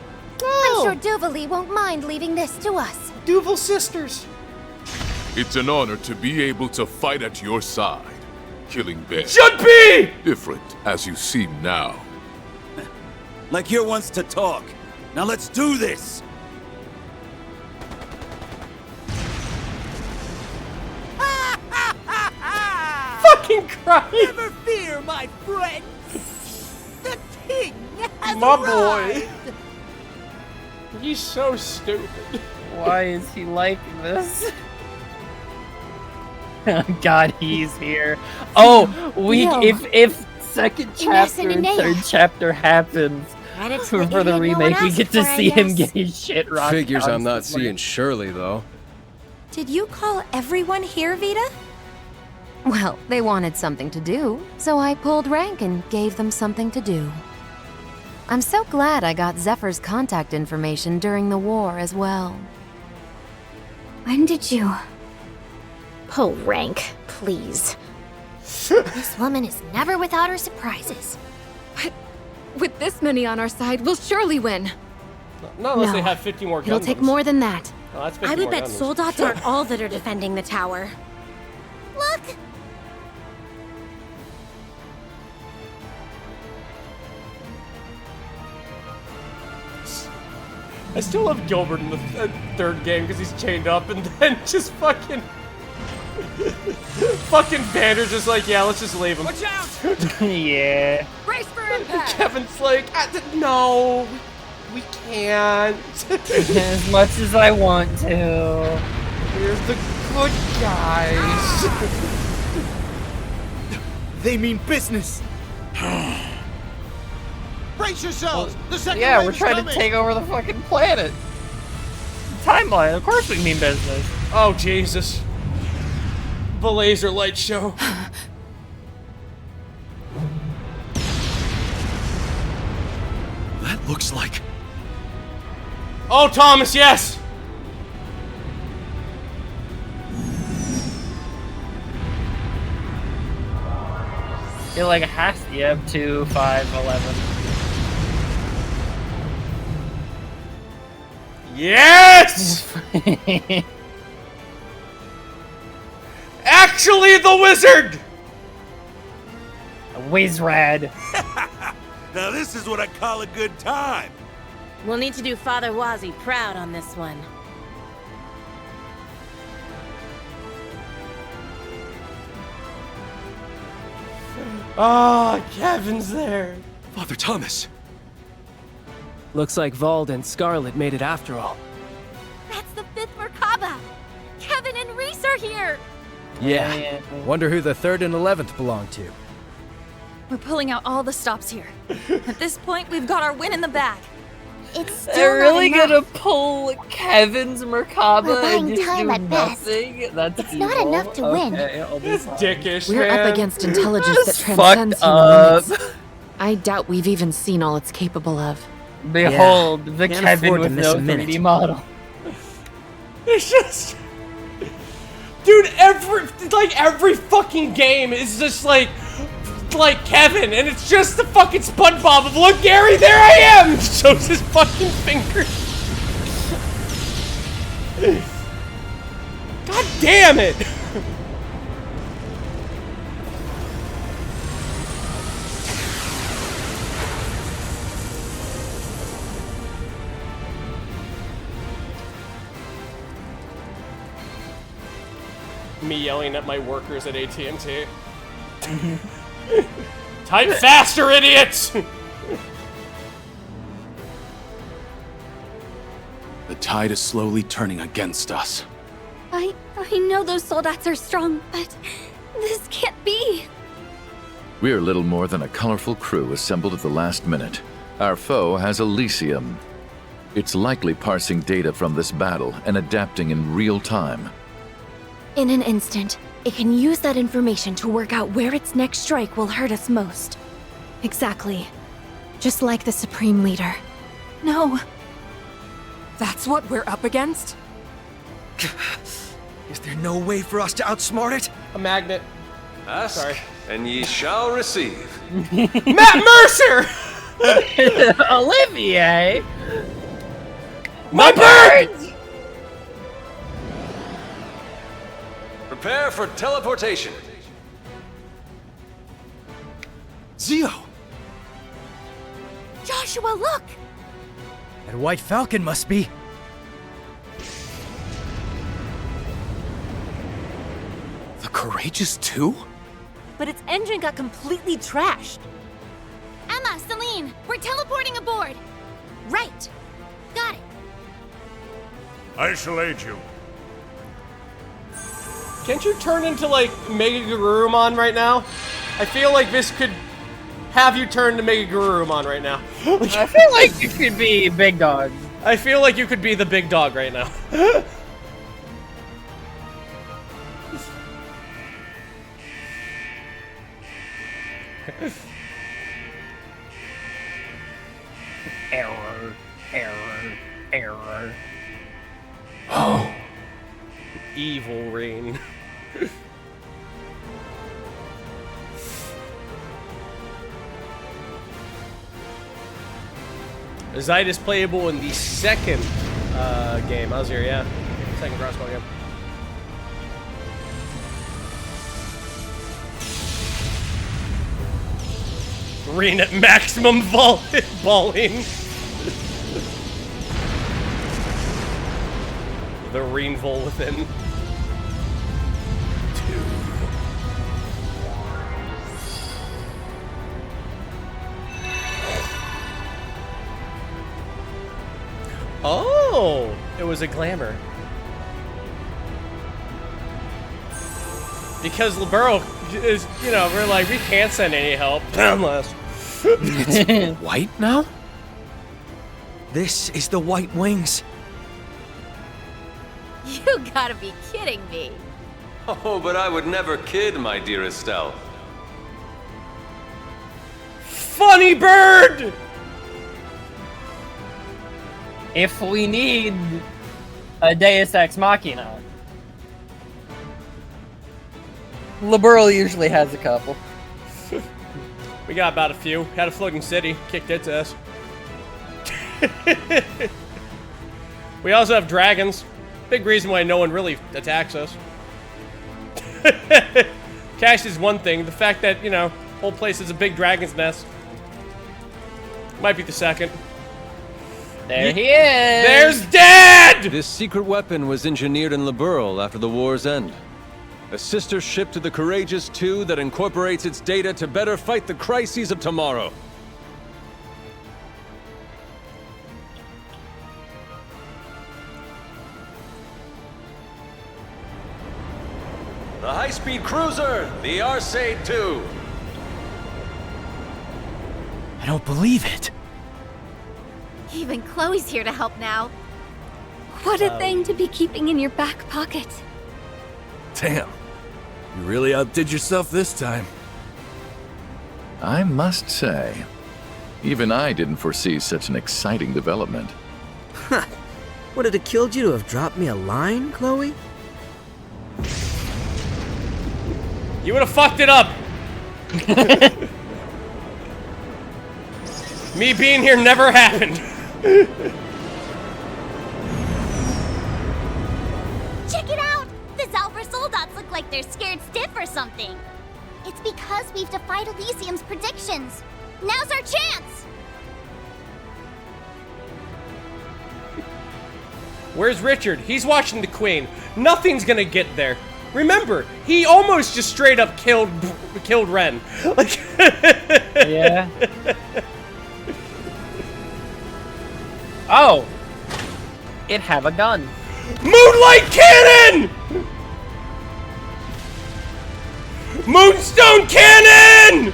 I'm sure Duvali won't mind leaving this to us. Duval sisters. It's an honor to be able to fight at your side. Killing Ben. Should be! Different as you seem now. Like here wants to talk. Now let's do this. Fucking Christ! Never fear, my friends. The king has My arrived. boy. He's so stupid. Why is he like this? God, he's here. Oh, we Yo. if second Ines chapter and and Inea. third chapter happens Credits for that the you had no one remake, we asked get to for, I see him guess. get his shit rocked. Figures I'm not constantly. seeing Shirley, though. Did you call everyone here, Vita? Well, they wanted something to do, so I pulled rank and gave them something to do. I'm so glad I got Zephyr's contact information during the war as well. When did you... Pull rank, please. This woman is never without her surprises. With this many on our side, we'll surely win. Not unless No. they have 50 more guns. It'll take more than that. Oh, that's 50 I would more bet Gundams. soldats aren't all that are defending the tower. Look! I still love Gilbert in the third game because he's chained up and then just fucking... fucking Banner's just like, yeah, let's just leave him. Watch out! Yeah. Brace for impact! Kevin's like, no, we can't. As much as I want to. Here's the good guys. They mean business. Brace yourselves! The second Yeah, wave we're is trying coming. to take over the fucking planet. timeline. Of course we mean business. Oh, Jesus. The laser light show. That looks like... Oh, Thomas, yes! You're like, it has to be up to 5, 11. Yes! Actually, the wizard! A Wizrad. Now this is what I call a good time. We'll need to do Father Wazi proud on this one. Oh, Kevin's there. Father Thomas. Looks like Vald and Scarlet made it after all. That's the 5th Merkaba! Kevin and Reese are here! Yeah. Wonder who the 3rd and 11th belong to. We're pulling out all the stops here. At this point, we've got our win in the bag. It's still They're really not enough. gonna pull Kevin's Merkaba We're and buying just time do at best. nothing? That's It's evil. not enough to win. It's dickish, We're man. up against intelligence that That's transcends fucked human up. limits. I doubt we've even seen all it's capable of. Behold, the Can't Kevin afford to with miss no a minute. 3D model. It's just... Dude, every fucking game is just like Kevin, and it's just the fucking SpongeBob of, look, Gary, there I am! Shows his fucking finger. God damn it! Me yelling at my workers at AT&T. Type faster, idiots! The tide is slowly turning against us. I know those soldats are strong, but this can't be. We're little more than a colorful crew assembled at the last minute. Our foe has Elysium. It's likely parsing data from this battle and adapting in real time. In an instant, it can use that information to work out where its next strike will hurt us most. Exactly. Just like the Supreme Leader. No. That's what we're up against? Is there no way for us to outsmart it? A magnet. Ask, Sorry. and ye shall receive. Matt Mercer! Olivier! My bird! Prepare for teleportation. Zio! Joshua, look! That White Falcon must be... The Courageous 2? But its engine got completely trashed. Emma, Celine, we're teleporting aboard! Right. Got it. I shall aid you. Can't you turn into, like, Mega Garurumon right now? I feel like this could have you turn to Mega Garurumon right now. I feel like you could be Big Dog. I feel like you could be the big dog right now. Error, error, error. Oh. Evil Rain. Zite is playable in the second game. I was here, yeah. Second crossbow game. Rain at maximum balling. The Rain Vol within. Oh, it was a glamour. Because Libero is, you know, we're like, we can't send any help. Unless. It's white now? This is the White Wings. You gotta be kidding me. Oh, but I would never kid, my dear Estelle. Funny bird! If we need a Deus Ex Machina, Liberl usually has a couple. We got about a few. Had a floating city. Kicked its ass. We also have dragons. Big reason why no one really attacks us. Cash is one thing. The fact that, you know, whole place is a big dragon's nest. Might be the second. There he is! There's Dad! This secret weapon was engineered in Liberl after the war's end. A sister ship to the Courageous 2 that incorporates its data to better fight the crises of tomorrow. The high-speed cruiser, the Arcade 2. I don't believe it. Even Chloe's here to help now. What a thing to be keeping in your back pocket. Damn. You really outdid yourself this time. I must say, even I didn't foresee such an exciting development. Huh. Would it have killed you to have dropped me a line, Chloe? You would have fucked it up. Me being here never happened. Check it out! The Zalvar Soldats look like they're scared stiff or something. It's because we've defied Elysium's predictions. Now's our chance! Where's Richard? He's watching the Queen. Nothing's gonna get there. Remember, he almost just straight up killed Ren. Like, yeah. Oh, it have a gun. Moonlight cannon! Moonstone cannon!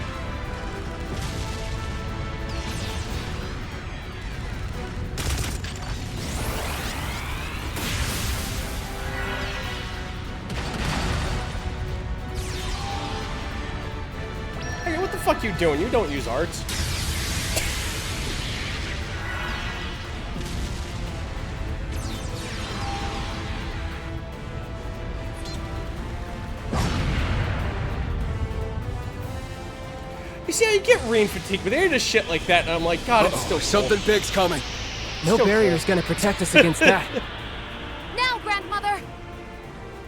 Hey, what the fuck you doing? You don't use arts. You see how you get rain fatigue, but they're just shit like that, and I'm like, God, it's still something big's coming. No barrier's gonna protect us against that. Now, Grandmother!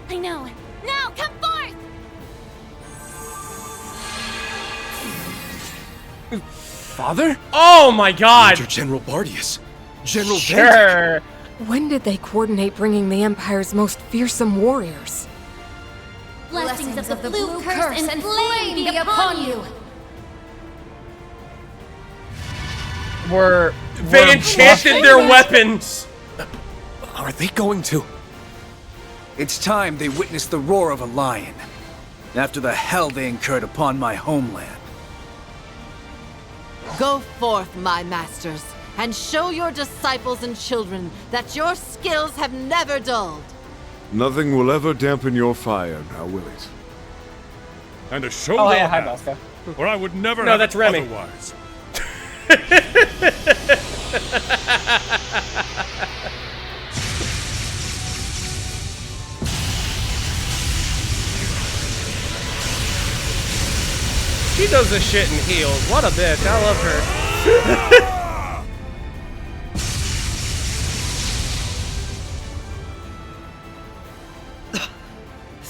I know. Now, come forth! Father? Oh my God! Major General Bardius. General Sure. When did they coordinate bringing the Empire's most fearsome warriors? Blessings of the blue curse and flame be upon you! They enchanted their weapons! Are they going to? It's time they witnessed the roar of a lion. After the hell they incurred upon my homeland. Go forth, my masters, and show your disciples and children that your skills have never dulled. Nothing will ever dampen your fire, now will it? And a show Oh, they'll yeah, hi, have, Bosco. or I would never No, have that's it Remy. otherwise. She does this shit in heels. What a bitch. I love her.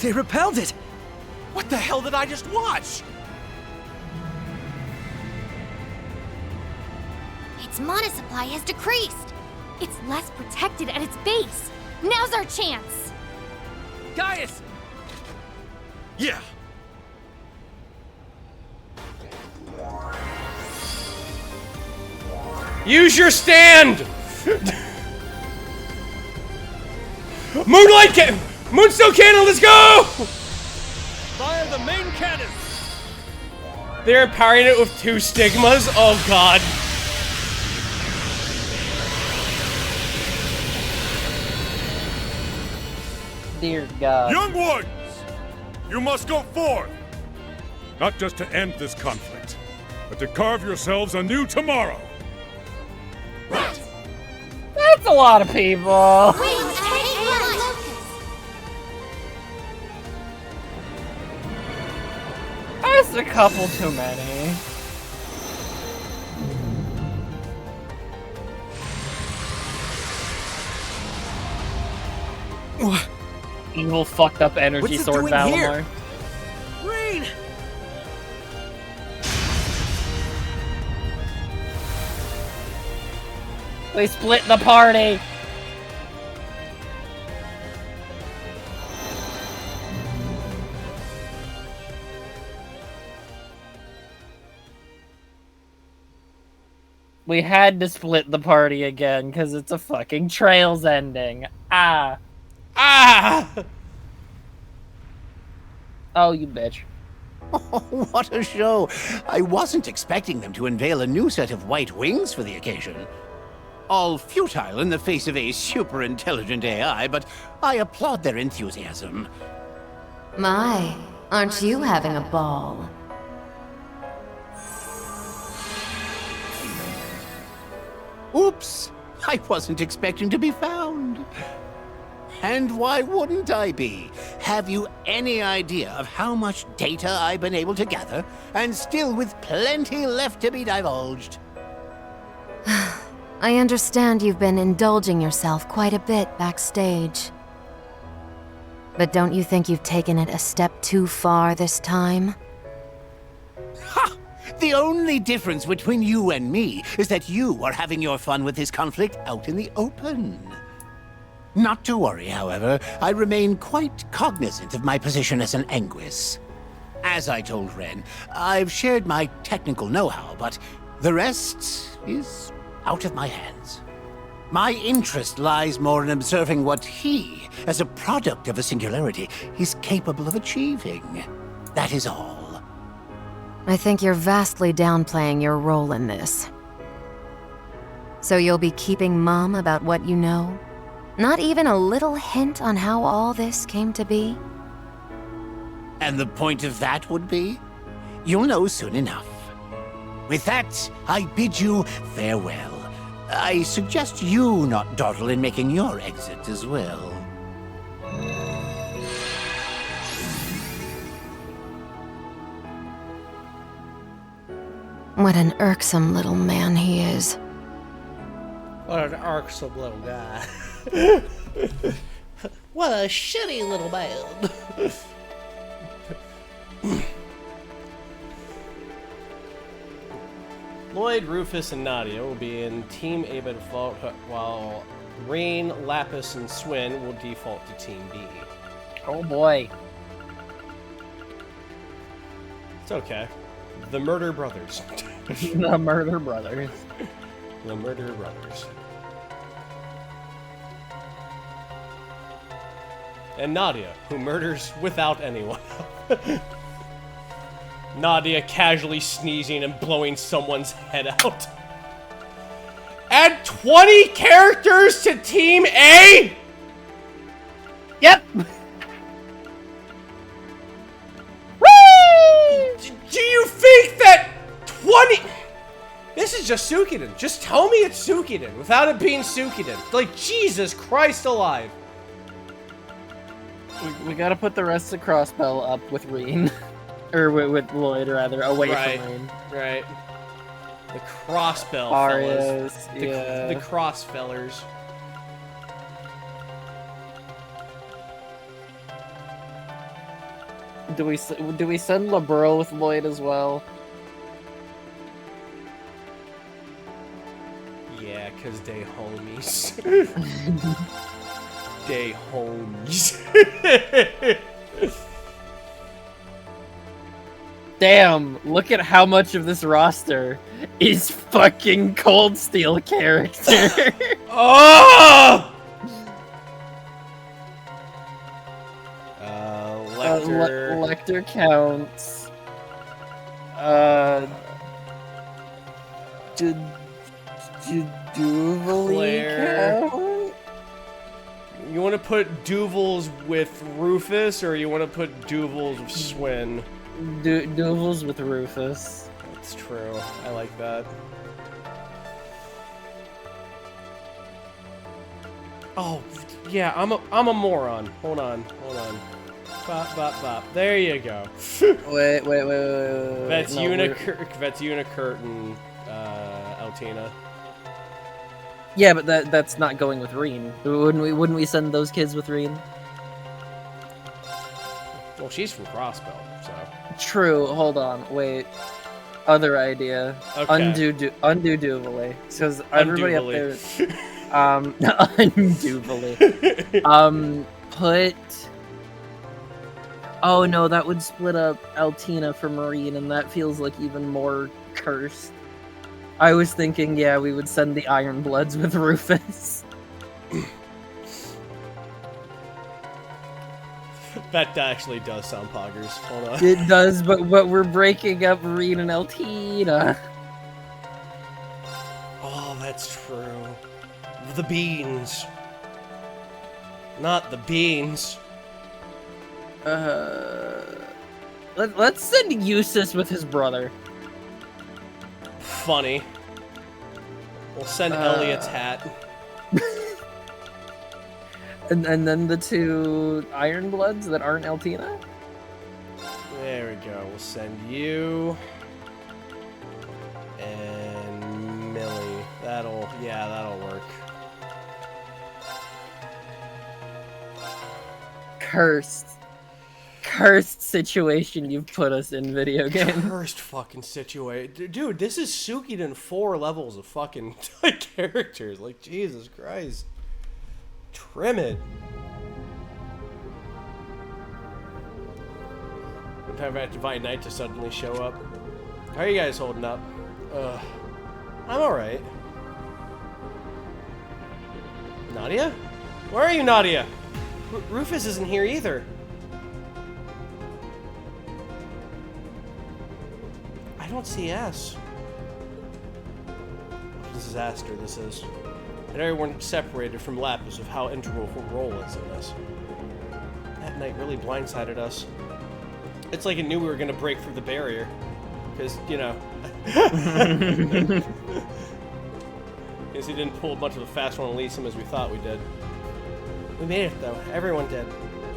They repelled it! What the hell did I just watch? Its mana supply has decreased. It's less protected at its base. Now's our chance. Gaius! Yeah. Use your stand! Moonstone cannon, let's go! Fire the main cannon! They're empowering it with 2 stigmas? Oh God. Dear God. Young ones, you must go forth. Not just to end this conflict, but to carve yourselves a new tomorrow. That's a lot of people. That's a couple too many. What? Evil fucked up energy What's it sword doing Valimar. here? Rain! They split the party. We had to split the party again because it's a fucking Trails ending. Ah. Ah! Oh, you bitch. Oh, what a show! I wasn't expecting them to unveil a new set of white wings for the occasion. All futile in the face of a super-intelligent AI, but I applaud their enthusiasm. My, aren't you having a ball? Oops! I wasn't expecting to be found. And why wouldn't I be? Have you any idea of how much data I've been able to gather, and still with plenty left to be divulged? I understand you've been indulging yourself quite a bit backstage. But don't you think you've taken it a step too far this time? Ha! The only difference between you and me is that you are having your fun with this conflict out in the open. Not to worry, however, I remain quite cognizant of my position as an Anguis. As I told Ren, I've shared my technical know-how, but the rest is out of my hands. My interest lies more in observing what he, as a product of a singularity, is capable of achieving. That is all. I think you're vastly downplaying your role in this. So you'll be keeping mum about what you know? Not even a little hint on how all this came to be? And the point of that would be? You'll know soon enough. With that, I bid you farewell. I suggest you not dawdle in making your exit as well. What an irksome little man he is. What an irksome little guy. What a shitty little man. Lloyd, Rufus, and Nadia will be in Team A by default, while Rain, Lapis, and Swin will default to Team B. Oh boy. It's okay. The Murder Brothers. The Murder Brothers. The Murder Brothers. And Nadia, who murders without anyone. Nadia casually sneezing and blowing someone's head out. Add 20 characters to Team A? Yep. Do you think that 20... This is just Suikoden. Just tell me it's Suikoden without it being Suikoden. Like, Jesus Christ alive. We gotta put the rest of Crossbell up with Reen. Or with Lloyd, rather, away from Reen. Right. The Crossbell Arias, fellas. yeah. The Crossfellers. Do we send LeBurl with Lloyd as well? Yeah, cause they homies. They homies. Damn, look at how much of this roster is fucking Cold Steel character. Oh! Lecter. Lecter counts. Did Duvalie count? You want to put Duvals with Rufus, or you want to put Duvals with Swin? Duvals with Rufus. That's true. I like that. Oh, yeah, I'm a moron. Hold on. Bop, bop, bop. There you go. Wait. That's No, Unicurt and Altina. Yeah, but that's not going with Reen. Wouldn't we send those kids with Reen? Well, she's from Crossbell, so. True. Hold on. Wait. Other idea. Okay. Undo Duvalet. Because everybody up there. Unduvalet. Put. Oh no, that would split up Altina from Marine, and that feels like even more cursed. I was thinking, yeah, we would send the Iron Bloods with Rufus. That actually does sound poggers. Hold on. It does, but we're breaking up Marine and Altina. Oh, that's true. The beans. Not the beans. Let's send Eustace with his brother. Funny. We'll send Elliot's hat. and then the two Iron Bloods that aren't Altina? There we go. We'll send you. And Millie. That'll work. Cursed situation you've put us in, video game. Cursed fucking situation. Dude, this is Suikoden 4 levels of fucking characters. Like, Jesus Christ. Trim it. One time I had Divine Knight to suddenly show up. How are you guys holding up? I'm alright. Nadia? Where are you, Nadia? Rufus isn't here either. I don't see S. This is Aster, this is. And everyone separated from Lapis of how integral her role is in this. That night really blindsided us. It's like it knew we were gonna break through the barrier. Because, you know. Guess he didn't pull much of a fast one on Elysium as we thought we did. We made it though, everyone did.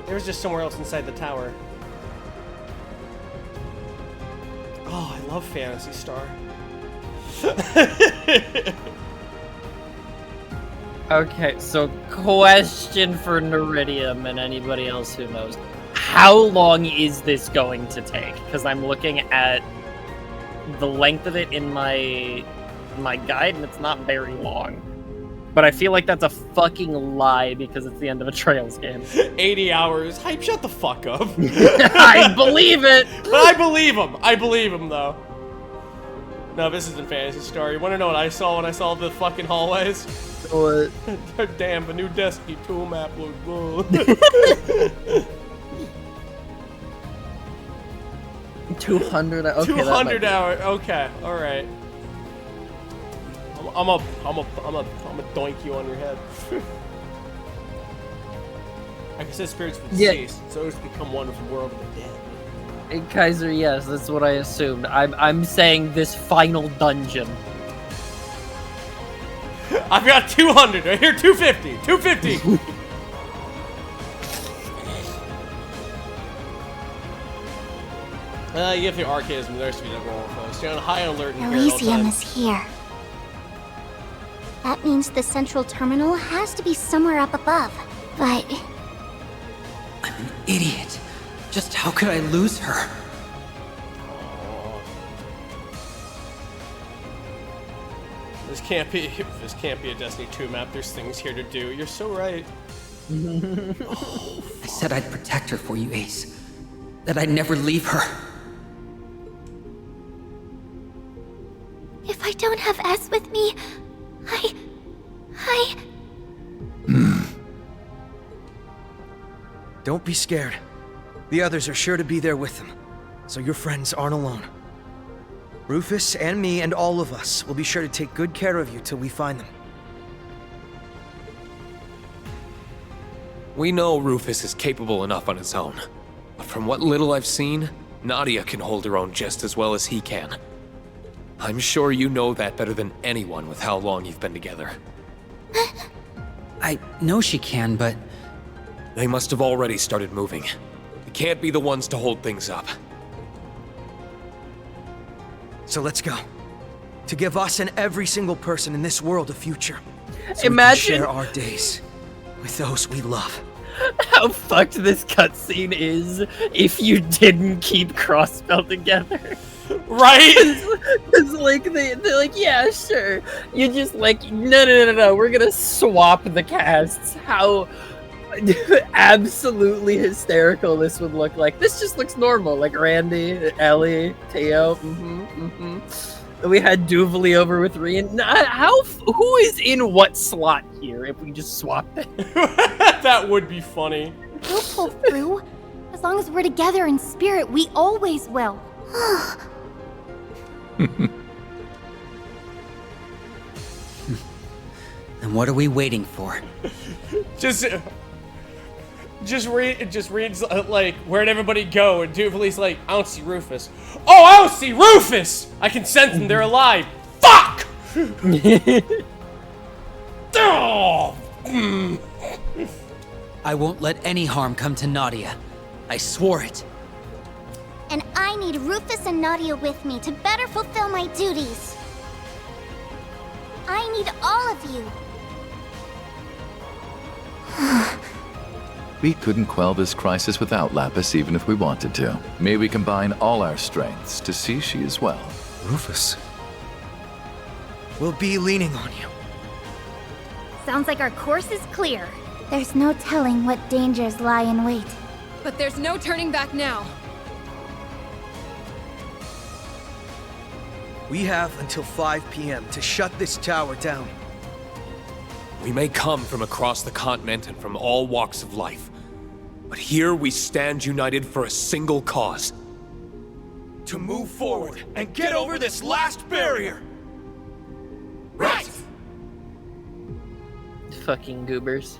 There was just somewhere else inside the tower. Oh, I love Phantasy Star. Okay, so question for Neridium and anybody else who knows. How long is this going to take? Because I'm looking at the length of it in my guide, and it's not very long. But I feel like that's a fucking lie because it's the end of a Trails game. 80 hours. Hype, shut the fuck up. I believe it! But I believe him. I believe him, though. No, this isn't Phantasy Star. You want to know what I saw when I saw the fucking hallways? What? Damn, the new Destiny 2 map looks good. 200. Okay, 200 hours. Okay, all right. I'm a doink you on your head. I said spirits would cease, so it's become one with the world of the dead. Hey, Kaiser, yes, that's what I assumed. I'm saying this final dungeon. I've got 200 right here. 250. 250. You have the arcades and there's to be no roll first. You're on high alert and Elysium is here. That means the central terminal has to be somewhere up above. But I'm an idiot. Just how could I lose her? This can't be a Destiny 2 map. There's things here to do. You're so right. I said I'd protect her for you, Ace. That I'd never leave her. if I don't have S with me, Don't be scared. The others are sure to be there with them, so your friends aren't alone. Rufus and me and all of us will be sure to take good care of you till we find them. We know Rufus is capable enough on his own. But from what little I've seen, Nadia can hold her own just as well as he can. I'm sure you know that better than anyone with how long you've been together. I know she can, but... They must have already started moving. We can't be the ones to hold things up. So let's go. To give us and every single person in this world a future. So Imagine- we can share our days with those we love. How fucked this cutscene is if you didn't keep Crossbell together. Right? Because like they're like, yeah, sure. You just like, no, we're gonna swap the casts. How absolutely hysterical this would look like. This just looks normal, like Randy, Ellie, Teo. We had Duvali over with Rian. Who is in what slot here if we just swap it? That would be funny. We'll pull through. As long as we're together in spirit, we always will. Then what are we waiting for? Just reads like, where'd everybody go? And Duvali's like, I don't see Rufus. Oh, I don't see Rufus! I can sense them, they're alive. Fuck! Oh! I won't let any harm come to Nadia. I swore it. And I need Rufus and Nadia with me to better fulfill my duties. I need all of you. We couldn't quell this crisis without Lapis even if we wanted to. May we combine all our strengths to see she is well. Rufus. We'll be leaning on you. Sounds like our course is clear. There's no telling what dangers lie in wait. But there's no turning back now. We have until 5 p.m. to shut this tower down. We may come from across the continent and from all walks of life, but here we stand united for a single cause. To move forward and get over this last barrier! Right! Fucking goobers.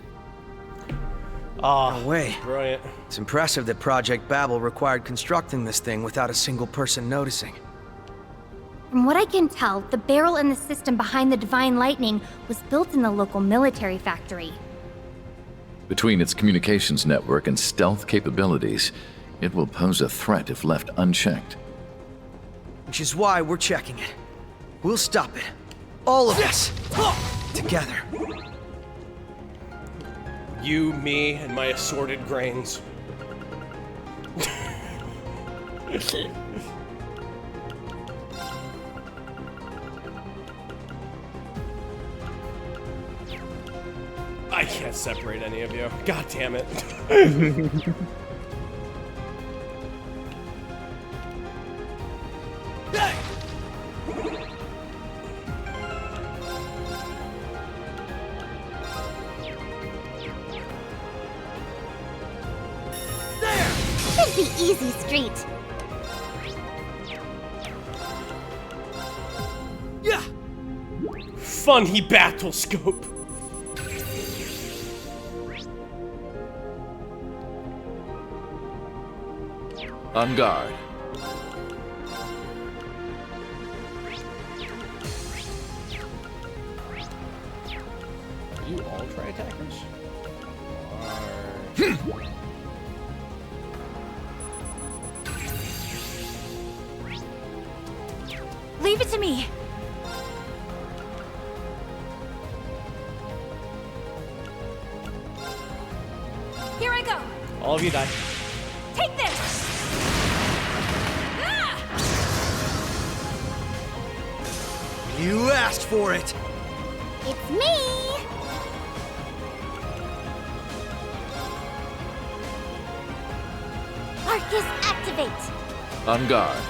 Oh, no way. Brilliant. It's impressive that Project Babel required constructing this thing without a single person noticing. From what I can tell, the barrel and the system behind the Divine Lightning was built in the local military factory. Between its communications network and stealth capabilities, it will pose a threat if left unchecked. Which is why we're checking it. We'll stop it. All of us. Together. You, me, and my assorted grains. I can't separate any of you. God damn it. Should be easy street. Yeah. Funny battle scope. On guard. Are you all tri-attackers? Leave it to me. Here I go. All of you die. Take this. You asked for it. It's me. Arcus activate. On guard.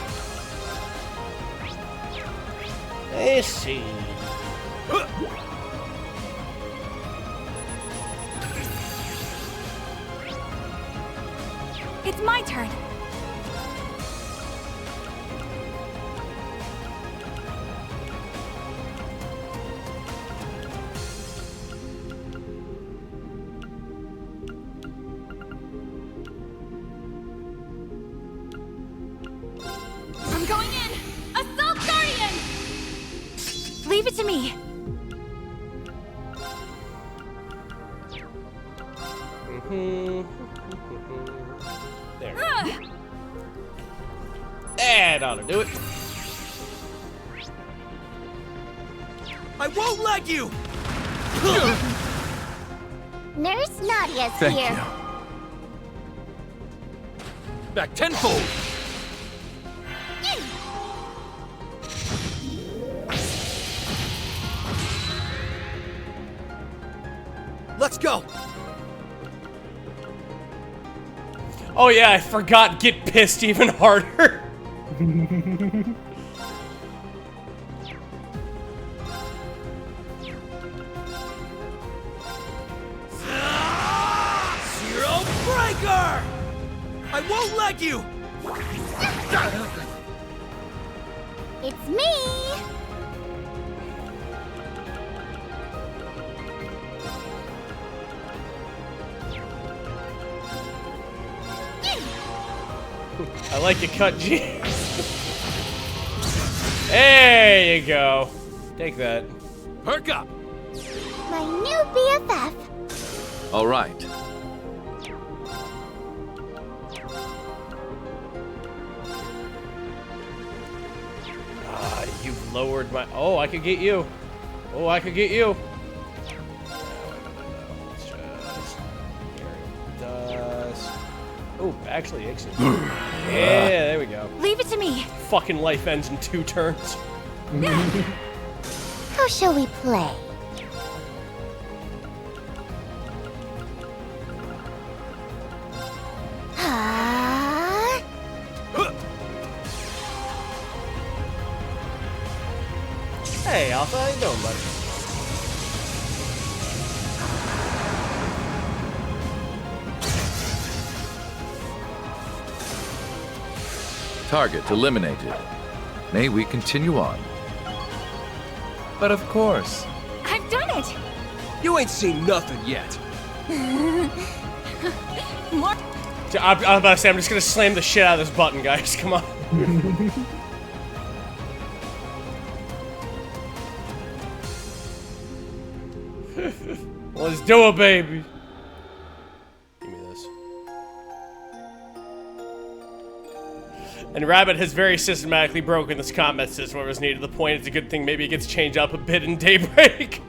Let's see. It's my turn. me. There. That ought to do it. I won't let you! Nurse Nadia's Thank here. you. Back tenfold! Let's go! Oh yeah, I forgot. Get pissed even harder. Zero Breaker! I won't let you! It's me! I like your cut, G. There you go. Take that. Perk up! My new BFF. All right. You've lowered my... Oh, I could get you. Oh, I could get you. Let's just... Dust. Oh, actually, exit. Yeah, there we go. Leave it to me. Fucking life ends in 2 turns. How shall we play? Hey, Alpha, how you doing, buddy? Target eliminated. May we continue on? But of course. I've done it. You ain't seen nothing yet. More. I'm about to say, I'm just gonna slam the shit out of this button, guys. Come on. Let's do it, baby. Give me this. And Rabbit has very systematically broken this combat system where it was needed. The point it's a good thing maybe it gets changed up a bit in Daybreak.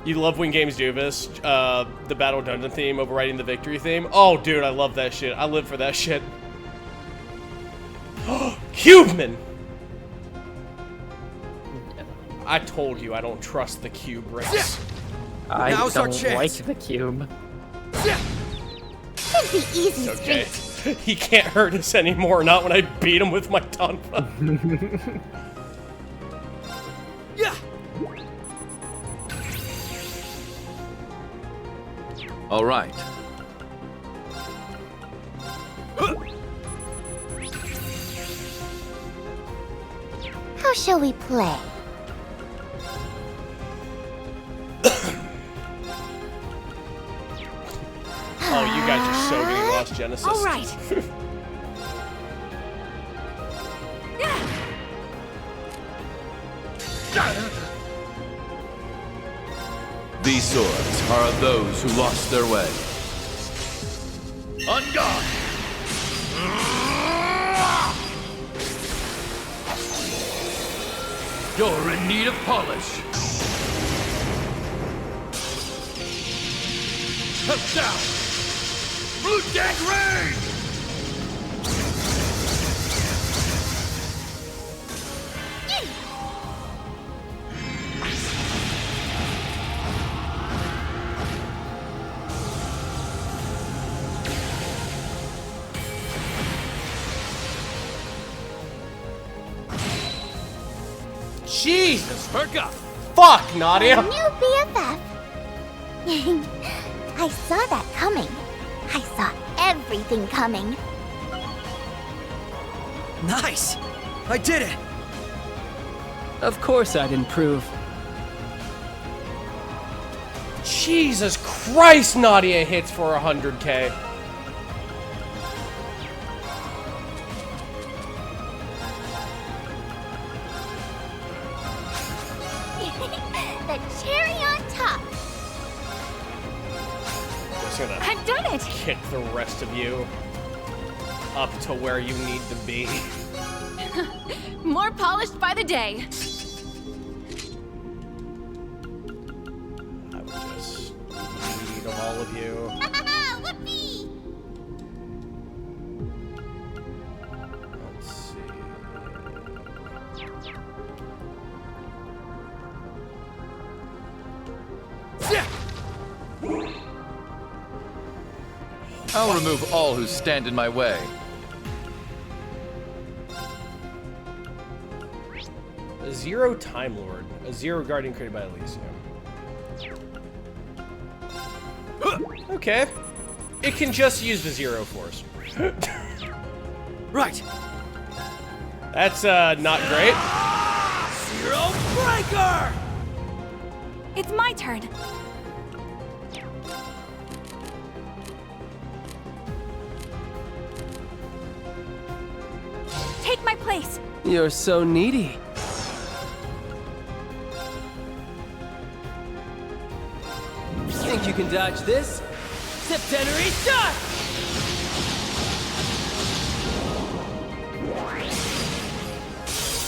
You love when games do this, the Battle Dungeon theme overriding the victory theme. Oh, dude, I love that shit. I live for that shit. Cubeman! I told you I don't trust the cube race. I Now's our don't chance. like the cube. Should be easy It's okay. street. He can't hurt us anymore, not when I beat him with my Tonfa. Yeah! All right. How shall we play? Oh, you guys are so getting lost, Genesis. All right. These swords are of those who lost their way. On guard! You're in need of polish. Step down! Blue Deck Rain! Jesus! Perk up! Fuck, Nadia! My new BFF. I saw that coming. I saw everything coming. Nice! I did it! Of course I'd improve. Jesus Christ, Nadia hits for 100k. The cherry on top. Just gonna I've done it. kick the rest of you up to where you need to be. More polished by the day. I would just need of all of you. Whoopee! Let's see. I'll remove all who stand in my way. A Zero Time Lord. A Zero Guardian created by Elysium. Okay. It can just use the Zero Force. Right. That's not great. Zero Breaker! It's my turn. Take my place. You're so needy. Think you can dodge this? Septenary shot!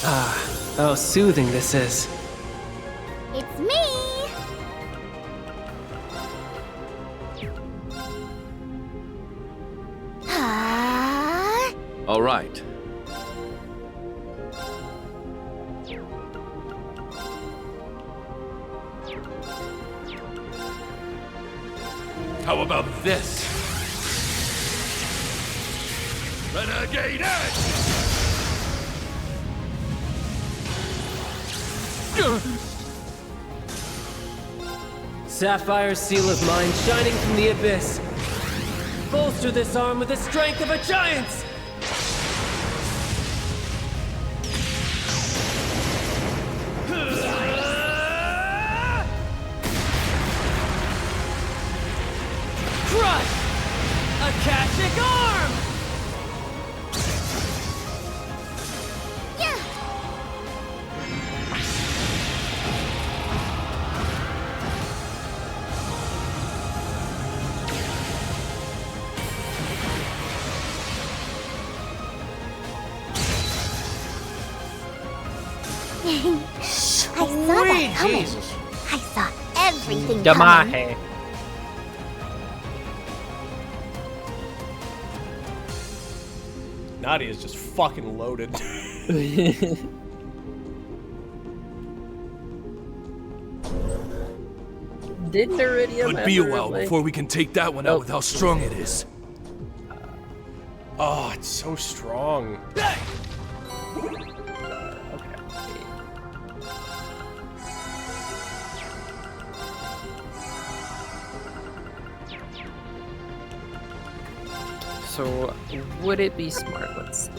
Ah, how soothing this is. It's me! All right. How about this? Renegade Edge! Sapphire seal of mine shining from the abyss. Bolster this arm with the strength of a giant's! Crush! Akashic arm! I saw that coming. Jesus. I saw everything coming. Damahe. Nadia is just fucking loaded. Didn't Iridium Could be a ever, while like- before we can take that one out with how strong it is. Oh, it's so strong. So, would it be smart? Let's see.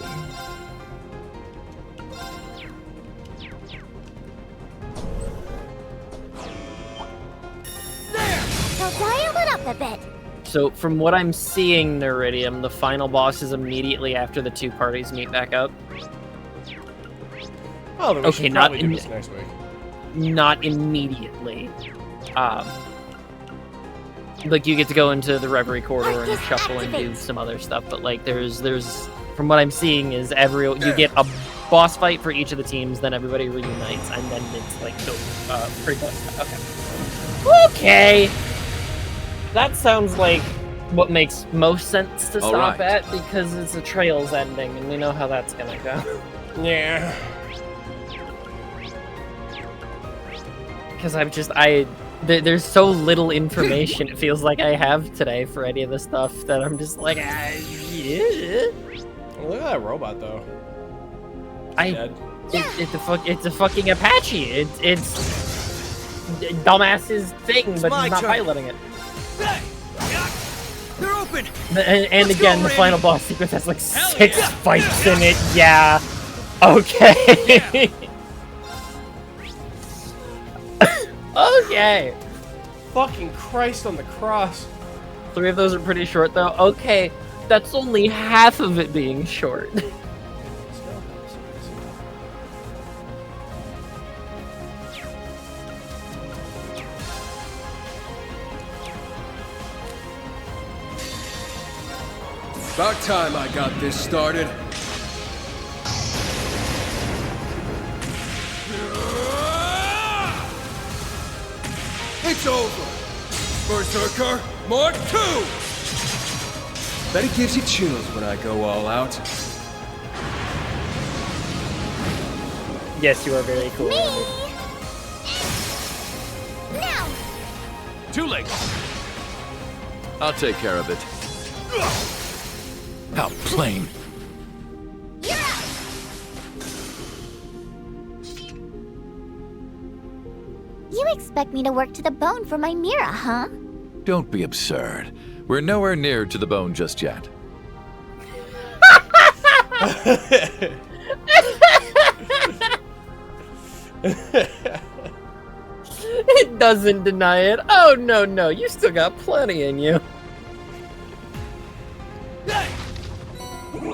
So dial it up a bit. So, from what I'm seeing, Neridium, the final boss is immediately after the two parties meet back up. Oh, then we should probably do this next week. Not immediately. Like, you get to go into the Reverie corridor and shuffle and do some other stuff, but like, there's from what I'm seeing is you get a boss fight for each of the teams, then everybody reunites, and then it's like pretty close. Okay. That sounds like what makes most sense to stop at, because it's a Trails ending, and we know how that's gonna go. Yeah. Because there's so little information it feels like I have today for any of the stuff that I'm just like, yeah. Well, look at that robot, though. It's a fucking Apache. It's dumbass's thing, but he's not piloting it. They're open. And again, the final boss sequence has like 6 fights in it. Yeah. Okay. Okay. Fucking Christ on the cross. 3 of those are pretty short, though. Okay, that's only half of it being short. About time I got this started. It's over! Berserker Mark 2! Bet it gives you chills when I go all out. Yes, you are very cool. Now! Too late. I'll take care of it. How plain. You expect me to work to the bone for my Mira, huh? Don't be absurd. We're nowhere near to the bone just yet. It doesn't deny it. Oh, no, no. You still got plenty in you.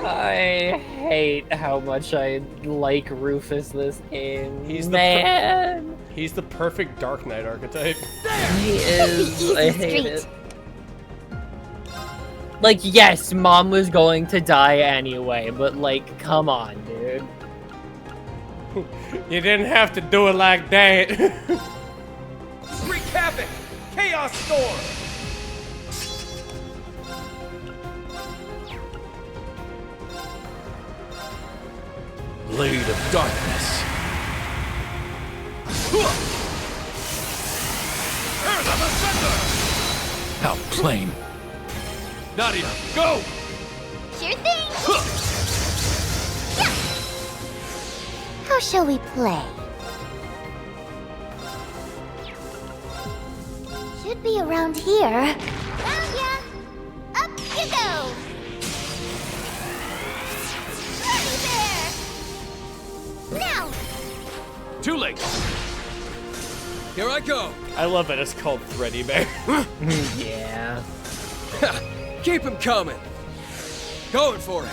I hate how much I like Rufus this game. He's He's the perfect Dark Knight archetype. He is. I hate it. Like, yes, Mom was going to die anyway, but like, come on, dude. You didn't have to do it like that. Wreak havoc! Chaos Storm! Blade of Darkness. How plain. Nadia, go! Sure thing! Yeah. How shall we play? Should be around here. Found ya! Up you go! Ready there! Now! Too late. Here I go. I love that it's called Thready Bear. Yeah. Keep him coming. Going for it.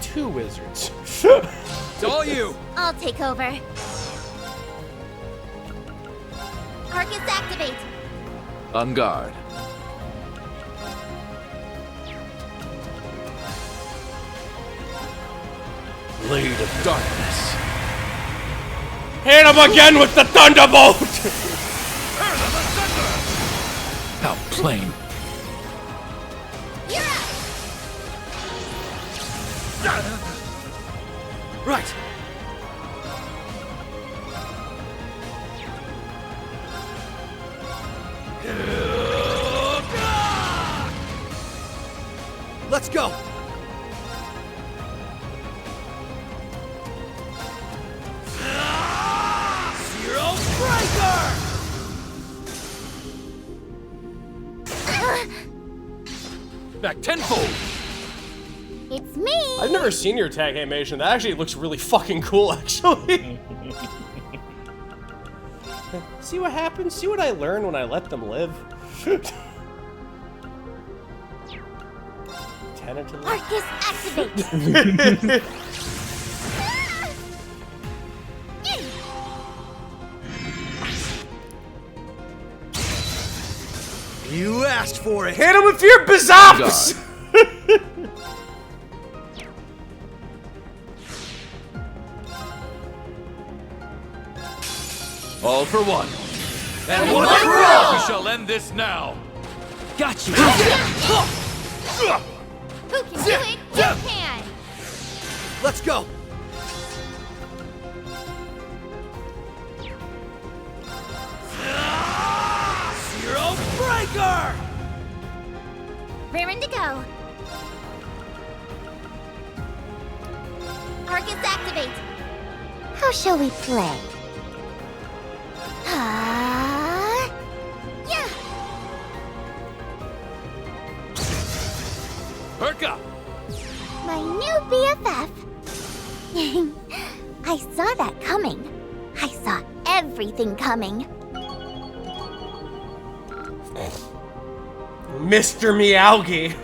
Two wizards. It's all you. I'll take over. Arcus activate. On guard. Blade of Darkness. Hit him again with the Thunderbolt! How plain. Right. Let's go. Zero Breaker! Back tenfold. It's me! I've never seen your attack animation. That actually looks really fucking cool, actually. See what happens? See what I learn when I let them live? Tentatively. Arcus activate! You asked for it. Hit him with your bizops! All for one. And one for all! We shall end this now. Got you. Who can do it? You can! Let's go. Zero Breaker! Raring to go. Arcus activate. How shall we play? Yeah. Perk up! My new BFF. I saw that coming. I saw everything coming. Mr. Meowgy.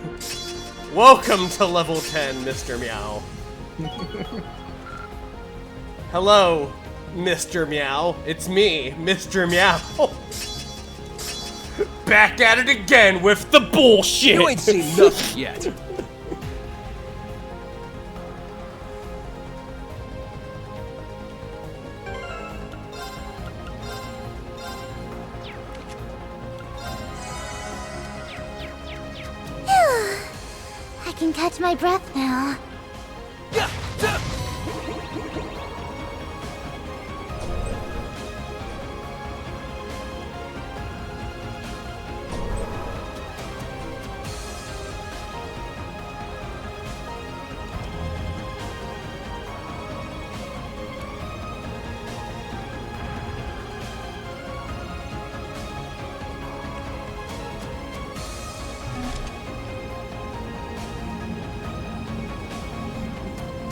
Welcome to level 10, Mr. Meow. Hello, Mr. Meow. It's me, Mr. Meow. Back at it again with the bullshit. You ain't seen nothing yet. I can catch my breath now.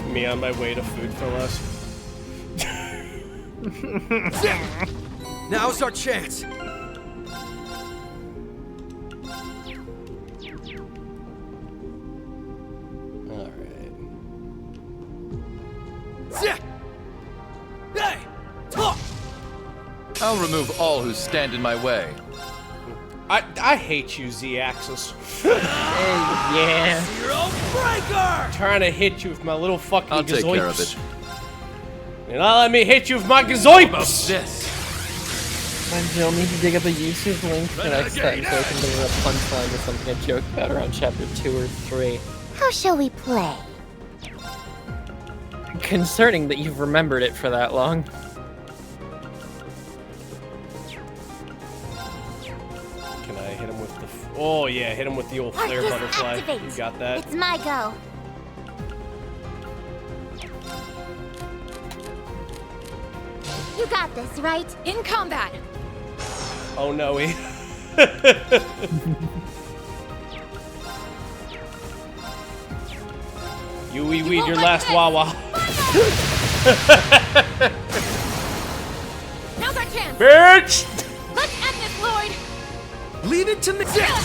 Me on my way to food for less. Now's our chance. Alright. Hey! I'll remove all who stand in my way. I hate you, Z-Axis. Yeah. Zero breaker! Trying to hit you with my little fucking I'll take care of gazoips. it. You're not letting me hit you with my gazoips! This. You'll need to dig up a YouTube link for next time so I can bring a punchline or something I joke about around chapter 2 or 3. How shall we play? Concerning that you've remembered it for that long. Can I hit him with the... Oh yeah, hit him with the old flare Arcus, butterfly. activate. You got that? It's my go. You got this, right? In combat! Oh no, he... You wee weed your last wawa. Now's our chance! Bitch! Let's end this, Lloyd! Leave it to me. Yeah!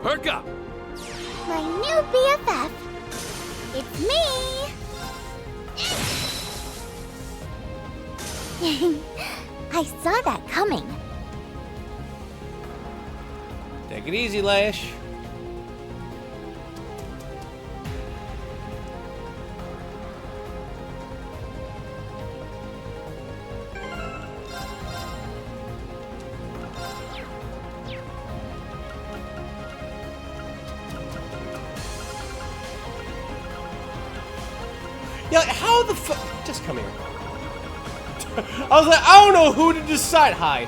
Perk up! My new BFF. It's me! I saw that coming. Take it easy, Lash. Yeah, how the fuck? Just come here. I was like, I don't know who to decide. Hi.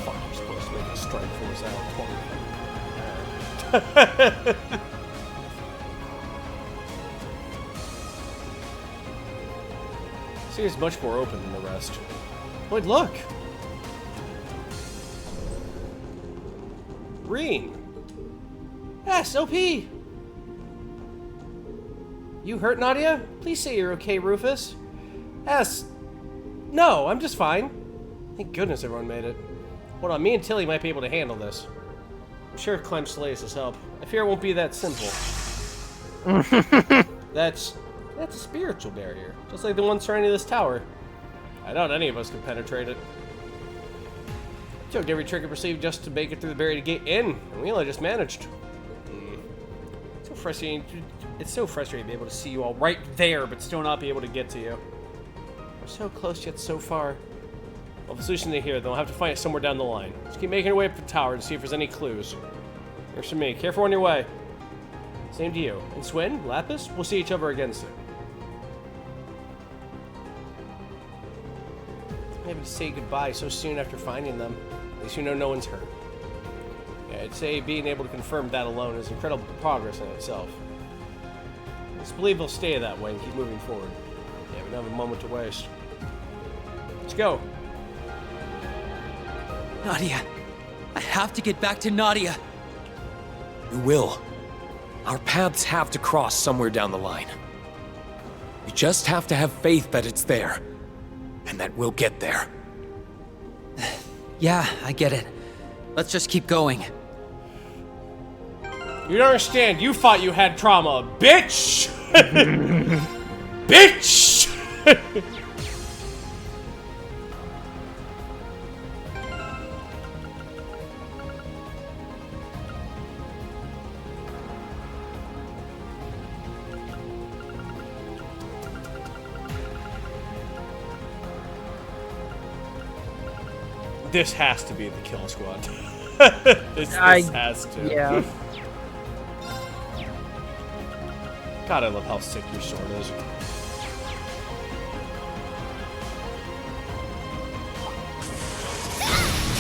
Fuck, you're supposed to make a strike force out of 20. Seems much more open than the rest. Wait, look! Green. Yes, OP! You hurt, Nadia? Please say you're okay, Rufus. S. No, I'm just fine. Thank goodness everyone made it. Hold on, me and Tilly might be able to handle this. I'm sure Clem Slays' help. I fear it won't be that simple. That's a spiritual barrier, just like the one surrounding this tower. I doubt any of us can penetrate it. I took every trick I perceived just to make it through the barrier to get in, and we only just managed. It's so frustrating. It's so frustrating to be able to see you all right there, but still not be able to get to you. We're so close yet so far. Well, the solution is here. They'll have to find it somewhere down the line. Just keep making your way up the tower to see if there's any clues. Here's from me. Careful on your way. Same to you. And Swin, Lapis, we'll see each other again soon. Having to say goodbye so soon after finding them. At least you know no one's hurt. Yeah, I'd say being able to confirm that alone is incredible progress in itself. Let's believe they'll stay that way and keep moving forward. Yeah, we don't have a moment to waste. Let's go. Nadia. I have to get back to Nadia. We will. Our paths have to cross somewhere down the line. We just have to have faith that it's there. And that we'll get there. Yeah, I get it. Let's just keep going. You don't understand. You thought you had trauma, bitch! Bitch! This has to be the kill squad. this has to. Yeah. God, I love how sick your sword is.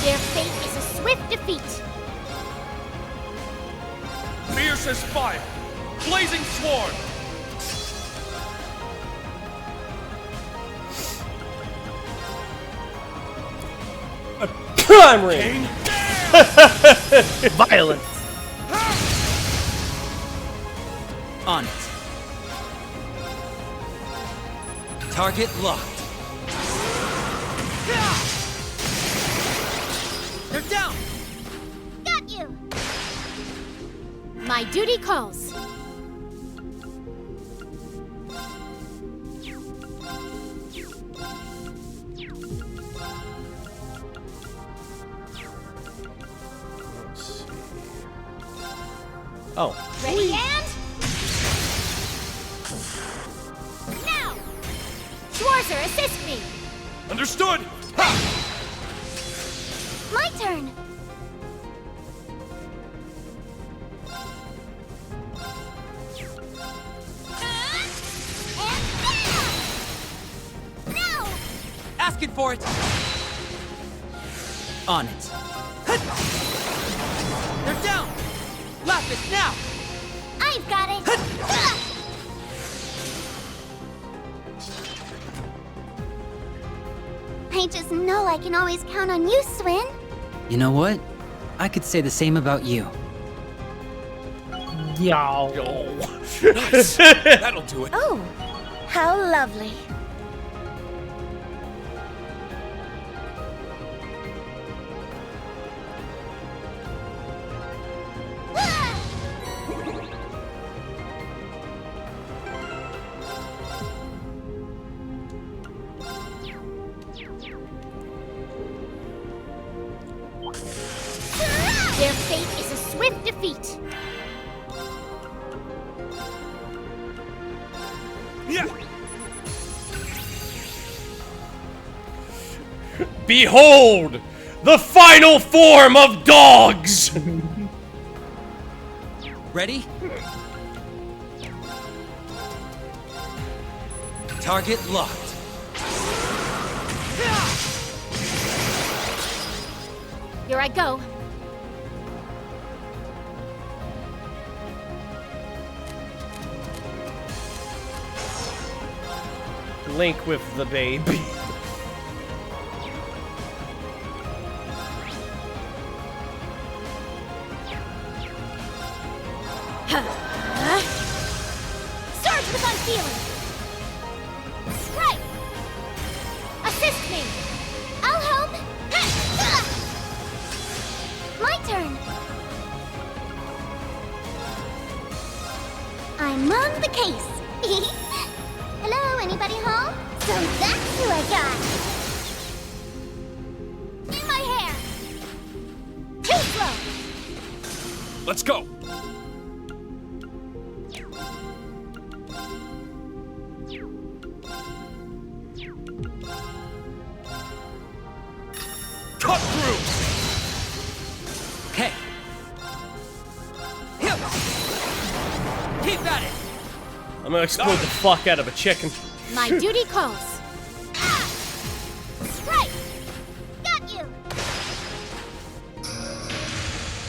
Their fate is a swift defeat. Fierce as fire! Blazing sword! Crime ring! Violence! On it. Target locked. They're down! Got you! My duty calls. Oh. Ready and... now! Schwarzer, assist me! Understood! My turn! No! Asking for it! On it. They're down! Lapis, now! I've got it! I just know I can always count on you, Swin. You know what? I could say the same about you. Yo. Nice. That'll do it. Oh, how lovely. Their fate is a swift defeat. Yeah. Behold! The final form of dogs! Ready? Target locked. Here I go. Link with the baby. Surge with unfeeling. Strike. Assist me. I'll help. My turn. I'm on the case. Hello, anybody home? So that's who I got. In my hair. Too slow. Let's go! Cut through! Okay. Keep at it! I'm gonna explode the fuck out of a chicken. My duty calls. Strike! Got you!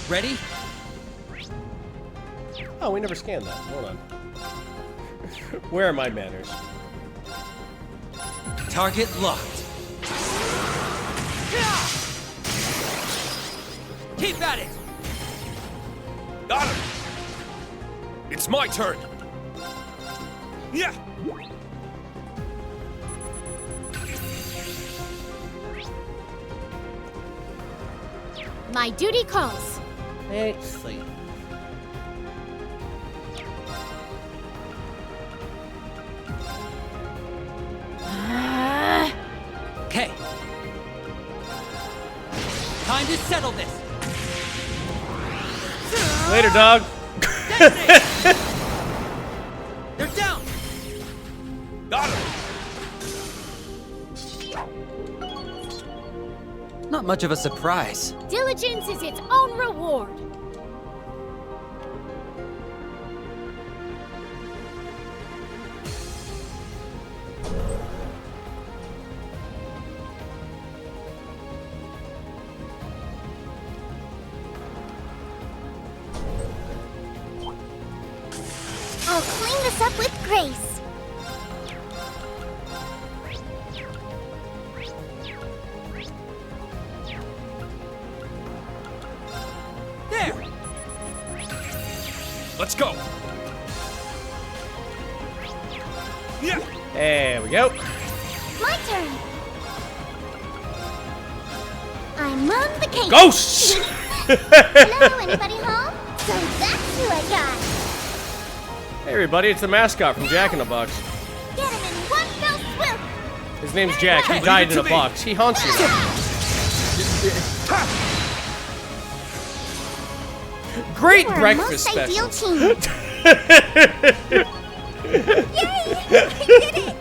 Ready? Oh, we never scanned that. Hold on. Where are my manners? Target locked. Keep at it! Got him! It's my turn! Yeah! My duty calls. Excellent. Okay. Time to settle this. Later, dog. They're down. Got him! Not much of a surprise. Diligence is its own reward. I'll clean this up with grace. There. Let's go! Yeah! There we go. My turn. I'm on the case. Ghosts! Hello, anybody home? So that's who I got. Hey everybody, it's the mascot from Jack in the Box. Get him in one fell swoop. His name's Jack. He Leave died it in to a me. box. He haunts you now. Great We're a breakfast most ideal special. team. Yay! I did it!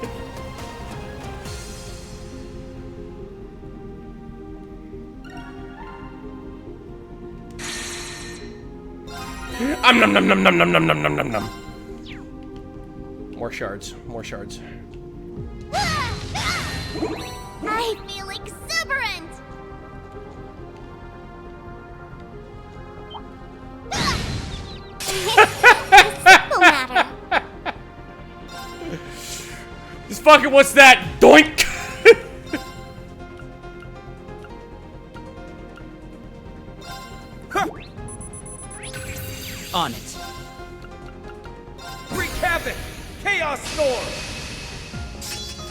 Nom nom nom nom nom nom nom nom nom nom. More shards. More shards. I feel exuberant. A simple matter. This fucking what's that? Doink! On it. Wreak havoc! Chaos storm!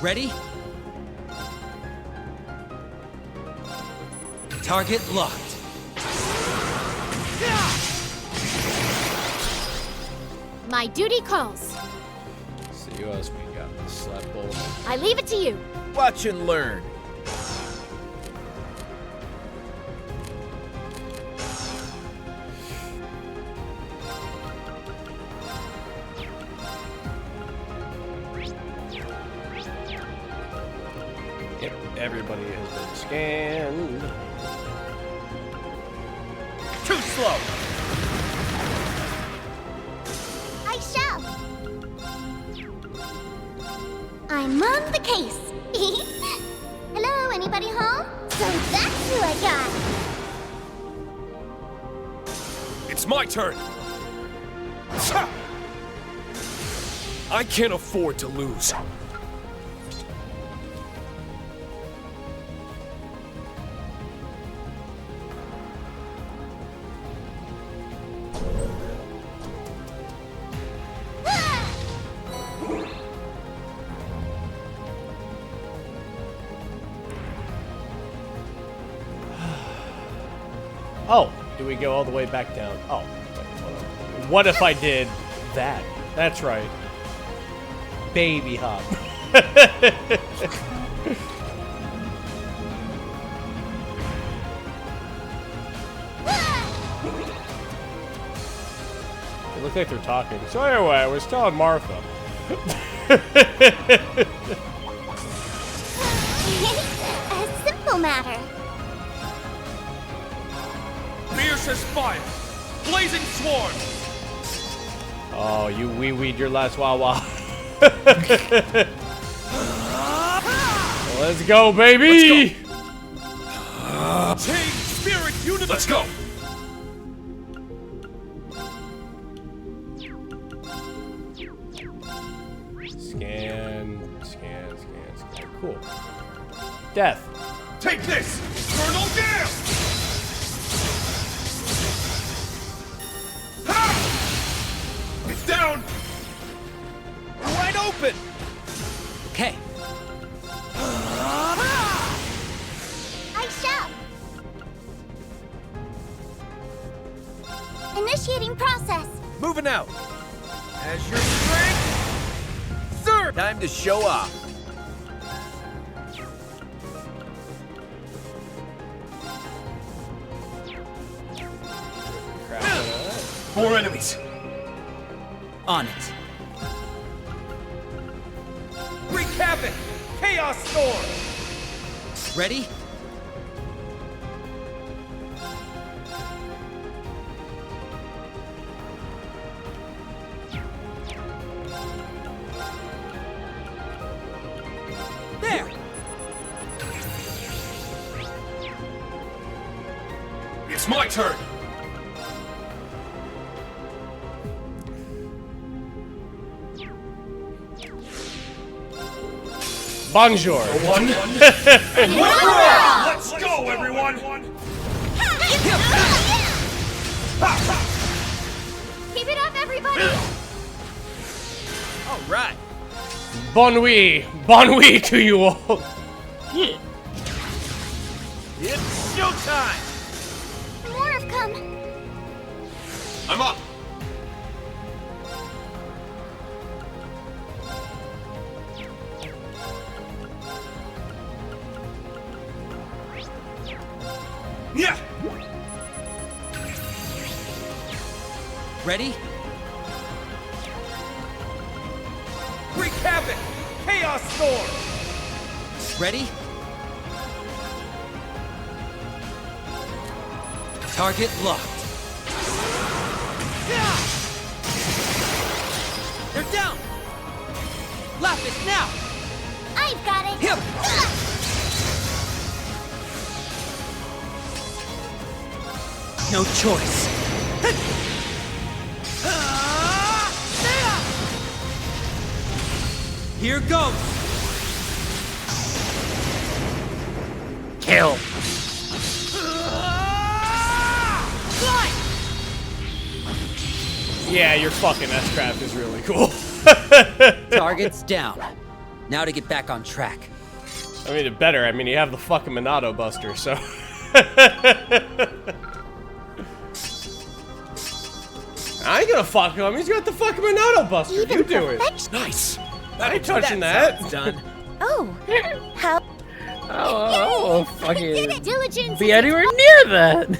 Ready? Target locked. My duty calls. Let's see who else we got. Slap bowl. I leave it to you. Watch and learn. Yep, everybody has been scanned. Too slow! I shall. I'm on the case. Hello, anybody home? So that's who I got. It's my turn! I can't afford to lose. Oh, do we go all the way back down? Oh, wait, hold on. What if I did that? That's right. Baby hop. They look like they're talking. So anyway, I was telling Martha. A simple matter. Fiercest fire! Blazing swarm! Oh, you wee-weed your last Wawa. Let's go, baby! Change spirit universe! Let's go! Scan. Cool. Death. Take this! Infernal Gale! down! Wide open! Okay. I shall. Initiating process. Moving out. As your strength. Sir! Time to show off. More enemies. On it. Wreak havoc! Chaos storm! Ready? There! It's my turn. Bonjour. One. And let's go, everyone. Keep it up, everybody. All right. Bon nuit to you all. It's showtime. More have come. I'm up. Yeah. Ready? Wreak havoc! Chaos storm! Ready? Target locked. They're down! Lapis now! I've got it. Him! No choice. Here goes! Kill. Yeah, your fucking S-Craft is really cool. Target's down. Now to get back on track. I mean, it better. I mean, you have the fucking Monado Buster, so. I ain't gonna fuck him. He's got the fucking Monado Buster. Even You do it. perfection. Nice. I ain't touching that. Done. Oh, how? Oh, fucking. Diligence. Be anywhere near that.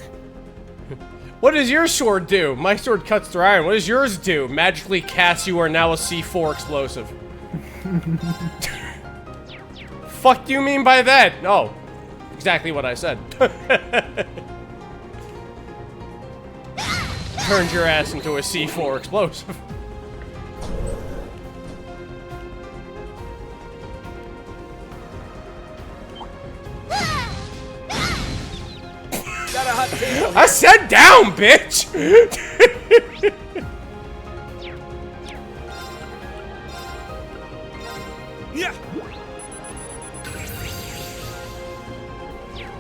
What does your sword do? My sword cuts through iron. What does yours do? Magically cast you are now a C4 explosive. Fuck do you mean by that? Oh, exactly what I said. Turned your ass into a C4 explosive. Got a hot take. I said down, bitch! Yeah!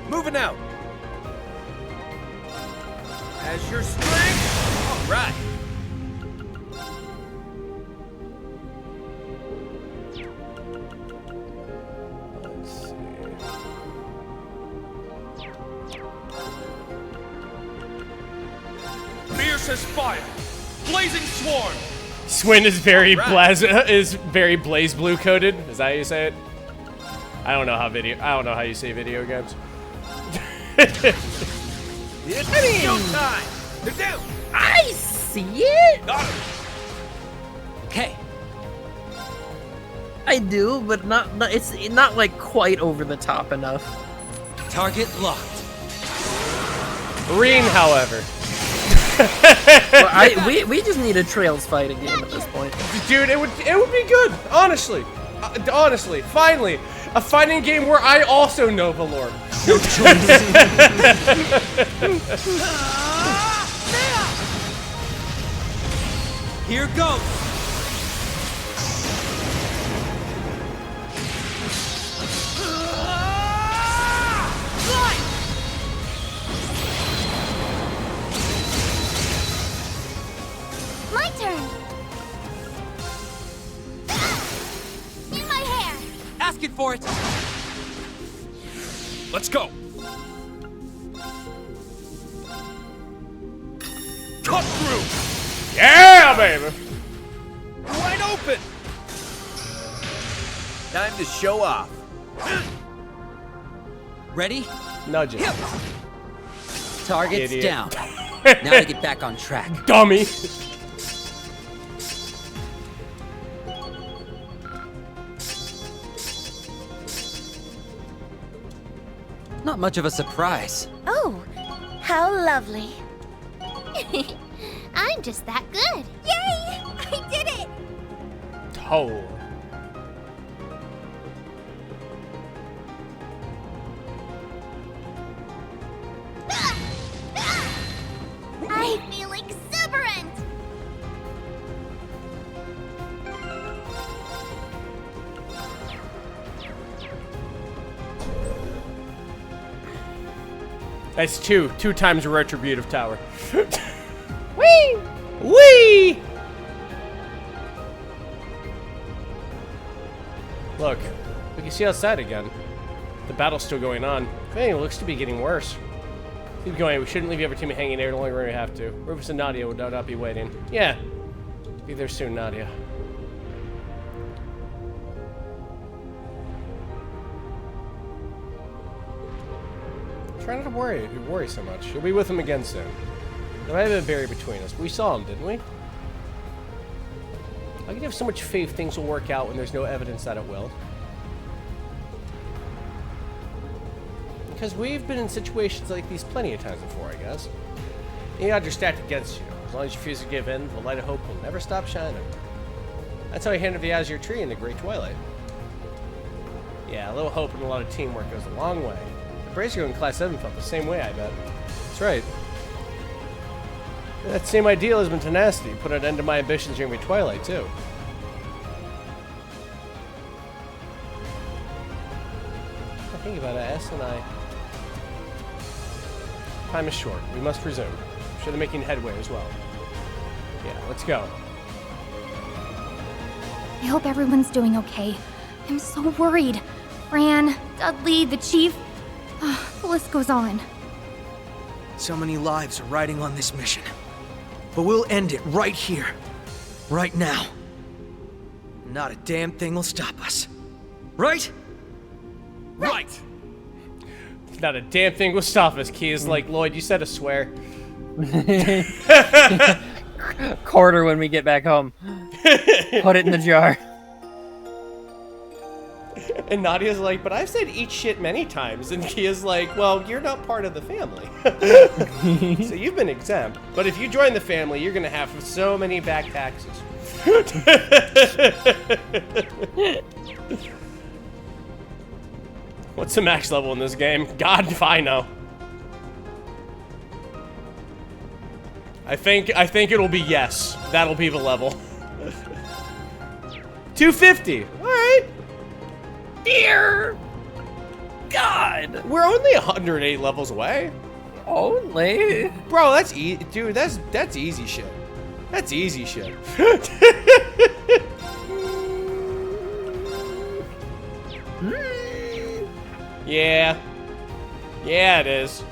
Moving out. As your strength. All right. Let's see. Fierce as fire. Blazing swarm. Swin is very blaze blue coded. Is that how you say it? I don't know how you say video games. It's showtime. They're down. I see it. Got him. Okay. I do, but it's not like quite over the top enough. Target locked. Reen, however. Well, we just need a Trails fighting game at this point. Dude, it would be good, honestly. Honestly, finally, a fighting game where I also know Valor. No choice. Here goes. My turn. asking for it! Let's go! Cut through! Yeah, baby! Wide open! Time to show off. Ready? Nudge it. Target's Idiot. down. Now to get back on track. Dummy! Not much of a surprise. Oh, how lovely. I'm just that good. Yay! I did it! Oh. I feel exuberant! That's two times a retributive tower. Whee! Whee! Look, we can see outside again. The battle's still going on. If anything, it looks to be getting worse. Keep going. We shouldn't leave every team hanging there the only way we have to. Rufus and Nadia will no doubt be waiting. Yeah. Be there soon, Nadia. Try not to worry so much. You'll be with him again soon. There might have been a barrier between us, but we saw him, didn't we? I can have so much faith things will work out when there's no evidence that it will. Because we've been in situations like these plenty of times before, I guess. You got your stacked against you. As long as you refuse to give in, the light of hope will never stop shining. That's how he handled the Azure Tree in the Great Twilight. Yeah, a little hope and a lot of teamwork goes a long way. The Brazier in Class 7 felt the same way, I bet. That's right. That same idealism and tenacity put an end to my ambitions during the Twilight, too. I think about it, S and I. Time is short. We must resume. Should have making headway as well. Yeah, let's go. I hope everyone's doing okay. I'm so worried. Fran, Dudley, the chief. The list goes on. So many lives are riding on this mission. But we'll end it right here. Right now. Not a damn thing will stop us. Right? Right! Not a damn thing will stop us. Key is like, Lloyd, you said a swear. Quarter when we get back home. Put it in the jar. And Nadia's like, but I've said eat shit many times. And Kia's like, well, you're not part of the family. So you've been exempt. But if you join the family, you're going to have so many back taxes. What's the max level in this game? God, if I know. I think it'll be yes. That'll be the level. 250. All right. Dear God. We're only 108 levels away. Only? Bro, that's easy. Dude, that's easy shit. That's easy shit. Yeah. Yeah, it is.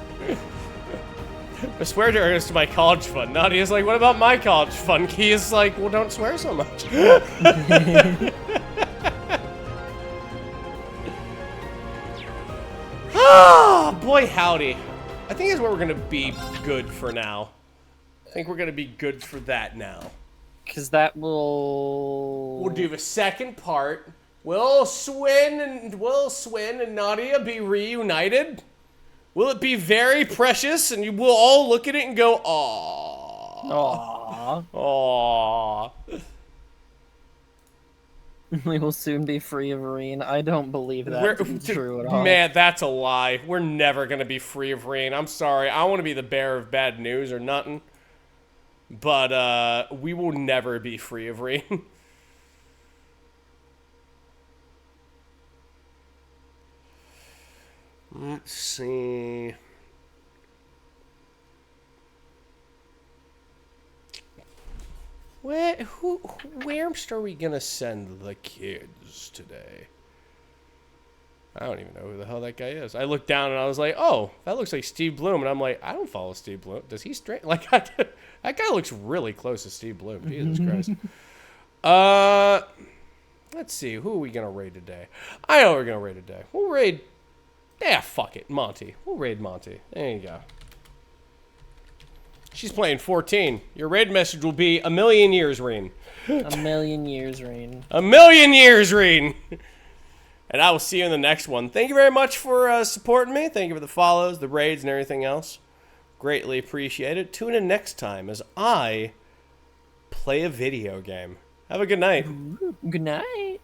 I swear to earnest to my college fund. Nadia's like, what about my college fund? Key is like, well, don't swear so much. Oh, boy howdy. I think that's where we're going to be good for now. I think we're going to be good for that now. Because that will... We'll do the second part. Will Swin and Nadia be reunited? Will it be very precious and you will all look at it and go, aww. Aww. Aww. We will soon be free of Reen. I don't believe that to be true at all. Man, that's a lie. We're never going to be free of Reen. I'm sorry. I want to be the bearer of bad news or nothing. But we will never be free of Reen. Let's see. Where are we gonna send the kids today? I don't even know who the hell that guy is. I looked down and I was like, oh, that looks like Steve Bloom. And I'm like, I don't follow Steve Bloom. Does he straight? Like, that guy looks really close to Steve Bloom. Jesus Christ. Let's see. Who are we going to raid today? I know what we're going to raid today. We'll raid. Yeah, fuck it. Monty. We'll raid Monty. There you go. She's playing 14. Your raid message will be a million years, Reen. A million years, Reen. A million years, Reen. And I will see you in the next one. Thank you very much for supporting me. Thank you for the follows, the raids, and everything else. Greatly appreciate it. Tune in next time as I play a video game. Have a good night. Good night.